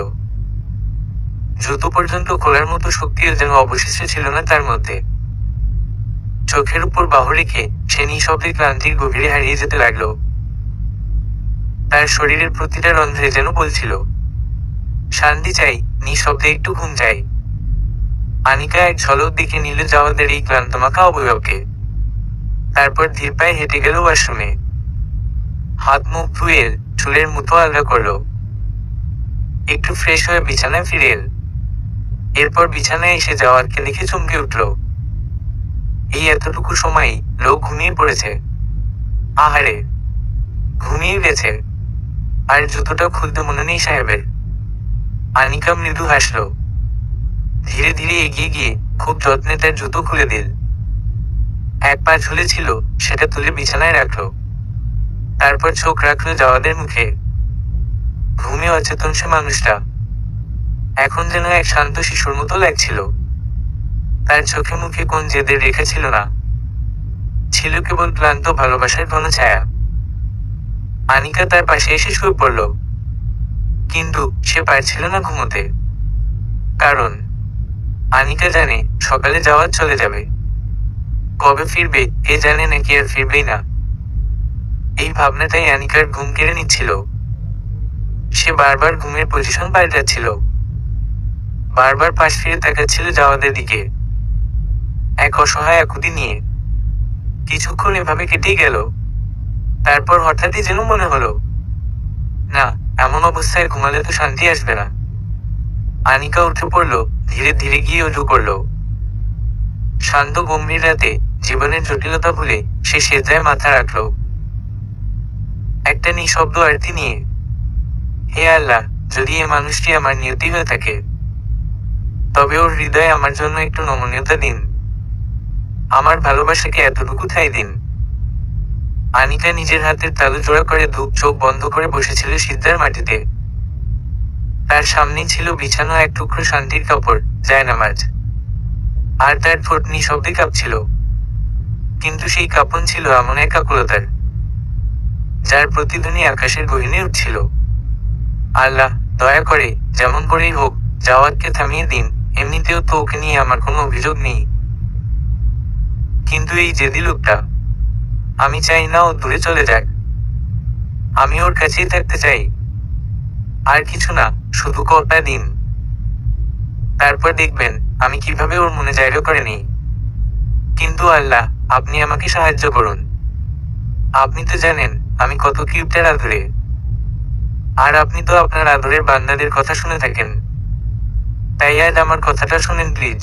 জুতো পর্যন্ত খোলার মতো শক্তিও যেন অবশিষ্ট ছিল না তার মধ্যে। চোখের উপর বাহু রেখে সে নিঃশব্দে ক্লান্তির গভীরে হারিয়ে যেতে লাগলো। তার শরীরের প্রতিটা রন্ধ্রে যেন বলছিল, শান্তি চাই, নিঃশব্দে একটু ঘুম চাই। আনিকা এক ঝলক দেখে নিল জাওয়াদের এই ক্লান্তমাখা অবয়বকে। তারপর ধীর পায়ে হেঁটে গেল ওয়াশরুমে। হাত মুখ ধুয়ে চুলের মুঠো আলগা করলো। একটু ফ্রেশ হয়ে বিছানায় ফিরে এল। এরপর বিছানায় এসে জাওয়াদকে দেখে চমকে উঠল। এই এতটুকু সময় লোক ঘুমিয়ে পড়েছে। আহারে, ঘুমিয়ে গেছে। আর জুতোটা খুলতে মনে নেই সাহেবের। আনিকা মৃদু হাসল। ধীরে ধীরে এগিয়ে গিয়ে খুব যত্নে তার জুতো খুলে দিল। এক পা ঝুলেছিল সেটা তুলে বিছানায় রাখলো। তারপর চোখ রাখলো জাওয়াদের মুখে। ঘুমে অচেতন সে মানুষটা এখন যেন এক শান্ত শিশুর মতো লাগছিল। তার চোখে মুখে কোন জেদের রেখা ছিল না, ছিল কেবল ক্লান্ত ভালোবাসার ঘন ছায়া। আনিকা তার পাশে এসে শুয়ে পড়ল, কিন্তু সে পারছিল না ঘুমোতে। কারণ আনিকা জানে সকালে জাওয়াদ চলে যাবে। কবে ফিরবে এ জানে নাকি আর ফিরবেই না, এই ভাবনাটাই আনিকার ঘুম কেড়ে নিচ্ছিল। সে বারবার ঘুমের পজিশন পাল্টাচ্ছিল, বারবার পাশ ফিরে তাকাচ্ছিল জাওয়াদের দিকে, এক অসহায় আকুতি নিয়ে। কিছুক্ষণ এভাবে কেটেই গেল। তারপর হঠাৎই যেন মনে হলো, না, এমন অবস্থায় ঘুমালে তো শান্তি আসবে না। আনিকা উঠে পড়ল, ধীরে ধীরে গিয়ে অজু করল। শান্ত গম্ভীর রাতে জীবনের জটিলতা ভুলে সে সেজদায় মাথা রাখল। একটা নিঃশব্দ আরতি নিয়ে হে আল্লাহ, যদি এ মানুষটি আমার নিয়তি হয়ে থাকে, তবে ওর হৃদয়ে আমার জন্য একটু নমনীয়তা দিন। আমার ভালোবাসাকে এতটুকু ঠাঁই দিন। আনিকা নিজের হাতের তালু জোড়া করে ধূপ চোখ বন্ধ করে বসেছিল সিজদার মাটিতে। তার সামনেই ছিল বিছানো এক টুকরো শান্তির কাপড়, জায়নামাজ। আর তার ঠোঁট নিঃশব্দে কাঁপছিল। কিন্তু সেই কাঁপন ছিল এমন এক আকুলতার, যার প্রতিধ্বনি আকাশের গহীনে উঠছিল। আল্লাহ, দয়া করে যেমন করেই হোক জাওয়াদকে থামিয়ে দিন। এমনিতেও তো ওকে নিয়ে আমার কোনো অভিযোগ নেই। কিন্তু এই জেদি লোকটা, আমি চাই না ও দূরে চলে যাক। আমি ওর কাছেই থাকতে চাই। আর কিছু না, শুধু কটা দিন। তারপর দেখবেন আমি কিভাবে ওর মনে জায়গা করে নিই। কিন্তু আল্লাহ, আপনি আমাকে সাহায্য করুন। আপনি তো জানেন আমি কত কিউটের আদরে। আর আপনি তো আপনার আদরের বান্দাদের কথা শুনে থাকেন। তাই আজ আমার কথাটা শুনেন প্লিজ।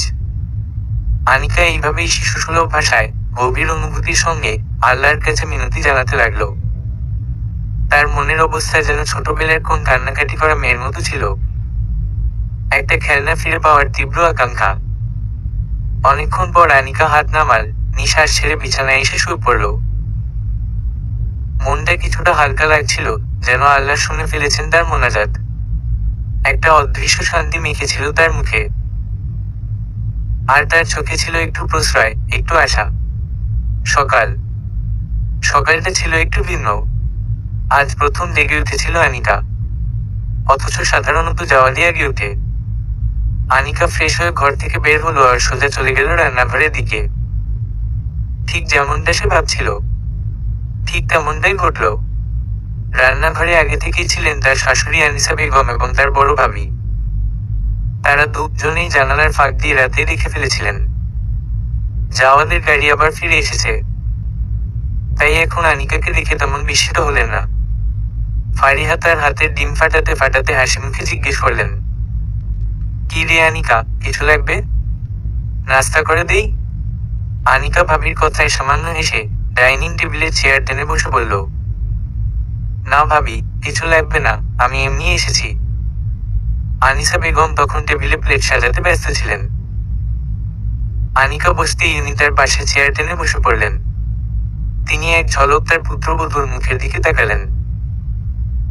আনিকা এইভাবেই শিশুসুলভ ভাষায় গভীর অনুভূতির সঙ্গে আল্লাহর কাছে মিনতি জানাতে লাগলো। তার মনের অবস্থা যেন ছোটবেলার কোন কান্নাকাটি করা মেয়ের মতো ছিল। একটা খেলনা ফিরে পাওয়ার তীব্র আকাঙ্ক্ষা। অনেকক্ষণ পর আনিকা হাত নামাল, নিঃশ্বাস ছেড়ে বিছানায় এসে শুয়ে পড়ল। মনটা কিছুটা হালকা লাগছিল, যেন আল্লাহ শুনে ফেলেছেন তার মোনাজাত। একটা অদৃশ্য শান্তি মেখেছিল তার মুখে। আর তার চোখে ছিল একটু প্রশ্রয়, একটু আশা। সকাল সকালটা ছিল একটু ভিন্ন। আজ প্রথম জেগে উঠেছিল আনিকা। অথচ সাধারণত জাওয়াদি আগে উঠে। আনিকা ফ্রেশ হয়ে ঘর থেকে বের হলো আর সোজা চলে গেল রান্নাঘরের দিকে। ঠিক যেমনটা সে ভাবছিল, ঠিক তেমনটাই ঘটল। রান্নাঘরে আগে থেকেই ছিলেন তার শাশুড়ি আনিসা বেগম এবং তার বড় ভাবি। তারা দুজনেই জানালার ফাঁক দিয়ে রাতে দেখে ফেলেছিলেন জাওয়াদের গাড়ি আবার ফিরে এসেছে। তাই এখন আনিকাকে দেখে তেমন বিস্মিত হলেন না। ফারিহা তার হাতের ডিম ফাটাতে ফাটাতে হাসি মুখে জিজ্ঞেস করলেন, কি রে আনিকা, কিছু লাগবে? নাস্তা করে দেই? আনিকা ভাবির কথায় সামান্য হেসে ডাইনিং টেবিলে চেয়ার টেনে বসে বলল, না ভাবি, কিছু লাগবে না, আমি এমনি এসেছি। আনিসা বেগম তখন টেবিলে প্লেট সাজাতে ব্যস্ত ছিলেন। আনিকা বসতেই উনি তার পাশে চেয়ার টেনে বসে পড়লেন। তিনি এক ঝলক তার পুত্রবধূর মুখের দিকে তাকালেন।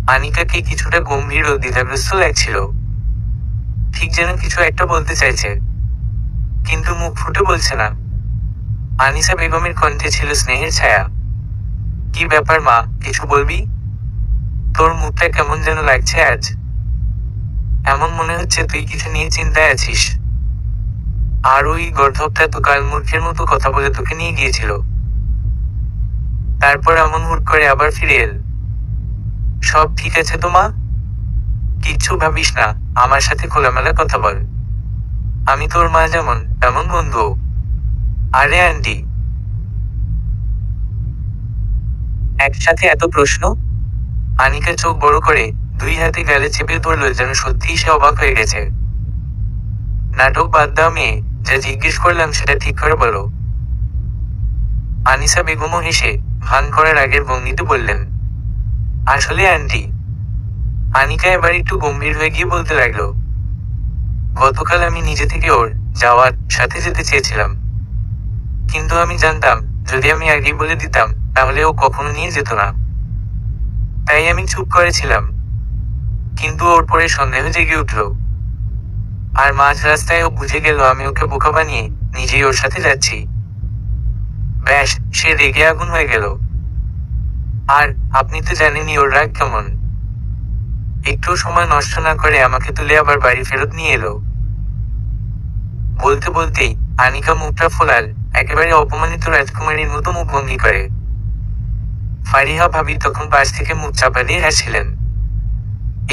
আনিকাকে কিছুটা গম্ভীর ও দ্বিধাগ্রস্ত লাগছিল। ঠিক যেন কিছু একটা বলতে চাইছে, কিন্তু মুখ ফুটে বলছে না। আনিসা বেগমের কণ্ঠে ছিল স্নেহের ছায়া। কি ব্যাপার মা, কিছু বলবি? তোর মুখটা কেমন যেন লাগছে আজ। এমন মনে হচ্ছে তুই কিছু নিয়ে চিন্তায় আছিস। আর ওই গর্ধবটা তো কাল মূর্খের মতো কথা বলে তোকে নিয়ে গিয়েছিল, তারপর এমন হুট করে আবার ফিরে এল। সব ঠিক আছে তো মা? কিচ্ছু ভাবিস না, আমার সাথে খোলামেলা কথা বল। আমি তোর মা যেমন তেমন বন্ধু। আরে আন্টি, একসাথে এত প্রশ্ন? আনিকা চোখ বড় করে দুই হাতে গালে চেপে ধরল, যেন সত্যিই সে অবাক হয়ে গেছে। নাটক বাদ দাও মেয়ে, যা জিজ্ঞেস করলাম সেটা ঠিক করে বলো। আনিসা বেগমও হেসে ভান করার আগের ভঙ্গিতে বললেন, আসলে আন্টি। আনিকা এবার একটু গম্ভীর হয়ে গিয়ে বলতে লাগলো, গতকাল আমি নিজে থেকে ওর যাওয়ার সাথে যেতে চেয়েছিলাম। কিন্তু আমি জানতাম যদি আমি আগেই বলে দিতাম তাহলে ও কখনো নিয়ে যেত না। তাই আমি চুপ করেছিলাম। কিন্তু ওর পরে সন্দেহ জেগে উঠল। আর মাঝ রাস্তায় ও বুঝে গেল আমি ওকে বোকা বানিয়ে নিজেই ওর সাথে যাচ্ছি। ব্যাস, সে রেগে আগুন হয়ে গেল। আর আপনি তো জানেনই ওর রাগ কেমন। একটু সময় নষ্ট না করে আমাকে তুলে আবার বাড়ি ফেরত নিয়ে এলো। বলতে বলতেই আনিকা মুখটা ফোলাল, একেবারে অপমানিত রাজকুমারীর মতো মুখভঙ্গি করে। ফারিহা ভাবি তখন পাশ থেকে মুখ চাপা দিয়ে হাসছিলেন।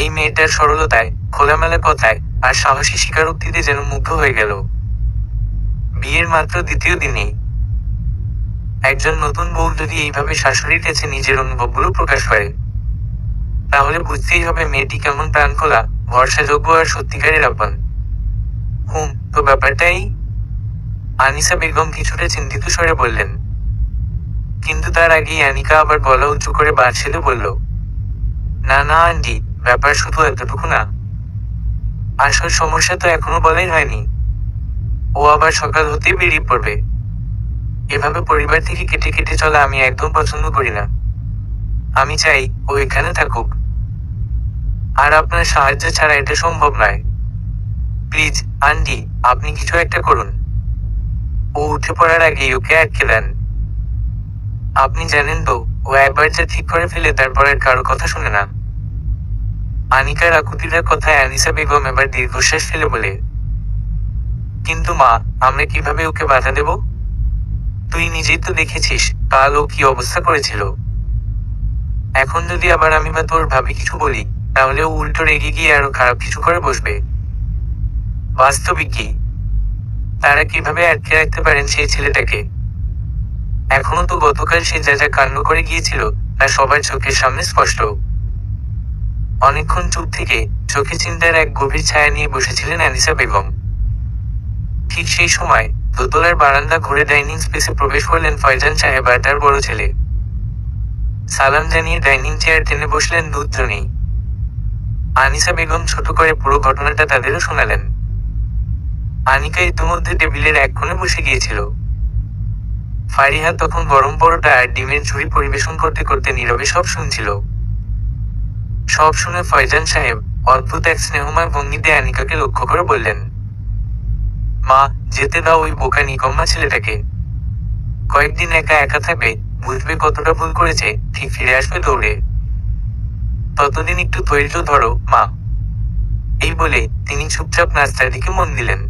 এই মেয়েটার সরলতায়, খোলামেলা কথায় আর সাহসী স্বীকারোক্তিতে যেন মুগ্ধ হয়ে গেল। বিয়ের মাত্র দ্বিতীয় দিনেই একজন নতুন বউ যদি এইভাবে শাশুড়ির কাছে নিজের অনুভবগুলো প্রকাশ করে, তাহলে বুঝতেই হবে মেয়েটি কেমন প্রাণখোলা, ভরসাযোগ্য আর সত্যিকারের আপন। তো ব্যাপারটাই। আনিসা বেগম কিছুটা চিন্তিত স্বরে বললেন। কিন্তু তার আগেই আনিকা আবার গলা উঁচু করে বাড়ছিল বলল, না না আন্টি, ব্যাপার শুধু এতটুকু না। আসল সমস্যা তো এখনো বলাই হয়নি। ও আবার সকাল হতেই বেরিয়ে পড়বে। এভাবে পরিবার থেকে কেটে কেটে চলা আমি একদম পছন্দ করি না। আমি চাই ও এখানে থাকুক। আর আপনার সাহায্য ছাড়া এটা সম্ভব নয়। প্লিজ, আন্টি, আপনি কিছু একটা করুন। ও উঠে পড়ার আগেই ওকে আটকে দেন। আপনি জানেন তো, ও একবার যা ঠিক করে ফেলে তারপর আর কারো কথা শুনে না। আনিকার আকুতিটার কথায় আনিসা বেগম এবার দীর্ঘশ্বাস ফেলে বলে, কিন্তু মা, আমরা কিভাবে ওকে বাধা দেব? তুই নিজেই তো দেখেছিস কাল ও কি অবস্থা করেছিল। এখন যদি আবার আমি বা তোর ভাবি কিছু বলি, তাহলে ও উল্টো রেগে গিয়ে আরো খারাপ কিছু করে বসবে। বাস্তবিক কি, তারা কিভাবে আটকে রাখতে পারেন সেই ছেলেটাকে? এখনো তো গতকাল সে যা যা কাণ্ড করে গিয়েছিল তা সবার চোখের সামনে স্পষ্ট। অনেকক্ষণ চুপ থেকে চোখে চিন্তার এক গভীর ছায়া নিয়ে বসেছিলেন আনিসা বেগম। ঠিক সেই সময় দোতলার বারান্দা ঘুরে ডাইনিং স্পেসে প্রবেশ করলেন ফয়জান সাহেব আর তার বড় ছেলে। সালাম জানিয়ে ডাইনিং চেয়ার টেনে বসলেন দুজনেই। আনিসা বেগম ছোট করে পুরো ঘটনাটা তাদেরও শোনালেন। আনিকা ইতিমধ্যে টেবিলের এক কোণে বসে গিয়েছিল। ফারিহা তখন গরম পরোটা আর ডিমের ঝুড়ি পরিবেশন করতে করতে নীরবে সব শুনছিল। সব শুনে ফয়জান সাহেব অদ্ভুত এক স্নেহময় ভঙ্গিতে আনিকাকে লক্ষ্য করে বললেন, মা, যেতে দাও ওই বোকা নিকম্মা ছেলেটাকে। কয়েকদিন একা একা থাকবে, বুঝবে কতটা ভুল করেছে, ঠিক ফিরে আসবে দৌড়ে। ততদিন একটু ধৈর্য ধরো মা। এই বলে তিনি চুপচাপ নাস্তার দিকে মন দিলেন।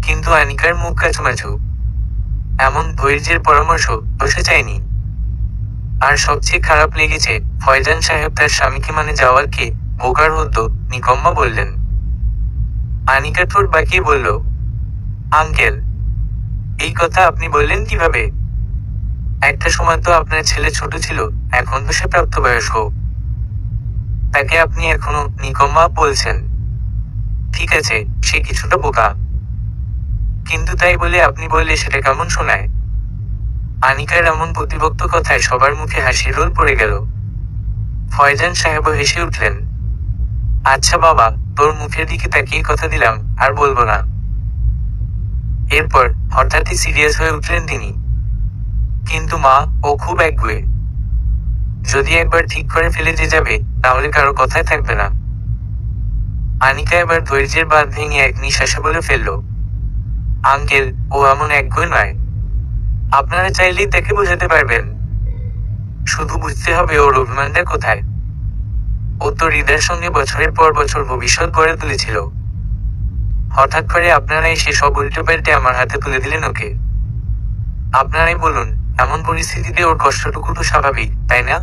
কিন্তু আনিকার মুখ কাচুমাচু। এমন ধৈর্যের পরামর্শ তো সে চায়নি। আর সবচেয়ে খারাপ লেগেছে ফয়জান সাহেব তার স্বামীকে মানে যাওয়ারকে বোকার হতো নিকম্মা বললেন। আনিকা ঠোঁট বাঁকিয়ে বলল, আঙ্কেল, এই কথা আপনি বললেন কিভাবে? একটা সময় তো আপনার ছেলে ছোট ছিল, এখন তো সে প্রাপ্তবয়স্ক। তাকে আপনি এখনো নিকম্মা বলছেন? ঠিক আছে, সে কিছুটা বোকা, কিন্তু তাই বলে আপনি বললে সেটা কেমন শোনায়? আনিকার এমন প্রতিবক্ত কথায় সবার মুখে হাসির রোল পড়ে গেল। ফয়জান সাহেবও হেসে উঠলেন। আচ্ছা বাবা, তোর মুখের দিকে তাকিয়ে কথা দিলাম, আর বলবো না। এরপর হঠাৎই সিরিয়াস হয়ে উঠলেন তিনি। কিন্তু মা, ও খুব একগুঁয়ে। যদি একবার ঠিক করে ফেলে যে যাবে, তাহলে কারো কথায় থাকবে না। আনিকা এবার ধৈর্যের বাঁধ ভেঙে এক নিঃশ্বাসে বলে ফেলল, আঙ্কেল, ও এমন একগুঁয়ে নয়। আপনারা চাইলেই তাকে বোঝাতে পারবেন। শুধু বুঝতে হবে ওর অভিমানটা কোথায়। ও তো হৃদয়ের সঙ্গে বছরের পর বছর ভবিষ্যৎ গড়ে তুলেছিল। হঠাৎ করে আপনারা এসে সব উল্টো পাল্টে আমার হাতে তুলে দিলেন ওকে। আপনারাই বলুন, এমন পরিস্থিতিতে ওর কষ্টটুকু তো স্বাভাবিক, তাই না?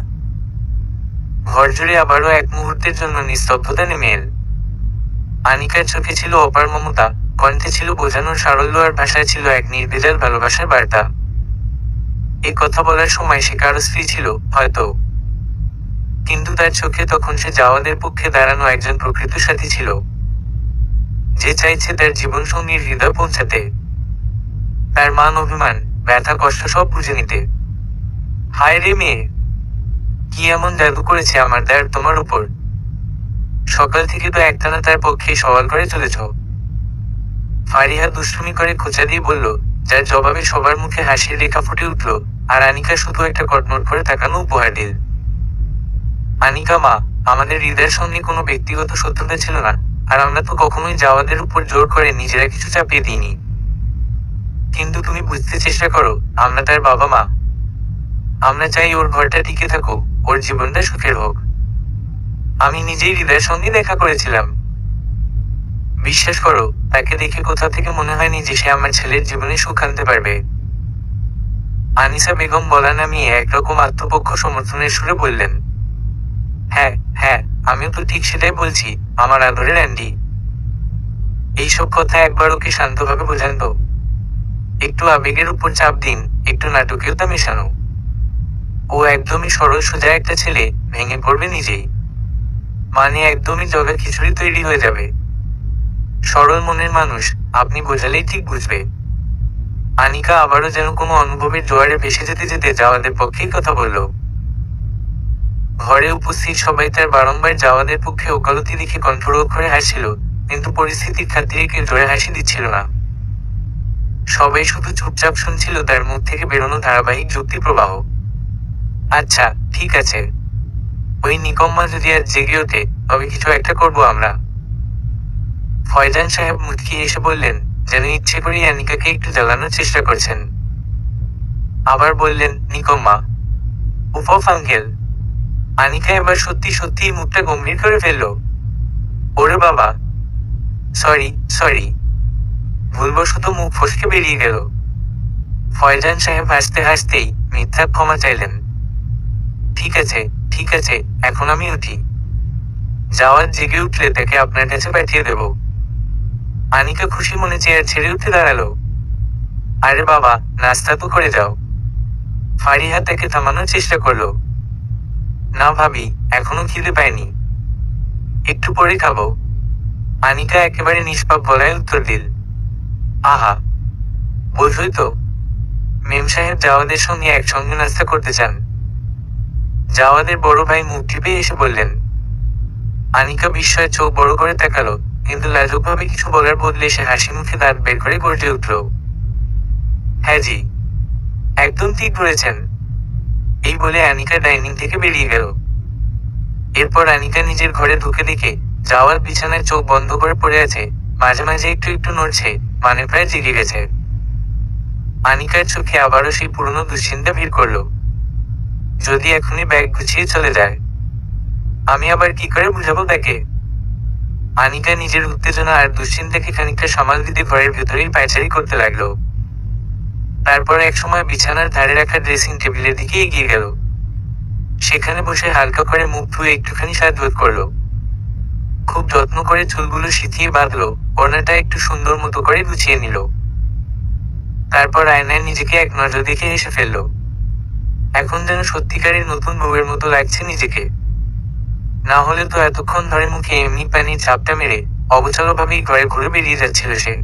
ঘর জুড়ে আবারও এক মুহূর্তের জন্য নিস্তব্ধতা নেমে এল। আনিকার চোখে ছিল অপার মমতা, কণ্ঠে ছিল বোঝানোর সারল্য আর ভাষায় ছিল এক নির্ভেজাল ভালোবাসার বার্তা। এই কথা বলার সময় সে কারো স্ত্রী ছিল, হয়তো, কিন্তু তার চোখে তখন সে জাওয়াদের পক্ষে দাঁড়ানো একজন প্রকৃত সাথী ছিল, যে চাইছে তার জীবনসঙ্গীর হৃদয় পৌঁছাতে, তার মান অভিমান, ব্যথা কষ্ট সব বুঝে নিতে। হায় রে মেয়ে, কি এমন জাদু করেছে আমার দার তোমার উপর? সকাল থেকে তো একটানা তার পক্ষে সওয়াল করে চলেছ। ফারিহা দুষ্টুমি করে খোঁচা দিয়ে বলল, যার জবাবে সবার মুখে হাসির রেখা ফুটে উঠল, আর আনিকা শুধু একটা কটমট করে তাকানো উপহার দিল। আনিকা মা, আমাদের হৃদয়ের সঙ্গে কোনো ব্যক্তিগত শত্রুতা ছিল না, আর আমরা তো কখনোই জাওয়াদের উপর জোর করে নিজেরা কিছু চাপিয়ে দিইনি। কিন্তু তুমি বুঝতে চেষ্টা করো, আমরা তার বাবা মা। আমরা চাই ওর ঘরটা টিকে থাকুক, ওর জীবনটা সুখের হোক। আমি নিজেই হৃদয়ের সঙ্গে দেখা করেছিলাম। বিশ্বাস করো, তাকে দেখে কোথা থেকে মনে হয়নি যে সে আমার ছেলের জীবনে সুখ আনতে পারবে। আনিসা বেগম বলা নামিয়ে একরকম আত্মপক্ষ সমর্থনের সুরে বললেন, হ্যাঁ হ্যাঁ, আমিও তো ঠিক সেটাই বলছি, আমার আদরের অ্যান্ডি। এইসব কথা একবার ওকে শান্তভাবে বোঝান তো। একটু আবেগের উপর চাপ দিন, একটু নাটকীয়তা মেশানো। ও একদমই সরল সোজা একটা ছেলে, ভেঙে পড়বে নিজেই। মানে একদমই জগা খিচুড়ি তৈরি হয়ে যাবে। সরল মনের মানুষ, আপনি বোঝালেই ঠিক বুঝবে। আনিকা আবারও যেন কোনো অনুভবের জোয়ারে ভেসে যেতে যেতে জাওয়াদের পক্ষেই কথা বলল। ঘরে উপস্থিত সবাই তার বারংবার যাওয়াদের পক্ষে ওকালতি দেখে কণ্ঠরোধ করে হাসছিল, কিন্তু পরিস্থিতির খাতিরে কেউ জোরে হাসি দিচ্ছিল না। সবাই শুধু চুপচাপ শুনছিল তার মুখ থেকে বেরোনো ধারাবাহিক যুক্তি প্রবাহ। আচ্ছা, ঠিক আছে। ওই নিকম্মা যদি আজ জেগে ওঠে, তবে কিছু একটা করবো আমরা। ফয়জান সাহেব মুচকি এসে বললেন, যেন ইচ্ছে করেই আনিকাকে একটু জ্বালানোর চেষ্টা করছেন। আবার বললেন, নিকম্মা। উফ আঙ্কেল। আনিকা এবার সত্যি সত্যিই মুখটা গম্ভীর করে ফেলল। ওরে বাবা। সরি। ভুলবশত মুখ ফসকে বেরিয়ে গেল। ফয়জান সাহেব হাসতে হাসতেই মিথ্যা ক্ষমা চাইলেন। ঠিক আছে, এখন আমি উঠি। যাওয়ার জেগে উঠলে তাকে আপনার কাছে পাঠিয়ে দেব। আনিকা খুশি মনে চেয়ার ছেড়ে উঠে দাঁড়ালো। আরে বাবা, নাস্তা তো করে যাও। ফারিহা তাকে থামানোর চেষ্টা করলো। না ভাবি, এখনো খিদে পায়নি। একটু পরে খাবো। আনিকা একেবারে নিষ্পাপ গলায় উত্তর দিল। আহা, বোঝই তো, মেম সাহেব জাওয়াদের সঙ্গে একসঙ্গে নাস্তা করতে চান। জাওয়াদের বড় ভাই মুখ টিপে এসে বললেন। আনিকা বিস্ময়ে চোখ বড় করে তাকালো, কিন্তু লাজুকভাবে কিছু বলার বদলে সে হাসি মুখে দাঁত বের করে গর্জে উঠল। হ্যাঁ জি, একদম ঠিক বলেছেন। এই বলে আনিকা ডাইনিং থেকে বেরিয়ে গেল। এরপর আনিকা নিজের ঘরে ঢুকে দেখে জাওয়াদ বিছানায় চোখ বন্ধ করে পড়ে আছে, মাঝে মাঝে একটু নড়ছে, মানে প্রায় জেগে গেছে। আনিকার চোখে আবারও সেই পুরনো দুশ্চিন্তা ভিড় করলো। যদি এখনই ব্যাগ গুছিয়ে চলে যায়, আমি আবার কি করে বুঝাবো তাকে? আনিকা নিজের উত্তেজনা আর দুশ্চিন্তাকে খানিকটা সামাল দিতে ঘরের ভেতরেই পায়চারি করতে লাগলো। তারপর একসময় বিছানার ধারে রাখা ড্রেসিং টেবিলের দিকে এগিয়ে গেল। সেখানে বসে হালকা করে মুখ ধুয়ে একটুখানি সাজগোজ করলো। খুব যত্ন করে চুলগুলো সিঁথিয়ে বাঁধলো, ওড়নাটা একটু সুন্দর মতো করে গুছিয়ে নিল। তারপর আয়নায় নিজেকে এক নজর দেখে হেসে ফেললো। এখন যেন সত্যিকারের নতুন বউয়ের মতো লাগছে নিজেকে। না হলে তো এতক্ষণ ধরে মুখে এমনি পানির ঝাপটা মেরে অগোছালোভাবেই ঘরে ঘুরে বেরিয়ে যাচ্ছিল সে।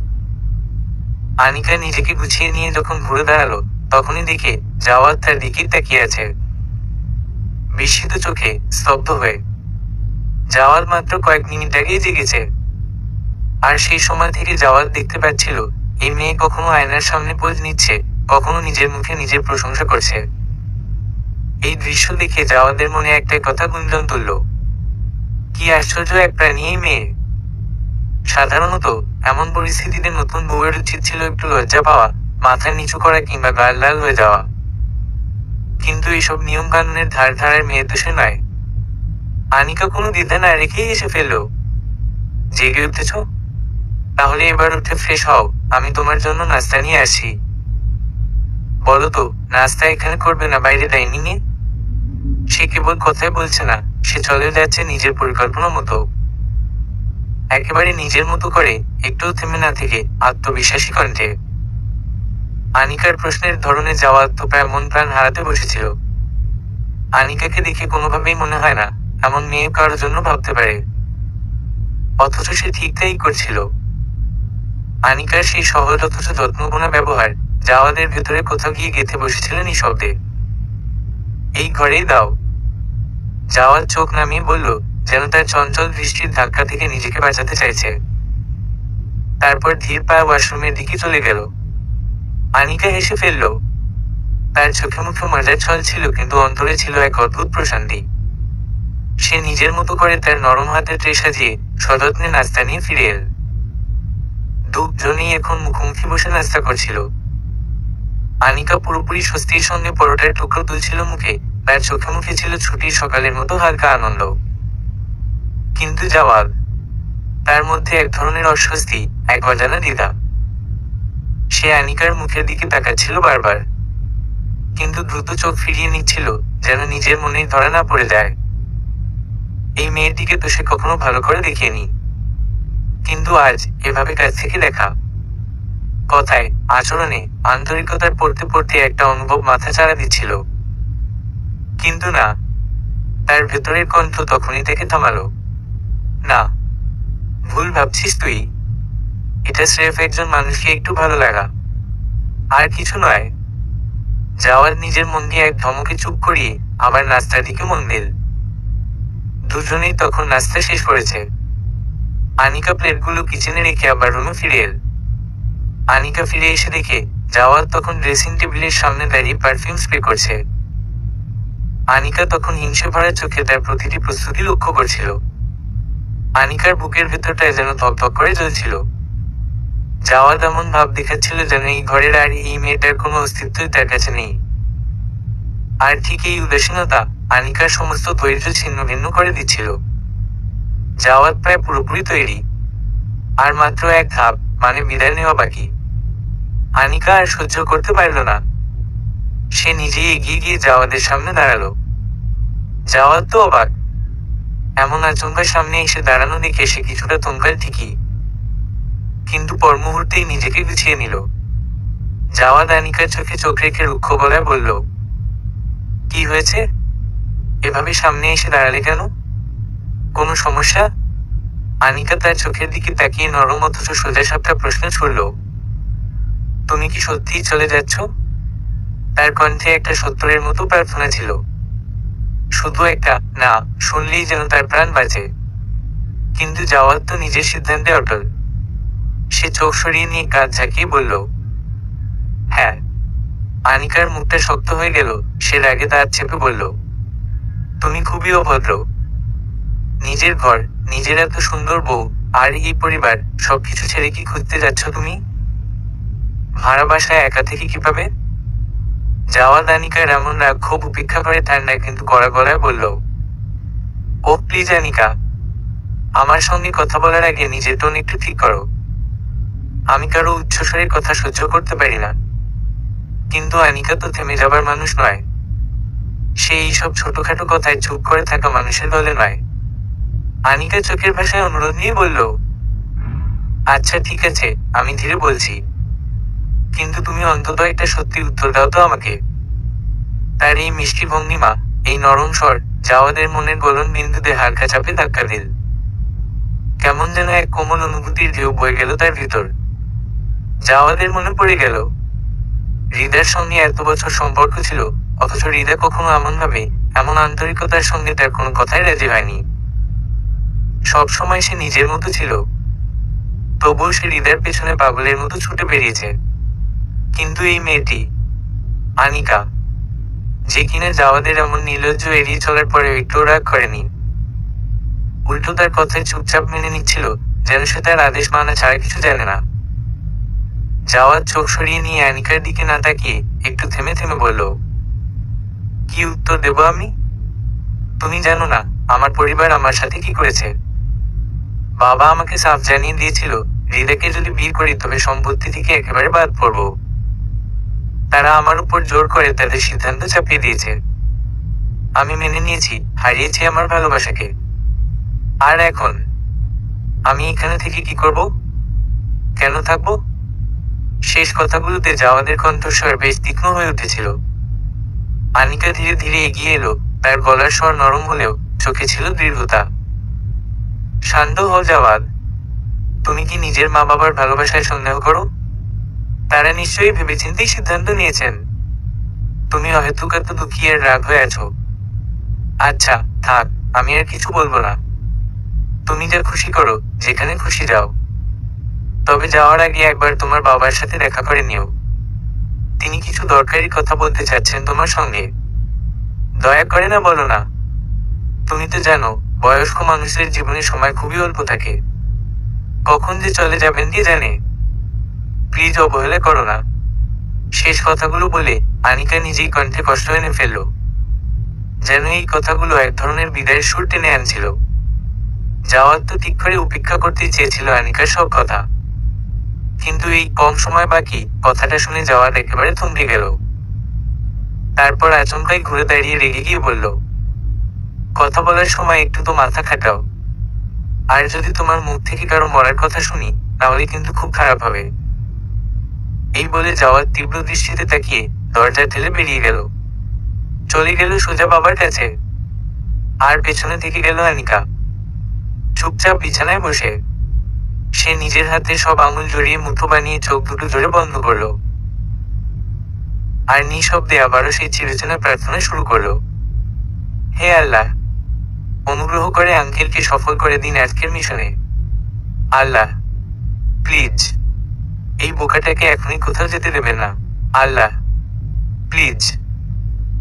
আনিকা নিজেকে গুছিয়ে নিয়ে যখন ঘুরে দাঁড়ালো, তখনই দেখে জাওয়াদ তার দিকে তাকিয়ে আছে, বিস্মিত চোখে, স্তব্ধ হয়ে। জাওয়াদ মাত্র কয়েক মিনিট আগেই জেগেছে। আর সেই সময় থেকে জাওয়াদ দেখতে পাচ্ছিল এই মেয়ে কখনো আয়নার সামনে পোজ নিচ্ছে, কখনো নিজের মুখে নিজের প্রশংসা করছে। এই দৃশ্য দেখে জাওয়াদের মনে একটাই কথা গুঞ্জন তুলল, কি আশ্চর্য এক প্রাণী এই মেয়ে। সাধারণত এমন পরিস্থিতিতে নতুন বউয়ের উচিত ছিল একটু লজ্জা পাওয়া, মাথা নিচু করা কিংবা গাল লাল হয়ে যাওয়া। কিন্তু এসব নিয়ম কানুনের ধারের মেয়ে তো সে নয়। আনিকা কোনো দ্বিধা না রেখেই এসে ফেলল। জেগে উঠেছ? তাহলে এবার উঠে ফ্রেশ হও, আমি তোমার জন্য নাস্তা নিয়ে আসি। বলো তো, নাস্তা এখানে করবে না বাইরে ডাইনিং এ? সে কেবল কথাই বলছে না, সে চলে যাচ্ছে নিজের পরিকল্পনা মতো। একেবারে নিজের মতো করে, একটু থেমে না থেকে, আত্মবিশ্বাসী কণ্ঠে। আনিকার প্রশ্নের ধরনে জাওয়াদ তো প্রায় মন প্রাণ হারাতে বসেছিল। আনিকাকে দেখে কোনোভাবেই মনে হয় না এমন মেয়ে কারোর জন্য ভাবতে পারে। অথচ সে ঠিক তাই করছিল। আনিকার সেই সহজ অথচ যত্নপূর্ণ ব্যবহার জাওয়াদের ভেতরে কোথাও গিয়ে গেঁথে বসেছিল নিঃশব্দে। এই ঘরেই দাও। জাওয়াদ চোখ নামিয়ে বলল, যেন তার চঞ্চল দৃষ্টির ধাক্কা থেকে নিজেকে বাঁচাতে চাইছে। তারপর ধীর পায়ে ওয়াশরুমের দিকে চলে গেল। আনিকা হেসে ফেলল। তার চোখে মুখে মজার ছল ছিল, কিন্তু অন্তরে ছিল এক অদ্ভুত প্রশান্তি। সে নিজের মতো করে তার নরম হাতে ট্রে সাজিয়ে সযত্নে নাস্তা নিয়ে ফিরে এল। দুজনেই এখন মুখোমুখি বসে নাস্তা করছিল। আনিকা পুরোপুরি স্বস্তির সঙ্গে পরোটার টুকরো তুলছিল মুখে, তার চোখে মুখে ছিল ছুটির সকালের মতো হালকা আনন্দ। কিন্তু জাওয়াদ, তার মধ্যে এক ধরনের অস্বস্তি, এক অজানা দ্বিধা। সে আনিকার মুখের দিকে তাকাচ্ছিল বারবার, কিন্তু দ্রুত চোখ ফিরিয়ে নিচ্ছিল, যেন নিজের মনেই ধরা না পড়ে যায়। এই মেয়েটিকে তো সে কখনো ভালো করে দেখেনি, কিন্তু আজ এভাবে কাছ থেকে দেখা। কথায়, আচরণে, আন্তরিকতার পড়তে পড়তে একটা অনুভব মাথা চাড়া দিচ্ছিল। কিন্তু না, তার ভেতরের কণ্ঠ তখনই তাকে থামালো। না, ভুল ভাবছিস তুই। এটা স্রেফ একজন মানুষকে একটু ভালো লাগা, আর কিছু নয়। জাওয়াদ নিজের মন দিয়ে এক ধমকে চুপ করিয়ে আবার নাস্তার দিকে মন দিল। দুজনেই তখন নাস্তা শেষ করেছে। আনিকা প্লেটগুলো কিচেনে রেখে আবার রুমে ফিরে এল। আনিকা ফিরে এসে দেখে জাওয়াদ তখন ড্রেসিং টেবিলের সামনে দাঁড়িয়ে পারফিউম স্প্রে করছে। আনিকা তখন হিংসে ভরা চোখে তার প্রতিটি প্রস্তুতি লক্ষ্য করছিল। আনিকার বুকের ভেতরটায় যেন ধকধক করে জ্বলছিল। জাওয়াদ এমন ভাব দেখাচ্ছিল যেন এই ঘরের আর এই মেয়েটার কোনো অস্তিত্বই তার কাছে নেই। আর ঠিক এই উদাসীনতা আনিকার সমস্ত ধৈর্য ছিন্ন ভিন্ন করে দিচ্ছিল। জাওয়াদ প্রায় পুরোপুরি তৈরি, আর মাত্র এক ধাপ, মানে বিদায় নেওয়া বাকি। আনিকা আর সহ্য করতে পারল না। সে নিজেই এগিয়ে গিয়ে জাওয়াদের সামনে দাঁড়ালো। জাওয়াদ তো অবাক, এমন আচমকা সামনে এসে দাঁড়ানো দেখে সে কিছুটা থমকাল ঠিকই, কিন্তু পর মুহূর্তেই নিজেকে গুছিয়ে নিল। জাওয়াদ আনিকার চোখে চোখ রেখে রুক্ষ গলায় বলল, কি হয়েছে? এভাবে সামনে এসে দাঁড়ালে কেন? কোনো সমস্যা? আনিকা তার চোখের দিকে তাকিয়ে নরম অথচ সোজাসাপটা প্রশ্ন ছুড়ল, তুমি কি সত্যিই চলে যাচ্ছ? তার কণ্ঠে একটা সত্তরের মতো প্রার্থনা ছিল। শুধু একটা না শুনলেই যেন তার প্রাণ বাঁচে। কিন্তু জাওয়াদ তো নিজের সিদ্ধান্তে অটল। সে চোখ সরিয়ে নিয়ে কাঁধ ঝাঁকিয়ে বলল, হ্যাঁ। আনিকার মুখটা শক্ত হয়ে গেল। সে রাগে দাঁত চেপে বলল, তুমি খুবই অভদ্র। নিজের ঘর, নিজের এত সুন্দর বউ, আর এই পরিবার, সবকিছু ছেড়ে কি খুঁজতে যাচ্ছ তুমি? ভাড়া বাসায় একা থেকে কিভাবে? জাওয়াদ আনিকার এমন রাগ ক্ষোভ উপেক্ষা করে ঠান্ডা কিন্তু কড়া গলায় বলল, ও প্লিজ আনিকা, আমার সঙ্গে কথা বলার আগে নিজের টোন একটু ঠিক করো। আমি কারো উচ্চস্বরের কথা সহ্য করতে পারি না। কিন্তু আনিকা তো থেমে যাবার মানুষ নয়। সে এইসব ছোটখাটো কথায় চুপ করে থাকা মানুষের দলে নয়। আনিকা চোখের ভাষায় অনুরোধ নিয়ে বলল, আচ্ছা ঠিক আছে, আমি ধীরে বলছি, কিন্তু তুমি অন্তত একটা সত্যি উত্তর দাও তো আমাকে। তার এই মিষ্টি ভঙ্গিমা, এই নরম স্বর, জাওয়াদের মনের গলন বিন্দুতে হালকা চাপে ধাক্কা দিল। কেমন যেন এক কোমল অনুভূতির ঢেউ বয়ে গেল তার ভিতর। জাওয়াদের মনে পড়ে গেল, হৃদার সঙ্গে এত বছর সম্পর্ক ছিল, অথচ হৃদা কখনো এমনভাবে, এমন আন্তরিকতার সঙ্গে তার কোনো কথাই রাজি হয়নি। সবসময় সে নিজের মতো ছিল, তবুও সে হৃদার পেছনে পাগলের মতো ছুটে বেরিয়েছে। কিন্তু এই মেয়েটি, আনিকা, যে কিনা জাওয়াদের এমন নির্লজ্জ এড়িয়ে চলার পরে একটু রাগ করেনি, উল্টো তার কথায় চুপচাপ মেনে নিচ্ছিল, যেন সে তার আদেশ মানা ছাড়া কিছু জানে না। জাওয়াদ চোখ সরিয়ে নিয়ে আনিকার দিকে না তাকিয়ে একটু থেমে থেমে বলল, কি উত্তর দেব আমি? তুমি জানো না আমার পরিবার আমার সাথে কি করেছে? বাবা আমাকে সাফ জানিয়ে দিয়েছিল, হৃদাকে যদি বিয়ে করি তবে সম্পত্তি থেকে একেবারে বাদ পড়ব। তারা আমার উপর জোর করে তাদের সিদ্ধান্ত চাপিয়ে দিয়েছে। আমি মেনে নিয়েছি, হারিয়েছি আমার ভালোবাসাকে। আর এখন আমি এখানে থেকে কি করব? কেন থাকবো? শেষ কথাগুলোতে জাওয়াদের কণ্ঠস্বর বেশ তীক্ষ্ণ হয়ে উঠেছিল। আনিকা ধীরে ধীরে এগিয়ে এলো, তার গলার স্বর নরম হলেও চোখে ছিল দৃঢ়তা। শান্ত হও জাওয়াদ, তুমি কি নিজের মা বাবার ভালোবাসায় সন্দেহ করো? তারা নিশ্চয়ই ভেবেচিন্তেই সিদ্ধান্ত নিয়েছেন। তুমি অহেতুক এত দুঃখী আর রাগ হয়ে আছো। আচ্ছা থাক, আমি আর কিছু বলবো না। তুমি যা খুশি করো, যেখানে খুশি যাও। তবে যাওয়ার আগে একবার তোমার বাবার সাথে দেখা করে নিও। তিনি কিছু দরকারি কথা বলতে চাচ্ছেন তোমার সঙ্গে। দয়া করে না বলো না। তুমি তো জানো, বয়স্ক মানুষের জীবনে সময় খুবই অল্প থাকে। কখন যে চলে যাবেন কে জানে। প্লিজ অবহেলা করো না। শেষ কথাগুলো বলে আনিকা নিজেই কণ্ঠে কষ্ট এনে ফেলল। যেন এই কথাগুলো এক ধরনের বিদায়ের সুর টেনে আনছিল। জাওয়াদ তো ঠিক করে উপেক্ষা করতেই চেয়েছিল আনিকার সব কথা, কিন্তু এই কম সময় বাকি কথাটা শুনে জাওয়াদ একেবারে থমকে গেল। তারপর আচমকাই ঘুরে দাঁড়িয়ে রেগে গিয়ে বলল, কথা বলার সময় একটু তো মাথা খাটাও। আর যদি তোমার মুখ থেকে কারো মরার কথা শুনি, তাহলে কিন্তু খুব খারাপ হবে। এই বলে জাওয়াদ তীব্র দৃষ্টিতে তাকিয়ে দরজা ঠেলে বেরিয়ে গেল। চলে গেল সোজা বাবার কাছে। আর পেছনে থেকে গেল আনিকা, চুপচাপ বিছানায় বসে। সে নিজের হাতে সব আঙুল জড়িয়ে মুঠো বানিয়ে চোখ দুটো জোরে বন্ধ করল। আর নিঃশব্দে আবারও সেই চিরচেনা প্রার্থনা শুরু করল, হে আল্লাহ, অনুগ্রহ করে আঙ্কেলকে সফল করে দিন আজকের মিশনে। আল্লাহ, প্লিজ এই বোকাটাকে এখনই কোথাও যেতে দেবেন না। আল্লাহ, প্লিজ।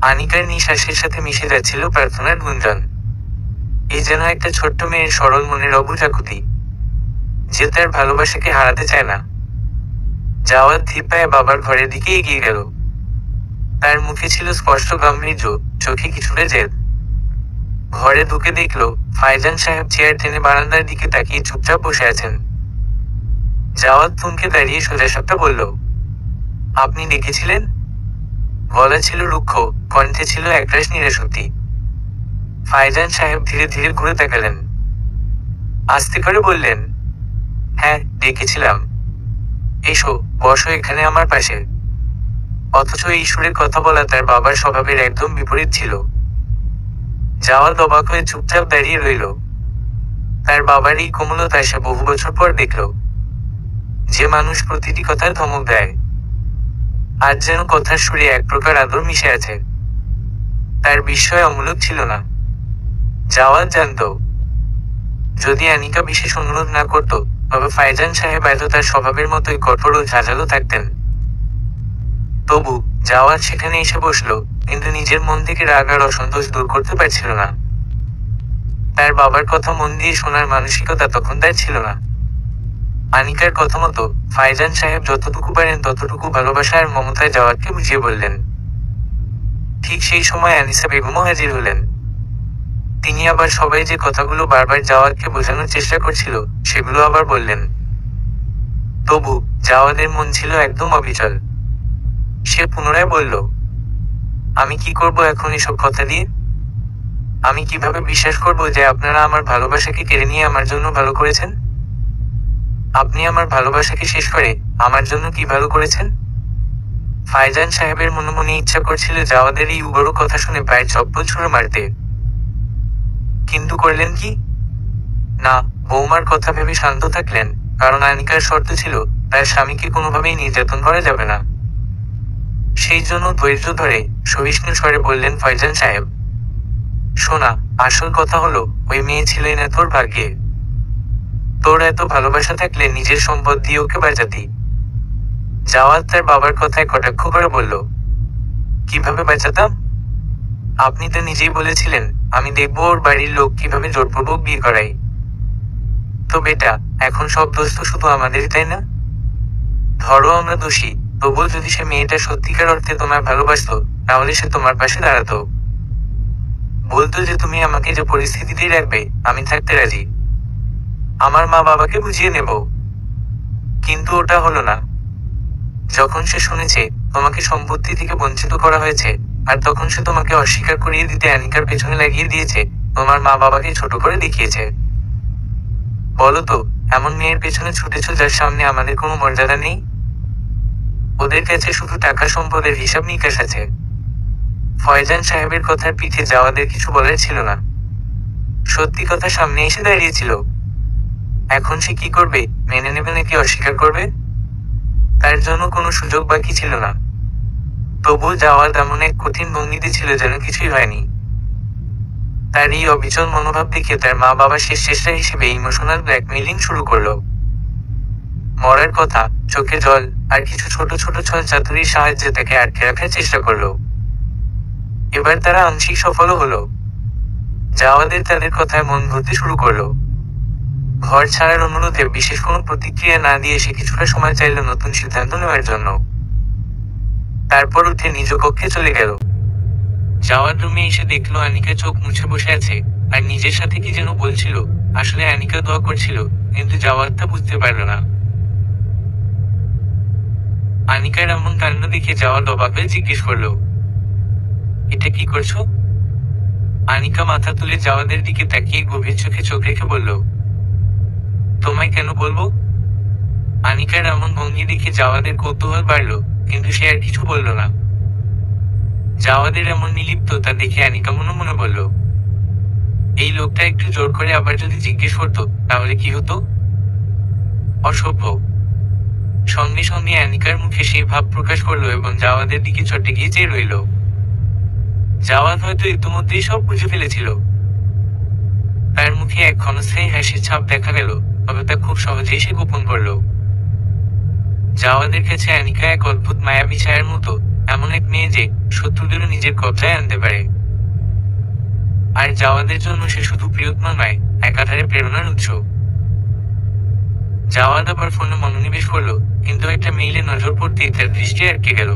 আনিকার নিঃশ্বাসের সাথে মিশে যাচ্ছিল প্রার্থনার গুঞ্জন। এই যেন একটা ছোট্ট মেয়ের সরল মনের অবুঝ আকুতি, যে তার ভালোবাসাকে হারাতে চায় না। জাওয়াদ ধীর পায়ে বাবার ঘরের দিকে এগিয়ে গেল। তার মুখে ছিল স্পষ্ট গাম্ভীর্য, চোখে কিছুটা জেদ। ঘরে ঢুকে দেখল ফাইজান সাহেব চেয়ার টেনে বারান্দার দিকে তাকিয়ে চুপচাপ বসে আছেন। জাওয়াদ থমকে দাঁড়িয়ে সোজাসাপটা বলল, আপনি ডেকেছিলেন? গলা ছিল রুক্ষ, কণ্ঠে ছিল একরাশ নিরাসক্তি। ফাইজান সাহেব ধীরে ধীরে ঘুরে তাকালেন। আস্তে করে বললেন, হ্যাঁ ডেকেছিলাম। এসো, বসো এখানে আমার পাশে। অথচ এই সুরের কথা বলা তার বাবার স্বভাবের একদম বিপরীত ছিল। জাওয়াদ অবাক হয়ে চুপচাপ দাঁড়িয়ে রইল। তার বাবার এই কোমলতা সে বহু বছর পর দেখল। যে মানুষ প্রতিটি কথায় ধমক দেয়, আজ যেন কথার সুরে এক প্রকার আদর মিশে আছে। তার বিস্ময় অমূলক ছিল না। জাওয়াদ জানত, যদি আনিকা বিশেষ অনুরোধ না করত, তবে ফাইজান সাহেব এত তার স্বভাবের মতোই কঠোর ও ঝাঁঝালো থাকতেন। তবু জাওয়াদ সেখানে এসে বসল, কিন্তু নিজের মন থেকে রাগ আর অসন্তোষ দূর করতে পারছিল না। তার বাবার কথা মন দিয়ে শোনার মানসিকতা তখন তার ছিল না। আনিকার কথা মতো ফাইজান সাহেব যতটুকু পারেন ততটুকু ভালোবাসা আর মমতায় জাওয়াদকে বুঝিয়ে বললেন। ঠিক সেই সময় আনিসা বেগমও হাজির হলেন। তিনি আবার সবাই যে কথাগুলো বারবার জাওয়াদকে বোঝানোর চেষ্টা করছিল, সেগুলো আবার বললেন। তবু জাওয়াদের মন ছিল একদম অবিচল। সে পুনরায় বলল, আমি কি করব এখন এসব কথা দিয়ে? আমি কিভাবে বিশ্বাস করব যে আপনারা আমার ভালোবাসাকে কেড়ে নিয়ে আমার জন্য ভালো করেছেন? আপনি আমার ভালোবাসাকে শেষ করে আমার জন্য কি ভালো করেছেন? ফাইজান সাহেবের মনে মনে ইচ্ছা করছিল জাওয়াদের এই উগড়ো কথা শুনে পায়ের চপ্পল ছুঁড়ে মারতে। কিন্তু করলেন কি? না, বৌমার কথা ভেবে শান্ত থাকলেন, কারণ আনিকার শর্ত ছিল তার স্বামীকে কোনোভাবেই নির্যাতন করা যাবে না। সেই জন্য ধৈর্য ধরে সহিষ্ণু স্বরে বললেন ফাইজান সাহেব, শোনা, আসল কথা হলো ওই মেয়ে ছিল না তোর ভাগ্যে। তোর এত ভালোবাসা থাকলে নিজের সম্পদ দিয়ে ওকে বাঁচাতি। জাওয়াদ তার বাবার কথায় কটাক্ষ করে বলল, কিভাবে বাঁচাতাম? আপনি তো নিজেই বলেছিলেন আমি দেখবো ওর বাড়ির লোক কিভাবে জোরপূর্বক বিয়ে করাই। তো বেটা, এখন সব দোষ তো শুধু আমাদেরই, তাই না? ধরো আমরা দোষী, তবুও যদি সে মেয়েটা সত্যিকার অর্থে তোমায় ভালোবাসতো, তাহলে সে তোমার পাশে দাঁড়াতো। বলতো যে তুমি আমাকে যে পরিস্থিতিতেই রাখবে আমি থাকতে রাজি। আমার মা বাবাকে বুঝিয়ে নেব। কিন্তু ওটা হলো না। যখন সে শুনেছে তোমাকে সম্পত্তি থেকে বঞ্চিত করা হয়েছে, আর তখন সে তোমাকে অস্বীকার করিয়ে দিতে আনিকার পেছনে লাগিয়ে দিয়েছে, তোমার মা বাবাকে ছোট করে দেখিয়েছে। বলো তো, এমন মেয়ের পেছনে ছুটেছ যার সামনে আমাদের কোনো মর্যাদা নেই। ওদের কাছে শুধু টাকা সম্পদের হিসাব নিকাশ আছে। ফয়জান সাহেবের কথার পিঠে জাওয়াদের কিছু বলার ছিল না। সত্যি কথা সামনে এসে দাঁড়িয়েছিল। এখন সে কি করবে? মেনে নেবে নাকি অস্বীকার করবে? তার জন্য কোনো সুযোগ বাকি ছিল না। তবুও জাওয়াদ এমন এক কঠিন ভঙ্গিতে ছিল যেন কিছুই হয়নি। তার এই অবিচল মনোভাব দেখে তার মা বাবা শেষ চেষ্টা হিসেবে ইমোশনাল ব্ল্যাকমেইলিং শুরু করলো। মরার কথা, চোখে জল, আর কিছু ছোট ছোট ছল চাতুরির সাহায্যে তাকে আটকে রাখার চেষ্টা করলো। এবার তারা আংশিক সফলও হলো। জাওয়াদের তাদের কথায় মন ধরতে শুরু করলো। ঘর ছাড়ার অনুরোধে বিশেষ কোনো প্রতিক্রিয়া না দিয়ে সে কিছুটা সময় চাইল নতুন সিদ্ধান্ত নেওয়ার জন্য। তারপর উঠে নিজ কক্ষে চলে গেল। যাওয়ার রুমে এসে দেখলো আনিকা চোখ মুছে বসে আছে, আর নিজের সাথে কি যেন বলছিল। আসলে আনিকা দোয়া করছিল, কিন্তু জাওয়াদ তা বুঝতে পারল না। আনিকার এমন কাণ্ড দেখে জাওয়াদ অবাক হয়ে জিজ্ঞেস করলো, এটা কি করছো? আনিকা মাথা তুলে জাওয়াদের দিকে তাকিয়ে গভীর চোখে চোখ রেখে বলল, তোমায় কেন বলবো? আনিকার এমন ভঙ্গি দেখে জাওয়াদের কৌতূহল বাড়ল, কিন্তু সে আর কিছু বলল না। জাওয়াদের এমন নির্লিপ্ততা দেখে আনিকা মনে মনে বলল, এই লোকটা একটু জোর করে আবার যদি জিজ্ঞেস করতো তাহলে কি হতো? অসভ্য। সঙ্গে সঙ্গে আনিকার মুখে সেই ভাব প্রকাশ করলো এবং জাওয়াদের দিকে ছটে গিয়ে চেয়ে রইল। জাওয়াদ হয়তো ইতিমধ্যেই সব বুঝে ফেলেছিল। এক ক্ষণস্থায়ী হাসির ছাপ দেখা গেল, তবে তা খুব সহজেই সে গোপন করল। জাওয়াদের কাছে আনিকা এক অদ্ভুত মায়াবী ছায়ার মতো, এমন এক মেয়ে যে শত্রুদেরও নিজের কবজায় আনতে পারে। আর জাওয়াদের জন্য সে শুধু প্রিয়তমা নয়, একাধারে প্রেরণার উৎস। জাওয়াদ আবার ফোনে মনোনিবেশ করলো, কিন্তু একটা মেইলে নজর পড়তেই তার দৃষ্টি আটকে গেল।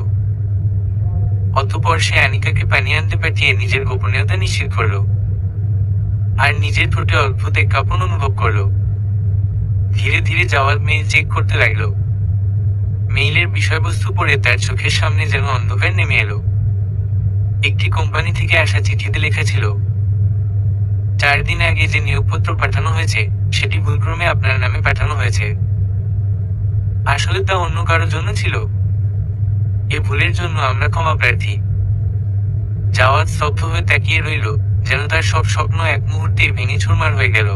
অতঃপর সে আনিকাকে পানি আনতে পাঠিয়ে নিজের গোপনীয়তা নিশ্চিত করলো, আর নিজের ঠোঁটে অদ্ভুত এক কাঁপন অনুভব করলো। ধীরে ধীরে জাওয়াদ মেইল চেক করতে লাগলো। মেইলের বিষয়বস্তু পড়ে তার চোখের সামনে যেন অন্ধকার নেমে এলো। একটি কোম্পানি থেকে আসা চিঠিতে লেখা ছিল, 4 দিন আগে যে নিয়োগপত্র পাঠানো হয়েছে সেটি ভুলক্রমে আপনার নামে পাঠানো হয়েছে। আসলে তা অন্য কারোর জন্য ছিল। এ ভুলের জন্য আমরা ক্ষমা প্রার্থী। জাওয়াদ স্তব্ধ হয়ে তাকিয়ে রইল, যেন তার সব স্বপ্ন এক মুহূর্তেই ভেঙে চুরমার হয়ে গেল।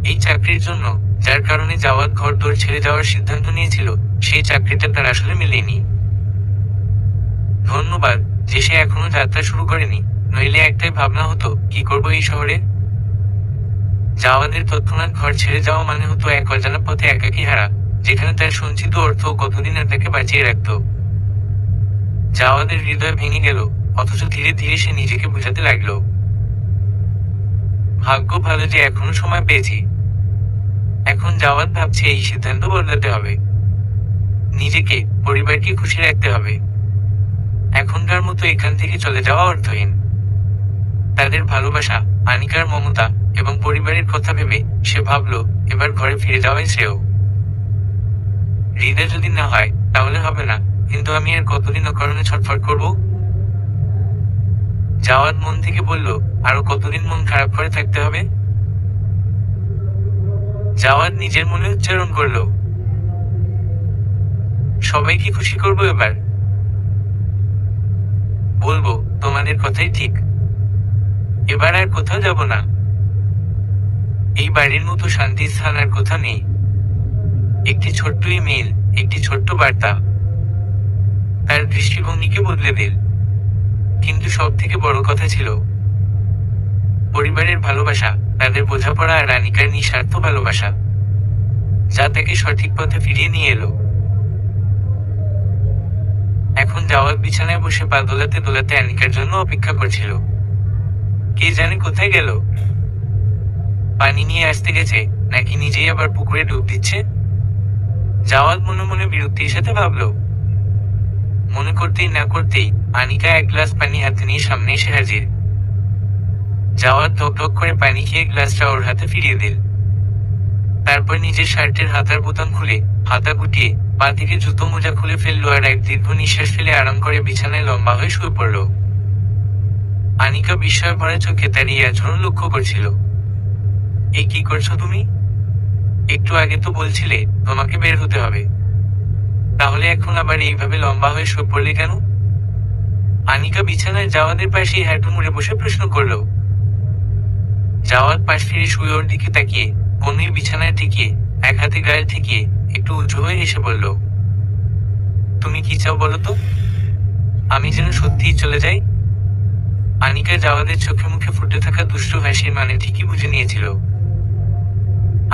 এই চাকরির জন্য, যার কারণে জাওয়াদ ঘর দৌড় ছেড়ে যাওয়ার সিদ্ধান্ত নিয়েছিল, সেই চাকরিটা তার আসলে মেলেনি। ধন্যবাদ যে সে এখনো যাত্রা শুরু করেনি, নইলে একটাই ভাবনা হতো, কি করব এই শহরে। জাওয়াদের তৎক্ষণাৎ ঘর ছেড়ে যাওয়া মানে হতো এক অজানা পথে একাকী হারা, যেখানে তার সঞ্চিত অর্থ কতদিন আর তাকে বাঁচিয়ে রাখত। জাওয়াদের হৃদয় ভেঙে গেল, অথচ ধীরে ধীরে সে নিজেকে বোঝাতে লাগল, ভাগ্য ভালো যে এখনো সময় পেয়েছি। এখন জাওয়াদ ভাবছে এই সিদ্ধান্ত বদলাতে হবে। নিজেকে, পরিবারকে খুশি রাখতে হবে। এখনকার মতো এখান থেকে চলে যাওয়া অর্থহীন। তাদের ভালোবাসা, আনিকার মমতা এবং পরিবারের কথা ভেবে সে ভাবল, এবার ঘরে ফিরে যাওয়াই শ্রেয়। হৃদয় যদি না হয় তাহলে হবে না, কিন্তু আমি আর কতদিন অকারণে ছটফট করব। জাওয়াদ মন থেকে বলল, আরো কতদিন মন খারাপ করে থাকতে হবে। জাওয়াদ নিজের মনে উচ্চারণ করল, সবাইকে খুশি করব এবার। বলবো, তোমাদের কথাই ঠিক। এবার আর কোথাও যাব না। এই বাড়ির মতো শান্তির স্থান আর কোথাও নেই। একটি ছোট্ট ইমেইল, একটি ছোট্ট বার্তা তার দৃষ্টিভঙ্গিকে বদলে দিল। কিন্তু সব থেকে বড় কথা ছিল পরিবারের ভালোবাসা, তাদের বোঝাপড়া আর আনিকার নিঃস্বার্থ ভালোবাসা, যা তাকে সঠিক পথে ফিরিয়ে নিয়ে এলো। এখন জাওয়াদ বিছানায় বসে পা দোলাতে দোলাতে আনিকার জন্য অপেক্ষা করছিল। কে জানে কোথায় গেল। পানি নিয়ে আসতে গেছে, নাকি নিজেই আবার পুকুরে ডুব দিচ্ছে। জাওয়াদ মনে মনে বিরক্তির সাথে ভাবল। মনে করতেই না করতেই আনিকা এক গ্লাস পানি হাতে নিয়ে সামনে এসে হাজির। জাওয়াদ ধক করে পানি খেয়ে গ্লাসটা ওর হাতে ফিরিয়ে দিল। তারপর নিজের শার্টের হাতার বোতাম খুলে, হাতা গুটিয়ে, পা থেকে জুতো মোজা খুলে ফেললো আর এক দীর্ঘ নিঃশ্বাস ফেলে আরাম করে বিছানায় লম্বা হয়ে শুয়ে পড়ল। আনিকা বিস্ময় ভরা চোখে তার এই আচরণ লক্ষ্য করছিল। এই কি করছো তুমি? একটু আগে তো বলছিলে তোমাকে বের হতে হবে, তাহলে এখন আবার এইভাবে লম্বা হয়ে শুয়ে পড়লে কেন? আনিকা বিছানায় জাওয়াদের পাশে হাঁটু মুড়ে বসে প্রশ্ন করলো। জাওয়াদ পাশ ফিরে শুয়ে ওর দিকে তাকিয়ে, কনুই বিছানায় ঠেকিয়ে, এক হাতে গায়ে ঠেকিয়ে একটু উঁচু হয়ে হেসে বলল, তুমি কি চাও বলো তো? আমি যেন সত্যিই চলে যাই? আনিকা জাওয়াদের চোখে মুখে ফুটে থাকা দুষ্টু হাসির মানে ঠিকই বুঝে নিয়েছিল।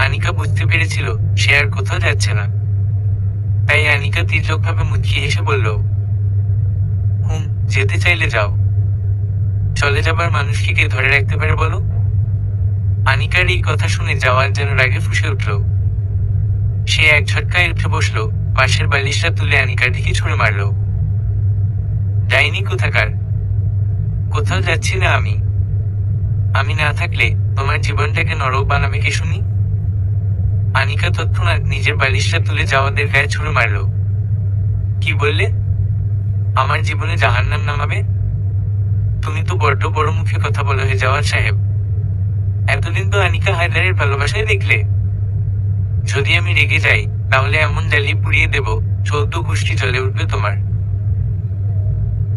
আনিকা বুঝতে পেরেছিল সে আর কোথাও যাচ্ছে না। তাই আনিকা তীর্যকভাবে মুচকি হেসে বলল, যেতে চাইলে যাও। চলে যাবার মানুষকে কে ধরে রাখতে পারে বলো? আনিকার এই কথা শুনে জাওয়াদ যেন রাগে ফুঁসে উঠল। সে এক ঝটকায় উঠে বসলো, পাশের বালিশটা তুলে আনিকার দিকে ছুঁড়ে মারল। ডাইনি কোথাকার! কোথাও যাচ্ছি না আমি। আমি না থাকলে তোমার জীবনটাকে নরক বানাবে কে শুনি? আনিকা তৎক্ষণাৎ নিজের বালিশটা তুলে জাওয়াদের গায়ে ছুঁড়ে মারল। কি বললে? আমার জীবনে জাহান্নাম নামাবে? তুমি তো বড্ড বড় মুখে কথা বলো হে জাওয়াদ সাহেব। এতদিন তো আনিকা হায়দারের ভালোবাসায় দেখলে। যদি আমি রেগে যাই তাহলে এমন জ্বালিয়ে পুড়িয়ে দেব, 14 গোষ্ঠী জ্বলে উঠবে তোমার।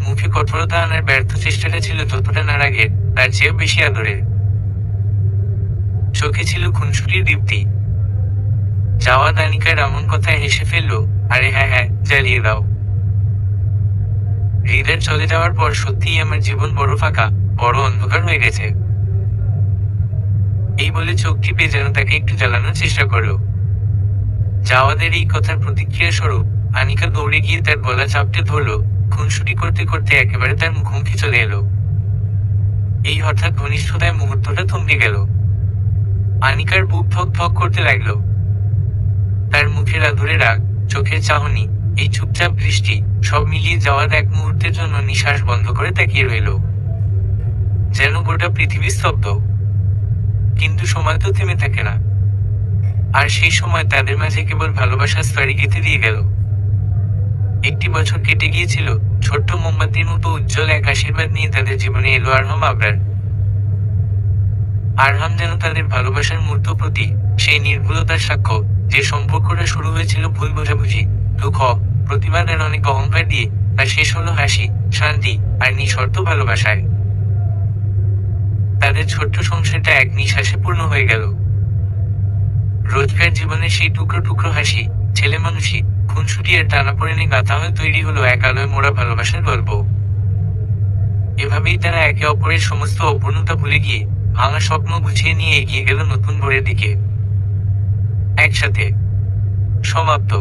মুখে কঠোরতা আনার ব্যর্থ চেষ্টাটা ছিল যতটা না রাগের, তার চেয়েও বেশি আদরের। চোখে ছিল খুনসুটির দীপ্তি। জাওয়াদ আনিকার এমন কথায় হেসে ফেলল, আরে হ্যাঁ হ্যাঁ, জ্বালিয়ে দাও। হৃদয় চলে যাওয়ার পর সত্যিই আমার জীবন বড় ফাঁকা, বড় অন্ধকার হয়ে গেছে। এই বলে চোখ টিপে যেন তাকে একটু জ্বালানোর চেষ্টা করলো। জাওয়াদের এই কথার প্রতিক্রিয়া স্বরূপ আনিকা দৌড়ে গিয়ে তার গলা চাপটে ধরলো। খুনসুটি করতে করতে একেবারে তার মুখোমুখি চলে এলো। এই হঠাৎ ঘনিষ্ঠতায় মুহূর্তটা থমকে গেল। আনিকার বুক ধক ধক করতে লাগলো। তার মুখের আদুরে রাগ, চোখের চাহনি, এই চুপচাপ দৃষ্টি, সব মিলিয়ে জাওয়াদ এক মুহূর্তের জন্য নিঃশ্বাস বন্ধ করে তাকিয়ে রইল। যেন গোটা পৃথিবী স্তব্ধ। কিন্তু সময় তো থেমে থাকে না। আর সেই সময় তাদের মাঝে কেবল ভালোবাসার স্তরি গেঁথে দিয়ে গেল। একটি বছর কেটে গিয়েছিল। ছোট্ট মোমবাতির মতো উজ্জ্বল এক আশীর্বাদ নিয়ে তাদের জীবনে এলো আরহাম আবরার। আরহাম যেন তাদের ভালোবাসার মূর্ত প্রতীক, সেই নির্ভুলতার সাক্ষ্য, যে সম্পর্কটা শুরু হয়েছিল ভুল বোঝাবুঝি, দুঃখ, প্রতিবাদ আর অনেক অহংকার দিয়ে, তা শেষ হলো হাসি, শান্তি আর নিঃশর্ত ভালোবাসায়। তাদের ছোট্ট সংসারটা এক নিঃশ্বাসে পূর্ণ হয়ে গেল। রোজকার জীবনের সেই টুকরো টুকরো হাসি, ছেলে মানুষই, খুনসুটি আর টানাপোড়েনে গাঁথা হয়ে তৈরি হলো এক আলোয় মোড়া ভালোবাসার গল্প। এভাবেই তারা একে অপরের সমস্ত অপূর্ণতা ভুলে গিয়ে ভাঙা স্বপ্ন গুছিয়ে নিয়ে এগিয়ে গেল নতুন ভোরের দিকে। একসাথে। সমাপ্ত।